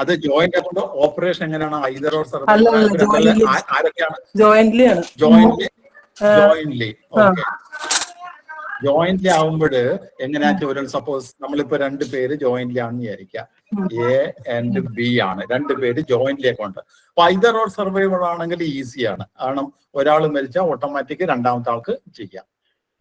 അത് ജോയിന്റ് അക്കൗണ്ട് ഓപ്പറേഷൻ എങ്ങനെയാണ്? ഐദർ ഓർ അല്ല ജോയിന്റ്ലി ആരൊക്കെയാണ്? ജോയിന്റ്ലി ആണ്. Jointly okay. ജോയിന്റ്ലി ആവുമ്പോൾ എങ്ങനെയാ ചോദ്യം? സപ്പോസ് നമ്മളിപ്പോ 2 പേര് ജോയിന്റ്ലി ആണെന്ന് വിചാരിക്കാം. എ ആൻഡ് ബി ആണ് 2 പേര് ജോയിന്റ്ലി അക്കൗണ്ട്. അപ്പൊ ഐദർ ഓർ സർവൈവർ ആണെങ്കിൽ ഈസിയാണ്, കാരണം ഒരാൾ മരിച്ചാൽ ഓട്ടോമാറ്റിക് രണ്ടാമത്തെ ആൾക്ക് ചെയ്യാം.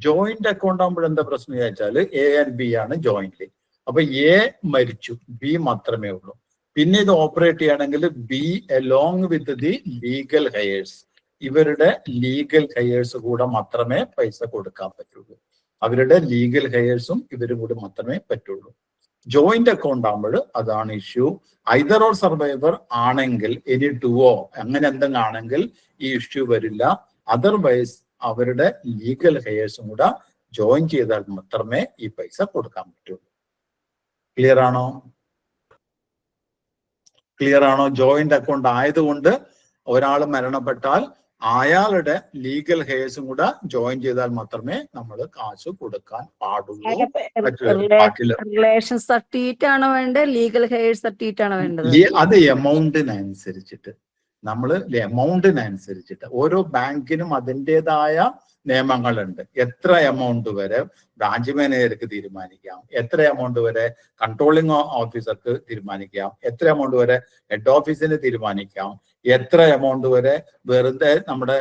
ജോയിന്റ് അക്കൗണ്ട് ആകുമ്പോൾ എന്താ പ്രശ്നം ചോദിച്ചാൽ എ ആൻഡ് ബി ആണ് ജോയിന്റ്ലി. അപ്പൊ എ മരിച്ചു, ബി മാത്രമേ ഉള്ളൂ. പിന്നെ ഇത് ഓപ്പറേറ്റ് ചെയ്യണമെങ്കിൽ B along with the legal hires, ഇവരുടെ ലീഗൽ ഹയേഴ്സ് കൂടെ മാത്രമേ പൈസ കൊടുക്കാൻ പറ്റുള്ളൂ. അവരുടെ ലീഗൽ ഹയേഴ്സും ഇവരും കൂടി മാത്രമേ പറ്റുള്ളൂ. ജോയിന്റ് അക്കൗണ്ട് ആകുമ്പോൾ അതാണ് ഇഷ്യൂ. ഐദർ ഓർ സർവൈവർ ആണെങ്കിൽ ഇനി ടുവോ അങ്ങനെ എന്തെങ്കിലും ആണെങ്കിൽ ഈ ഇഷ്യൂ വരില്ല. അതർവൈസ് അവരുടെ ലീഗൽ ഹയേഴ്സും കൂടെ ജോയിൻ ചെയ്താൽ മാത്രമേ ഈ പൈസ കൊടുക്കാൻ പറ്റുള്ളൂ. ക്ലിയർ ആണോ? ക്ലിയർ ആണോ? ജോയിന്റ് അക്കൗണ്ട് ആയതുകൊണ്ട് ഒരാൾ മരണപ്പെട്ടാൽ അയാളുടെ ലീഗൽ ഹെയർസും കൂടെ ജോയിൻ ചെയ്താൽ മാത്രമേ നമ്മൾ കാശ് കൊടുക്കാൻ പാടുള്ളൂ. റിലേഷൻ സർട്ടിഫിക്കറ്റ് ആണോ വേണ്ടത്, ലീഗൽ ഹെയർ സർട്ടിഫിക്കറ്റ് ആണോ വേണ്ടത്? അത് എമൗണ്ടിനനുസരിച്ചിട്ട് എമൗണ്ടിനനുസരിച്ചിട്ട് ഓരോ ബാങ്കിനും അതിൻ്റെതായ നിയമങ്ങളുണ്ട്. എത്ര എമൗണ്ട് വരെ ബ്രാഞ്ച് മാനേജർക്ക് തീരുമാനിക്കാം, എത്ര എമൗണ്ട് വരെ കൺട്രോളിംഗ് ഓഫീസർക്ക് തീരുമാനിക്കാം, എത്ര എമൗണ്ട് വരെ ഹെഡ് ഓഫീസിന് തീരുമാനിക്കാം, എത്ര എമൗണ്ട് വരെ വെറുതെ നമ്മുടെ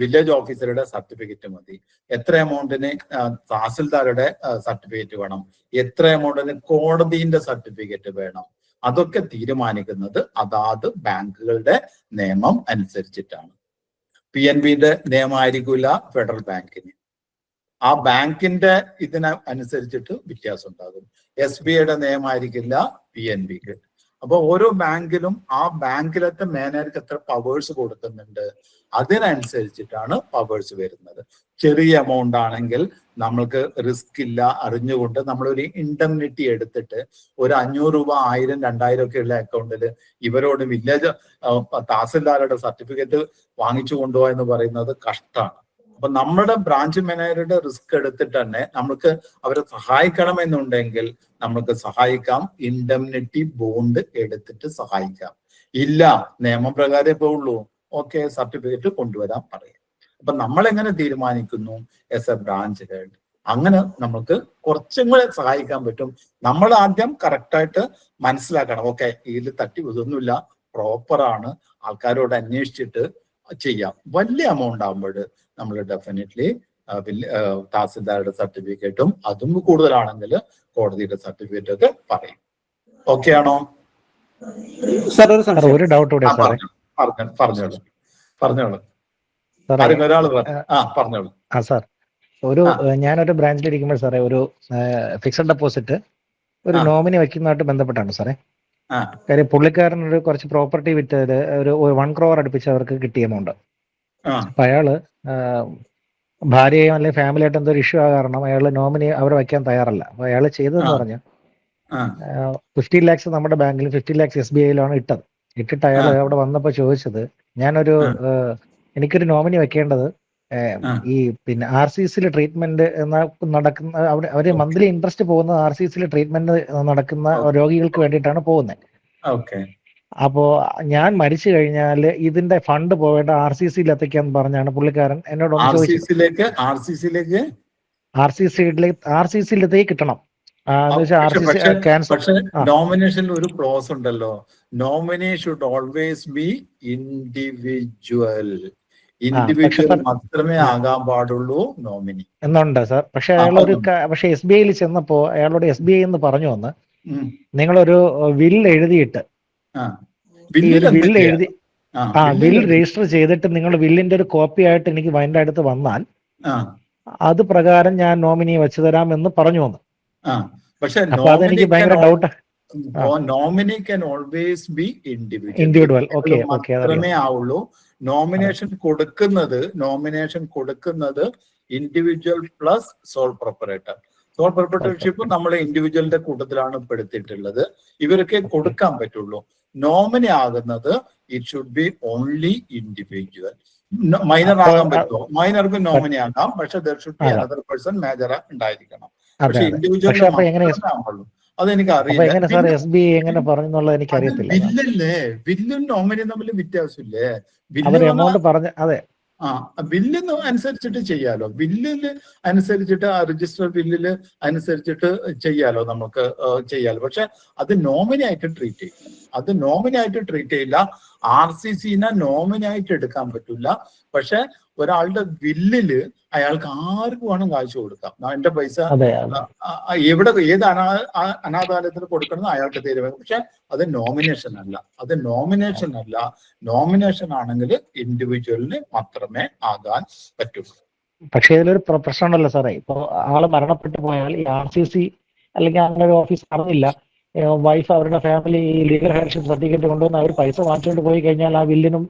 വില്ലേജ് ഓഫീസറുടെ സർട്ടിഫിക്കറ്റ് മതി, എത്ര എമൗണ്ടിന് തഹസിൽദാരുടെ സർട്ടിഫിക്കറ്റ് വേണം, എത്ര എമൗണ്ടിന് കോടതിന്റെ സർട്ടിഫിക്കറ്റ് വേണം, അതൊക്കെ തീരുമാനിക്കുന്നത് അതാത് ബാങ്കുകളുടെ നിയമം അനുസരിച്ചിട്ടാണ്. PNBയുടെ നിയമമായിരിക്കില്ല ഫെഡറൽ ബാങ്കിന്, ആ ബാങ്കിന്റെ ഇതിന് അനുസരിച്ചിട്ട് വ്യത്യാസം ഉണ്ടാകും. SBIയുടെ നിയമമായിരിക്കില്ല PNBക്ക്. അപ്പൊ ഓരോ ബാങ്കിലും ആ ബാങ്കിലത്തെ മാനേജർക്ക് എത്ര പവേഴ്സ് കൊടുക്കുന്നുണ്ട് അതിനനുസരിച്ചിട്ടാണ് പവേഴ്സ് വരുന്നത്. ചെറിയ എമൗണ്ട് ആണെങ്കിൽ നമ്മൾക്ക് റിസ്ക് ഇല്ല, അറിഞ്ഞുകൊണ്ട് നമ്മളൊരു ഇൻഡംനിറ്റി എടുത്തിട്ട് ഒരു 500 രൂപ 1000 2000 ഒക്കെ ഉള്ള അക്കൗണ്ടിൽ ഇവരോട് വില്ലേജ് തഹസിൽദാരുടെ സർട്ടിഫിക്കറ്റ് വാങ്ങിച്ചു കൊണ്ടുപോകുക എന്ന് പറയുന്നത് കഷ്ടമാണ്. അപ്പൊ നമ്മുടെ ബ്രാഞ്ച് മാനേജറുടെ റിസ്ക് എടുത്തിട്ട് തന്നെ നമുക്ക് അവരെ സഹായിക്കണമെന്നുണ്ടെങ്കിൽ നമുക്ക് സഹായിക്കാം. ഇൻഡംനിറ്റി ബോണ്ട് എടുത്തിട്ട് സഹായിക്കാം. ഇല്ല, നിയമപ്രകാരം ഇപ്പോ ഉള്ളൂ, ഓക്കെ സർട്ടിഫിക്കറ്റ് കൊണ്ടുവരാൻ പറയാം. അപ്പൊ നമ്മൾ എങ്ങനെ തീരുമാനിക്കുന്നു? എസ് എ ബ്രാഞ്ച് ഹെഡ് അങ്ങനെ നമുക്ക് കുറച്ചും കൂടെ സഹായിക്കാൻ പറ്റും. നമ്മൾ ആദ്യം കറക്റ്റായിട്ട് മനസ്സിലാക്കണം, ഓക്കെ ഇതിൽ തട്ടി ഇതൊന്നുമില്ല, പ്രോപ്പറാണ്, ആൾക്കാരോട് അന്വേഷിച്ചിട്ട് ചെയ്യാം. വലിയ എമൗണ്ട് ആകുമ്പോൾ നമ്മൾ ഡെഫിനറ്റ്ലി തഹസിൽദാരുടെ സർട്ടിഫിക്കറ്റും അതും കൂടുതലാണെങ്കിൽ കോടതിയുടെ സർട്ടിഫിക്കറ്റ് ഒക്കെ പറയും. ഓക്കെ ആണോ? ഒരു ഡൗട്ട് കൂടെ സാറേ. പറഞ്ഞോളൂ. ഒരാള് പറഞ്ഞോളൂ. സാർ ഞാനൊരു ബ്രാഞ്ചിലിരിക്കുമ്പോൾ സാറേ ഒരു ഫിക്സഡ് ഡെപ്പോസിറ്റ് ഒരു നോമിനി വയ്ക്കുന്നതായിട്ട് ബന്ധപ്പെട്ടാണ് സാറേ. കാര്യം പുള്ളിക്കാരനൊരു കുറച്ച് പ്രോപ്പർട്ടി വിറ്റത് ഒരു 1 crore അടുപ്പിച്ച് അവർക്ക് കിട്ടിയ എമൗണ്ട്. അപ്പൊ അയാള് ഭാര്യയും അല്ലെങ്കിൽ ഫാമിലി ആയിട്ട് എന്തോ ഇഷ്യൂ ആ കാരണം അയാള് നോമിനി അവിടെ വയ്ക്കാൻ തയ്യാറല്ല. അപ്പൊ അയാള് ചെയ്തതെന്ന് പറഞ്ഞാൽ 15 lakhs നമ്മുടെ ബാങ്കിലും 15 lakhs SBIയിലാണ് ഇട്ടിട്ട് അയാൾ അവിടെ വന്നപ്പോ ചോദിച്ചത്, എനിക്കൊരു നോമിനി വെക്കേണ്ടത് ഈ പിന്നെ RCCയിൽ ട്രീറ്റ്മെന്റ് നടക്കുന്ന അവര് മന്ത്ലി ഇൻട്രസ്റ്റ് പോകുന്ന RCCയിൽ ട്രീറ്റ്മെന്റ് നടക്കുന്ന രോഗികൾക്ക് വേണ്ടിയിട്ടാണ് പോകുന്നത്. അപ്പോ ഞാൻ മരിച്ചു കഴിഞ്ഞാൽ ഇതിന്റെ ഫണ്ട് പോവേണ്ട RCCയിൽ എത്തിക്കാന്ന് പറഞ്ഞാണ് പുള്ളിക്കാരൻ എന്നോട് RCCയിലേക്ക് കിട്ടണം. നോമിനേഷനിൽ ഒരു ക്ലോസ് ഉണ്ടല്ലോ, nominee should always be individual മാത്രമേ ആകാൻ പാടുള്ളൂ നോമിനി എന്നുണ്ട് സാർ. പക്ഷെ പക്ഷെ SBIയിൽ ചെന്നപ്പോ അയാളോട് SBI എന്ന് പറഞ്ഞു വന്ന് നിങ്ങളൊരു വിൽ എഴുതിയിട്ട് വിൽ രജിസ്റ്റർ ചെയ്തിട്ട് നിങ്ങൾ വില്ലിന്റെ ഒരു കോപ്പി ആയിട്ട് എനിക്ക് അതിന്റെ അടുത്ത് വന്നാൽ അത് പ്രകാരം ഞാൻ നോമിനി വെച്ചു തരാം എന്ന് പറഞ്ഞു വന്നു. പക്ഷെ അതെനിക്ക് ഭയങ്കര doubt. Nominee can always be individual മാത്രമേ ആവുള്ളൂ. നോമിനേഷൻ കൊടുക്കുന്നത് individual plus soul proprietor. Soul proprietorship നമ്മളെ ഇൻഡിവിജ്വലിന്റെ കൂട്ടത്തിലാണ് പെടുത്തിയിട്ടുള്ളത്. ഇവർക്ക് കൊടുക്കാൻ പറ്റുള്ളൂ. നോമിനി ആകുന്നത് it should be only individual. Minor ആകാൻ പറ്റുമോ? മൈനർക്ക് നോമിനി ആകാം, പക്ഷെ there should be another person major ഉണ്ടായിരിക്കണം. പക്ഷെ ഇൻഡിവിജ്വൽ അതെനിക്ക് അറിയില്ല. ബില്ലല്ലേ, ബില്ലും നോമിനി തമ്മിൽ വ്യത്യാസമില്ലേ? ബില്ലിന് അനുസരിച്ചിട്ട് ചെയ്യാലോ, ബില്ലില് അനുസരിച്ചിട്ട് ആ രജിസ്റ്റർ ബില്ലില് അനുസരിച്ചിട്ട് ചെയ്യാലോ, നമുക്ക് ചെയ്യാലോ. പക്ഷെ അത് നോമിനി ആയിട്ട് ട്രീറ്റ് ചെയ്യില്ല. അത് നോമിനി ആയിട്ട് ട്രീറ്റ് ചെയ്യില്ല. RCCനെ നോമിനി ആയിട്ട് എടുക്കാൻ പറ്റില്ല. പക്ഷെ ഒരാളുടെ ബില്ലില് അയാൾക്ക് ആർക്കും വേണം കാശ് കൊടുക്കാം. എന്റെ പൈസ എവിടെ ഏത് അനാഥാലയത്തിന് കൊടുക്കണം അയാൾക്ക് തീരുമാനം. പക്ഷെ അത് നോമിനേഷൻ അല്ല. അത് നോമിനേഷൻ അല്ല. നോമിനേഷൻ ആണെങ്കിൽ ഇൻഡിവിജ്വലിന് മാത്രമേ ആകാൻ പറ്റുള്ളൂ. പക്ഷെ ഇതിലൊരു പ്രശ്നമുണ്ടല്ലോ സാറേ. ഇപ്പൊ ആള് മരണപ്പെട്ടു പോയാൽ ഈ RCC അല്ലെങ്കിൽ അങ്ങനെ ഒരു ഓഫീസ് അറിഞ്ഞില്ല, വൈഫ് അവരുടെ ഫാമിലി ലീഗൽ ഹെയർഷിപ്പ് സർട്ടിഫിക്കറ്റ് കൊണ്ടുവന്ന് അവർ പൈസ വാങ്ങിച്ചുകൊണ്ട് പോയി കഴിഞ്ഞാൽ ആ ബില്ലിനും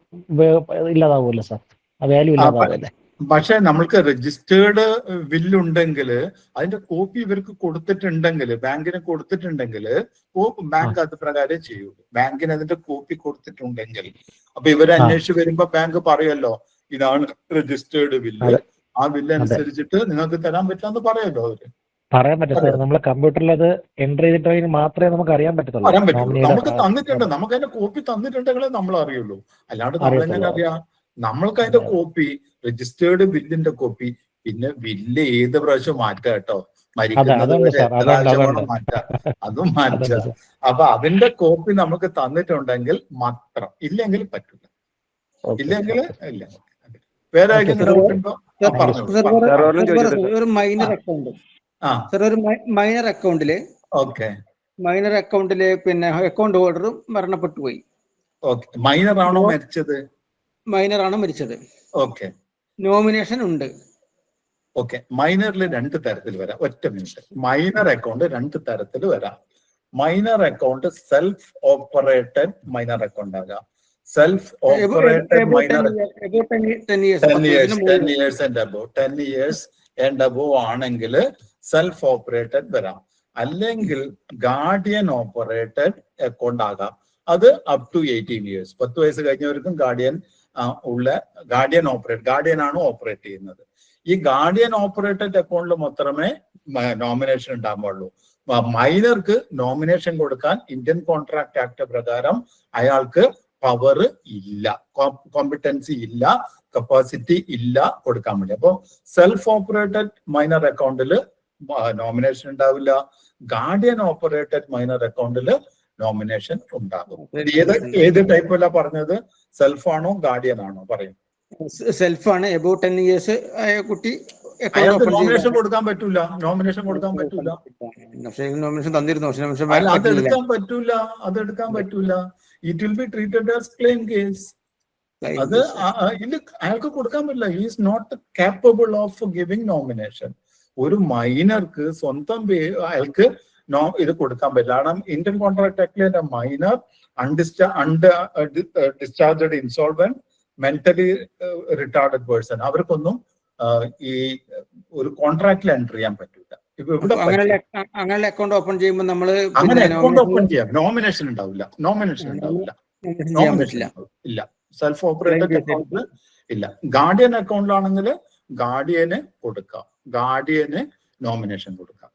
ഇല്ലാതാവുമല്ലോ സാർ, ആ വാല്യൂ ഇല്ലാതാവില്ലേ? പക്ഷെ നമ്മൾക്ക് രജിസ്റ്റേർഡ് ബില്ലുണ്ടെങ്കിൽ അതിന്റെ കോപ്പി ഇവർക്ക് കൊടുത്തിട്ടുണ്ടെങ്കിൽ, ബാങ്കിന് കൊടുത്തിട്ടുണ്ടെങ്കിൽ ബാങ്ക് അത് പ്രകാരം ചെയ്യുള്ളൂ. ബാങ്കിന് അതിന്റെ കോപ്പി കൊടുത്തിട്ടുണ്ടെങ്കിൽ അപ്പൊ ഇവരെ അന്വേഷിച്ച് വരുമ്പോ ബാങ്ക് പറയുമല്ലോ ഇതാണ് രജിസ്റ്റേർഡ് ബില്ല്, ആ ബില്ല് അനുസരിച്ചിട്ട് നിങ്ങൾക്ക് തരാൻ പറ്റാന്ന് പറയുമല്ലോ അവര്. പറയാൻ പറ്റും സാർ, നമ്മൾ കമ്പ്യൂട്ടറിൽ അത് എൻ്റർ ചെയ്തിട്ടുണ്ടെങ്കിൽ മാത്രമേ നമുക്ക് അറിയാൻ പറ്റത്തുള്ളൂ. നമുക്ക് തന്നിട്ടുണ്ട്, നമുക്ക് അതിന്റെ കോപ്പി തന്നിട്ടുണ്ടെങ്കിലേ നമ്മൾ അറിയുള്ളൂ. അല്ലാണ്ട് നമ്മൾ എങ്ങനെ അറിയാം? നമ്മൾക്ക് അതിന്റെ കോപ്പി, രജിസ്റ്റേർഡ് ബില്ലിന്റെ കോപ്പി, പിന്നെ ബില്ല് ഏത് പ്രാവശ്യം മാറ്റാം കേട്ടോ, മരിക്കുന്നത് വരെ എത്ര പ്രാവശ്യം മാറ്റാം, അതും മാറ്റാം. അപ്പൊ അതിന്റെ കോപ്പി നമുക്ക് തന്നിട്ടുണ്ടെങ്കിൽ മാത്രം, ഇല്ലെങ്കിൽ പറ്റില്ല. ഇല്ലെങ്കിൽ ഇല്ല. വേറെ ആയിട്ടുണ്ടോ? ഒരു മൈനർ അക്കൗണ്ട് സാർ, ഒരു മൈനർ അക്കൗണ്ടില് മൈനർ അക്കൗണ്ടില് പിന്നെ അക്കൗണ്ട് ഹോൾഡറും മരണപ്പെട്ടു പോയി. മൈനർ ആണോ മരിച്ചത്? മൈനർ ആണ് മരിച്ചത്. ഓക്കെ, നോമിനേഷൻ ഉണ്ട്. ഓക്കെ, മൈനറിൽ രണ്ട് തരത്തിൽ വരാം. ഒറ്റ മിനിറ്റ്. മൈനർ അക്കൗണ്ട് രണ്ട് തരത്തിൽ വരാം. Minor account self operated minor account ആകാം. Self operated minor 10 years and above ആണെങ്കിൽ സെൽഫ് ഓപ്പറേറ്റഡ് വരാം. അല്ലെങ്കിൽ ഗാർഡിയൻ ഓപ്പറേറ്റഡ് അക്കൗണ്ട് ആകാം. അത് അപ് ടു 18 years. 10 വയസ്സ് കഴിഞ്ഞവർക്കും ഗാർഡിയൻ ആണ് ഓപ്പറേറ്റ് ചെയ്യുന്നത്. ഈ ഗാർഡിയൻ ഓപ്പറേറ്റഡ് അക്കൗണ്ടിൽ മാത്രമേ നോമിനേഷൻ ഉണ്ടാകാൻ പാടുള്ളൂ. മൈനർക്ക് നോമിനേഷൻ കൊടുക്കാൻ ഇന്ത്യൻ കോൺട്രാക്ട് ആക്ട് പ്രകാരം അയാൾക്ക് പവർ ഇല്ല, കോമ്പിറ്റൻസി ഇല്ല, കപ്പാസിറ്റി ഇല്ല കൊടുക്കാൻ വേണ്ടി. അപ്പൊ സെൽഫ് ഓപ്പറേറ്റഡ് മൈനർ അക്കൗണ്ടിൽ നോമിനേഷൻ ഉണ്ടാവില്ല. ഗാർഡിയൻ ഓപ്പറേറ്റഡ് മൈനർ അക്കൗണ്ടിൽ നോമിനേഷൻ ഉണ്ടാകും. ഏത് ടൈപ്പല്ല പറഞ്ഞത്? സെൽഫ് ആണോ ഗാർഡിയൻ ആണോ? പറയും. സെൽഫാണ്. എബൌട്ട് 10 years ആയ കുട്ടി നോമിനേഷൻ കൊടുക്കാൻ പറ്റൂല. നോമിനേഷൻ കൊടുക്കാൻ പറ്റൂല. നോമിനേഷൻ തന്നിരുന്നു. അതെടുക്കാൻ പറ്റൂല. അതെടുക്കാൻ പറ്റൂല. It will be treated as claim case. അത് അയാൾക്ക് കൊടുക്കാൻ പറ്റില്ല. He is not capable of giving nomination. ഒരു മൈനർക്ക് സ്വന്തം അയാൾക്ക് ഇത് കൊടുക്കാൻ പറ്റില്ല. കാരണം ഇന്ത്യൻ കോൺട്രാക്ട് ആക്ടിലെ minor discharged insolvent mentally retarded person അവർക്കൊന്നും ഈ ഒരു കോൺട്രാക്റ്റിൽ എൻറ്റർ ചെയ്യാൻ പറ്റില്ല. അങ്ങനെ അക്കൗണ്ട് ഓപ്പൺ ചെയ്യുമ്പോൾ നമ്മൾ അങ്ങനെ അക്കൗണ്ട് ഓപ്പൺ ചെയ്യാം. നോമിനേഷൻ ഉണ്ടാവില്ല. നോമിനേഷൻ ഇല്ല. സെൽഫ് ഓപ്പറേറ്റഡ് അക്കൗണ്ടിൽ ഇല്ല. ഗാർഡിയൻ അക്കൗണ്ടിലാണെങ്കിൽ ഗാർഡിയന് കൊടുക്കാം. ഗാർഡിയന് നോമിനേഷൻ കൊടുക്കാം.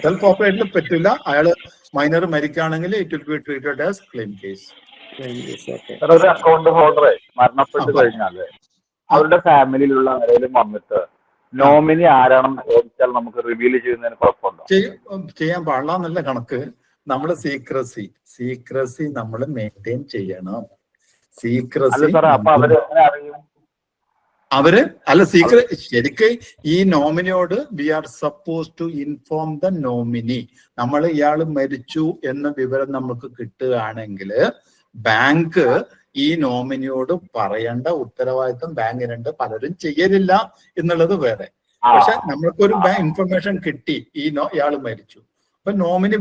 സെൽഫ് ഓപ്പറേറ്റഡിൽ പറ്റില്ല. അയാള് മൈനർ മരിക്കുകയാണെങ്കിൽ it will be treated as claim case. ഒരു അക്കൗണ്ട് ഹോൾഡർ മരണപ്പെട്ടു കഴിഞ്ഞാല് അവരുടെ ഫാമിലിയിലുള്ള ആരെങ്കിലും വന്നിട്ട് നോമിനി ആരാണെന്ന് ചോദിച്ചാൽ നമുക്ക് റിവീൽ ചെയ്യുന്നതിന് കുഴപ്പമുണ്ടോ? ചെയ്യാൻ പാടില്ല എന്നല്ല കണക്ക്. നമ്മള് സീക്രസി നമ്മൾ മെയിൻറ്റെയിൻ ചെയ്യണം. സീക്രസി ശരിക്ക് ഈ നോമിനിയോട് we are supposed to inform the nominee. നമ്മൾ ഇയാൾ മരിച്ചു എന്ന വിവരം നമുക്ക് കിട്ടുകയാണെങ്കിൽ ബാങ്ക് ഈ നോമിനിയോട് പറയേണ്ട ഉത്തരവാദിത്വം ബാങ്കിനുണ്ട്. പലരും ചെയ്യലില്ല എന്നുള്ളത് വേറെ. പക്ഷെ നമ്മൾക്കൊരു ഇൻഫർമേഷൻ കിട്ടി ഇയാൾ മരിച്ചു, അപ്പൊ നോമിനി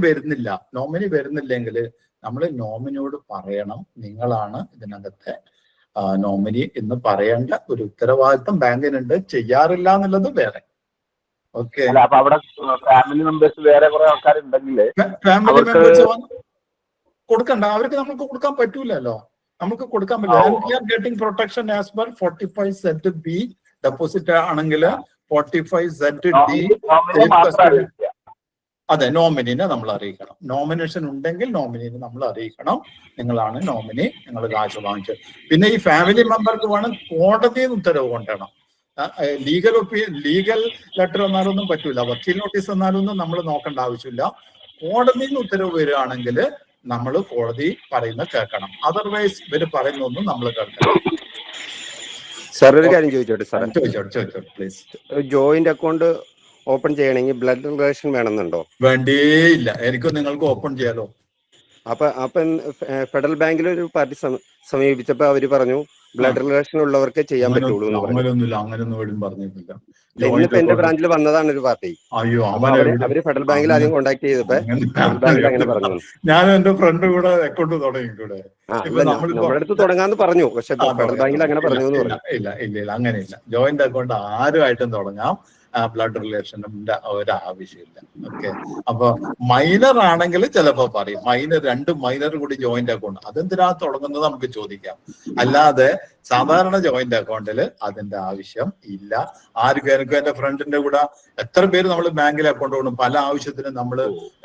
വരുന്നില്ലെങ്കിൽ നമ്മൾ നോമിനിയോട് പറയണം, നിങ്ങളാണ് ഇതിനകത്തെ നോമിനി എന്ന് പറയേണ്ട ഒരു ഉത്തരവാദിത്വം ബാങ്കിനുണ്ട്. ചെയ്യാറില്ല എന്നുള്ളത് വേറെ. ഓക്കെ. അല്ല അപ്പൊ അവിടെ ഫാമിലി മെമ്പേഴ്സ് വേറെ കുറെ ആൾക്കാരുണ്ടെങ്കിലേ ഫാമിലി മെമ്പേഴ്സ് കൊടുക്കണ്ട, അവർക്ക് നമുക്ക് കൊടുക്കാൻ പറ്റൂലല്ലോ. നമുക്ക് കൊടുക്കാൻ പറ്റില്ല. We are getting protection as per 45Z(B) deposit ആണെങ്കിൽ 45Z(D) അതെ, നോമിനിനെ നമ്മൾ അറിയിക്കണം. നോമിനേഷൻ ഉണ്ടെങ്കിൽ നോമിനിനെ നമ്മൾ അറിയിക്കണം. നിങ്ങളാണ് നോമിനി, നിങ്ങൾ കാശ് വാങ്ങിച്ചത്. പിന്നെ ഈ ഫാമിലി മെമ്പർക്ക് വേണം കോടതിയിൽ നിന്ന് ഉത്തരവ് കൊണ്ടുവരണം. ലീഗൽ ലെറ്റർ വന്നാലൊന്നും പറ്റൂല, വക്കീൽ നോട്ടീസ് വന്നാലൊന്നും നമ്മൾ നോക്കേണ്ട ആവശ്യമില്ല. കോടതിയിൽ നിന്ന് ഉത്തരവ് വരികയാണെങ്കിൽ നമ്മൾ കോടതി പറയുന്ന കേൾക്കണം. അതർവൈസ് ഇവര് പറയുന്നൊന്നും നമ്മൾ കേൾക്കണം. സാർ ഒരു കാര്യം ചോദിച്ചോട്ടെ സാറേ? ചോദിച്ചോട്ടെ പ്ലീസ്. ജോയിന്റ് അക്കൗണ്ട് ഓപ്പൺ ചെയ്യണമെങ്കിൽ ബ്ലഡ് റിലേഷൻ വേണമെന്നുണ്ടോ? വേണ്ടേയില്ല, എനിക്ക് നിങ്ങൾക്ക് ഓപ്പൺ ചെയ്യാലോ. അപ്പൊ ഫെഡറൽ ബാങ്കിൽ ഒരു പാർട്ടി സമീപിച്ചപ്പോ അവര് പറഞ്ഞു ബ്ലഡ് റിലേഷൻ ഉള്ളവർക്ക് ചെയ്യാൻ പറ്റുള്ളൂ. അങ്ങനൊന്നും പറഞ്ഞിട്ടില്ല. ഇന്നിപ്പോ എന്റെ ബ്രാഞ്ചിൽ വന്നതാണ് ഒരു പാർട്ടി. അയ്യോ, അവര് ഫെഡറൽ ബാങ്കിൽ ആദ്യം കോൺടാക്ട് ചെയ്തപ്പോ ബാങ്കിൽ അങ്ങനെ പറഞ്ഞു. ഞാൻ എന്റെ ഫ്രണ്ട് കൂടെ അക്കൗണ്ട് തുടങ്ങിക്കൂടെ? നമ്മുടെ അടുത്ത് തുടങ്ങാന്ന് പറഞ്ഞു, പക്ഷെ ഫെഡറൽ ബാങ്കിൽ അങ്ങനെ പറഞ്ഞു എന്ന് പറഞ്ഞു. ഇല്ല അങ്ങനെയില്ല. ജോയിന്റ് അക്കൗണ്ട് ആരുമായിട്ടും തുടങ്ങാം, ബ്ലഡ് റിലേഷന്റെ ഒരു ആവശ്യമില്ല. ഓക്കെ. അപ്പൊ മൈനർ ആണെങ്കിൽ ചിലപ്പോ പറയും രണ്ട് മൈനർ കൂടി ജോയിന്റ് അക്കൗണ്ട്, അതെന്തിനാ തുടങ്ങുന്നത് നമുക്ക് ചോദിക്കാം. അല്ലാതെ സാധാരണ ജോയിന്റ് അക്കൗണ്ടിൽ അതിന്റെ ആവശ്യം ഇല്ല. ആർക്കും എനിക്കും എന്റെ ഫ്രണ്ടിന്റെ കൂടെ എത്ര പേര് നമ്മൾ ബാങ്കിൽ അക്കൗണ്ട് കൊടുക്കും, പല ആവശ്യത്തിനും നമ്മൾ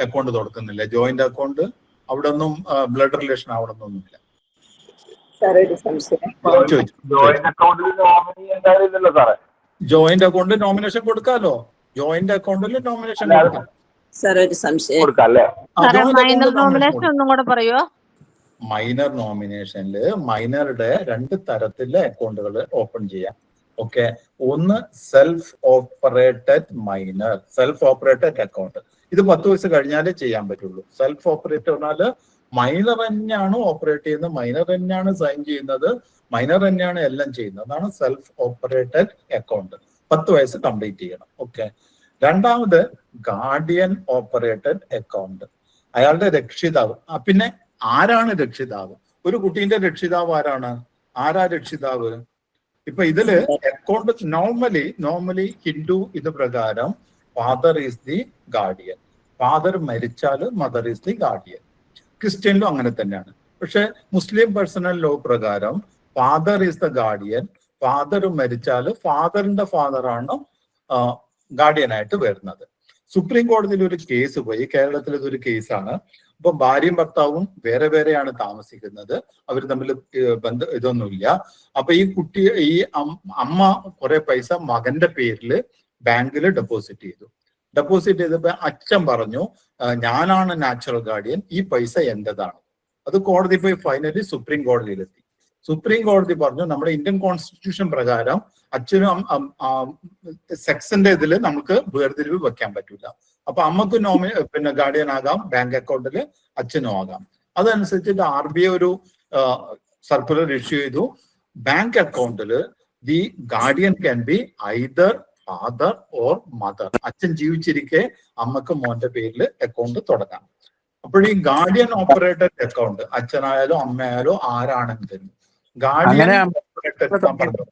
അക്കൗണ്ട് തുറക്കുന്നില്ല. ജോയിന്റ് അക്കൗണ്ട് അവിടെ ഒന്നും ബ്ലഡ് റിലേഷൻ അവിടെ ഒന്നുമില്ല. ജോയിന്റ് അക്കൗണ്ടിൽ നോമിനേഷൻ കൊടുക്കാലോ. ജോയിന്റ് അക്കൗണ്ടിൽ നോമിനേഷൻ കൊടുക്കാം. മൈനർ നോമിനേഷനിൽ മൈനറുടെ 2 തരത്തിലെ അക്കൗണ്ടുകൾ ഓപ്പൺ ചെയ്യാം. ഓക്കെ. ഒന്ന് self operated minor, self operated account. ഇത് 10 വയസ്സ് കഴിഞ്ഞാലേ ചെയ്യാൻ പറ്റുള്ളൂ. സെൽഫ് ഓപ്പറേറ്റ് പറഞ്ഞാല് മൈനർ തന്നെയാണ് ഓപ്പറേറ്റ് ചെയ്യുന്നത്, മൈനർ തന്നെയാണ് സൈൻ ചെയ്യുന്നത്, മൈനർ തന്നെയാണ് എല്ലാം ചെയ്യുന്നത്. അതാണ് സെൽഫ് ഓപ്പറേറ്റഡ് അക്കൗണ്ട്. 10 വയസ്സ് കംപ്ലീറ്റ് ചെയ്യണം. ഓക്കെ. രണ്ടാമത് ഗാർഡിയൻ ഓപ്പറേറ്റഡ് അക്കൗണ്ട്, അയാളുടെ രക്ഷിതാവ്. പിന്നെ ആരാണ് രക്ഷിതാവ്? ഒരു കുട്ടീന്റെ രക്ഷിതാവ് ആരാ രക്ഷിതാവ്? ഇപ്പൊ ഇതില് അക്കൗണ്ട് നോർമലി ഹിന്ദു ഇത് പ്രകാരം father is the guardian. Father മരിച്ചാല് മദർ ഈസ് ദി ഗാർഡിയൻ. ക്രിസ്ത്യനിലും അങ്ങനെ തന്നെയാണ്. പക്ഷെ മുസ്ലിം പേഴ്സണൽ ലോ പ്രകാരം father is the guardian. Father മരിച്ചാൽ ഫാദറിന്റെ ഫാദറാണ് ഗാർഡിയനായിട്ട് വരുന്നത്. സുപ്രീം കോടതിയിൽ ഒരു കേസ് പോയി, കേരളത്തിൽ ഇതൊരു കേസാണ്. അപ്പൊ ഭാര്യയും ഭർത്താവും വേറെ വേറെയാണ് താമസിക്കുന്നത്, അവർ തമ്മിൽ ഇതൊന്നുമില്ല. അപ്പൊ ഈ അമ്മ കുറെ പൈസ മകന്റെ പേരിൽ ബാങ്കിൽ ഡെപ്പോസിറ്റ് ചെയ്തപ്പോ അച്ഛൻ പറഞ്ഞു ഞാനാണ് നാച്ചുറൽ ഗാർഡിയൻ, ഈ പൈസ എന്റേതാണ്. അത് കോടതി പോയി ഫൈനലി സുപ്രീം കോടതിയിലെത്തി. സുപ്രീം കോടതി പറഞ്ഞു നമ്മുടെ ഇന്ത്യൻ കോൺസ്റ്റിറ്റ്യൂഷൻ പ്രകാരം അച്ഛനും സെക്സിന്റെ ഇതിൽ നമുക്ക് വേർതിരിവ് വെക്കാൻ പറ്റില്ല. അപ്പൊ അമ്മക്ക് പിന്നെ ഗാർഡിയൻ ആകാം, ബാങ്ക് അക്കൗണ്ടിൽ അച്ഛനും ആകാം. അതനുസരിച്ചിട്ട് RBI ഒരു സർക്കുലർ ഇഷ്യൂ ചെയ്തു. ബാങ്ക് അക്കൗണ്ടിൽ the guardian can be either father or mother. അച്ഛൻ ജീവിച്ചിരിക്കെ അമ്മക്ക് മോന്റെ പേരിൽ അക്കൗണ്ട് തുടങ്ങാം. അപ്പോൾ ഈ ഗാർഡിയൻ ഓപ്പറേറ്റഡ് അക്കൗണ്ട് അച്ഛനായാലും അമ്മയായാലും ആരാണെങ്കിലും ഗാർഡിയൻ ഓപ്പറേറ്റഡ്,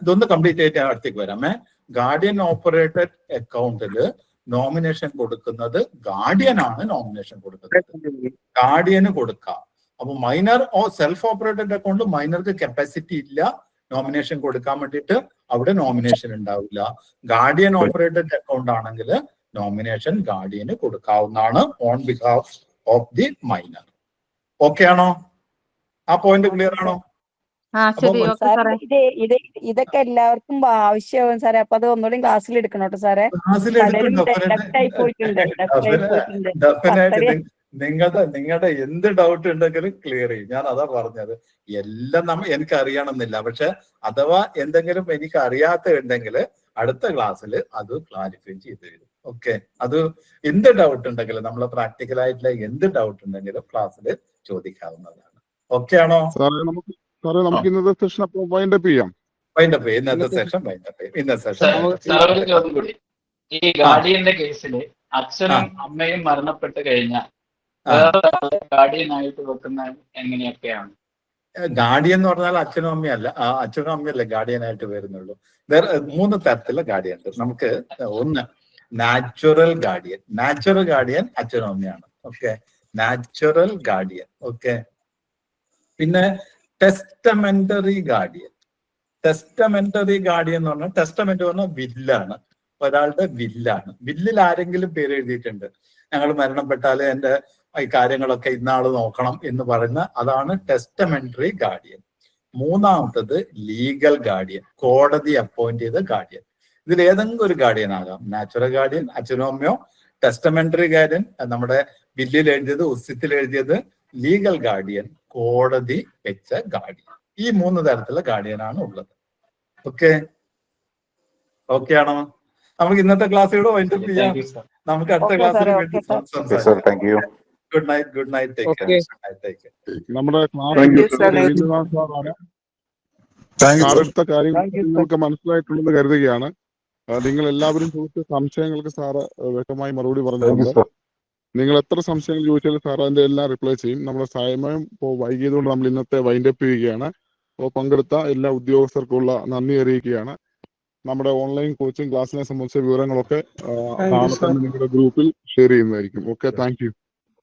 ഇതൊന്ന് കംപ്ലീറ്റ് ആയിട്ട് അടുത്തേക്ക് വരാമേ. ഗാർഡിയൻ ഓപ്പറേറ്റഡ് അക്കൗണ്ടിൽ നോമിനേഷൻ കൊടുക്കുന്നത് ഗാർഡിയനാണ് നോമിനേഷൻ കൊടുക്കുന്നത്, ഗാർഡിയന് കൊടുക്കാം. അപ്പൊ മൈനർ സെൽഫ് ഓപ്പറേറ്റഡ് അക്കൗണ്ട് മൈനർക്ക് കപ്പാസിറ്റി ഇല്ല നോമിനേഷൻ കൊടുക്കാൻ വേണ്ടിയിട്ട്, അവിടെ നോമിനേഷൻ ഉണ്ടാവില്ല. ഗാർഡിയൻ ഓപ്പറേറ്റഡ് അക്കൗണ്ട് ആണെങ്കിൽ നോമിനേഷൻ ഗാർഡിയന് കൊടുക്കാവുന്നതാണ് on behalf of the minor. Okay ആണോ? ആ പോയിന്റ് ക്ലിയർ ആണോ? ഇതൊക്കെ എല്ലാവർക്കും ആവശ്യമാവും സാറേ. അപ്പൊ അത് ഒന്നുകൂടി ക്ലാസ്സിൽ എടുക്കണം കേട്ടോ സാറേ. നിങ്ങളുടെ എന്ത് ഡൗട്ട് ഉണ്ടെങ്കിലും ക്ലിയർ ചെയ്യും. ഞാൻ അതാ പറഞ്ഞത്, എല്ലാം എനിക്ക് അറിയണമെന്നില്ല. പക്ഷെ അഥവാ എന്തെങ്കിലും എനിക്ക് അറിയാത്ത ഉണ്ടെങ്കിൽ അടുത്ത ക്ലാസ്സിൽ അത് ക്ലാരിഫൈ ചെയ്ത് തരും. ഓക്കെ. അത് എന്ത് ഡൗട്ട് ഉണ്ടെങ്കിലും നമ്മളെ പ്രാക്ടിക്കൽ ആയിട്ടുള്ള എന്ത് ഡൗട്ട് ഉണ്ടെങ്കിലും ക്ലാസ്സിൽ ചോദിക്കാവുന്നതാണ്. ഓക്കെ ആണോ? നമുക്ക് ഇന്നത്തെ സെഷൻ അപ്പോൾ വൈൻഡ് അപ്പ് ചെയ്യാം. ഇന്നത്തെ സെഷൻ ഈ ഗാർഡിയന്റെ കേസിൽ അച്ഛനും അമ്മയും മരണപ്പെട്ട് കഴിഞ്ഞാൽ ഗാർഡിയൻ ആയിട്ട് വെക്കുന്നത് എങ്ങനെയൊക്കെയാണ്? ഗാർഡിയൻ എന്ന് പറഞ്ഞാൽ അച്ഛനും അമ്മയല്ല, അച്ഛനും അമ്മയല്ല ഗാർഡിയനായിട്ട് വരുന്നുള്ളൂ. വേറെ 3 തരത്തിലുള്ള ഗാർഡിയൻ ഉണ്ട്. നമുക്ക് ഒന്ന് നാച്ചുറൽ ഗാർഡിയൻ. നാച്ചുറൽ ഗാർഡിയൻ അച്ഛനും അമ്മയാണ്. Okay, natural guardian. ഓക്കെ, പിന്നെ ടെസ്റ്റമെന്ററി ഗാർഡിയൻ. ടെസ്റ്റമെന്ററി ഗാർഡിയൻ എന്ന് പറഞ്ഞാൽ, ടെസ്റ്റമെന്റ് പറഞ്ഞാൽ വില്ലാണ്, ഒരാളുടെ വില്ലാണ്. വില്ലിൽ ആരെങ്കിലും പേര് എഴുതിയിട്ടുണ്ട്, ഞങ്ങൾ മരണപ്പെട്ടാൽ എൻ്റെ ഈ കാര്യങ്ങളൊക്കെ ഇന്നാള് നോക്കണം എന്ന് പറയുന്ന, അതാണ് ടെസ്റ്റമെന്ററി ഗാർഡിയൻ. 3ാമത്തത് ലീഗൽ ഗാർഡിയൻ, കോടതി അപ്പോയിന്റ് ചെയ്ത ഗാർഡിയൻ. ഇതിൽ ഏതെങ്കിലും ഒരു ഗാർഡിയൻ ആകാം. നാച്ചുറൽ ഗാർഡിയൻ അച്ഛനോ അമ്മയോ, ടെസ്റ്റമെന്ററി ഗാർഡിയൻ നമ്മുടെ ബില്ലിൽ എഴുതിയത്, ഉസ്യത്തിൽ എഴുതിയത്, ലീഗൽ ഗാർഡിയൻ കോടതി വെച്ച ഗാർഡിയൻ. ഈ 3 തരത്തിലുള്ള ഗാർഡിയനാണ് ഉള്ളത്. ഓക്കെ, ഓക്കെ ആണോ? നമുക്ക് ഇന്നത്തെ ക്ലാസ്സിലൂടെ വൈൻഡപ്പ് ചെയ്യാം. നമുക്ക് അടുത്ത ക്ലാസ്സിൽ സംസാരിക്കാം. Good night, good night, take care. നമ്മുടെ സാറെടുത്ത കാര്യങ്ങൾ നിങ്ങൾക്ക് മനസ്സിലായിട്ടുണ്ടെന്ന് കരുതുകയാണ്. നിങ്ങൾ എല്ലാവരും ചോദിച്ച സംശയങ്ങൾക്ക് സാറ് വ്യക്തമായി മറുപടി പറഞ്ഞിട്ടുണ്ട്. നിങ്ങൾ എത്ര സംശയങ്ങൾ ചോദിച്ചാലും സാർ അതിന്റെ എല്ലാം റിപ്ലൈ ചെയ്യും. നമ്മുടെ സമയം ഇപ്പോൾ വൈകിയതുകൊണ്ട് നമ്മൾ ഇന്നത്തെ വൈൻഡപ്പ് ചെയ്യുകയാണ്. അപ്പോൾ പങ്കെടുത്ത എല്ലാ ഉദ്യോഗസ്ഥർക്കുള്ള നന്ദി അറിയിക്കുകയാണ്. നമ്മുടെ ഓൺലൈൻ കോച്ചിങ് ക്ലാസ്സിനെ സംബന്ധിച്ച വിവരങ്ങളൊക്കെ നാളെ തന്നെ നിങ്ങളുടെ ഗ്രൂപ്പിൽ ഷെയർ ചെയ്യുന്നതായിരിക്കും. Okay, thank you.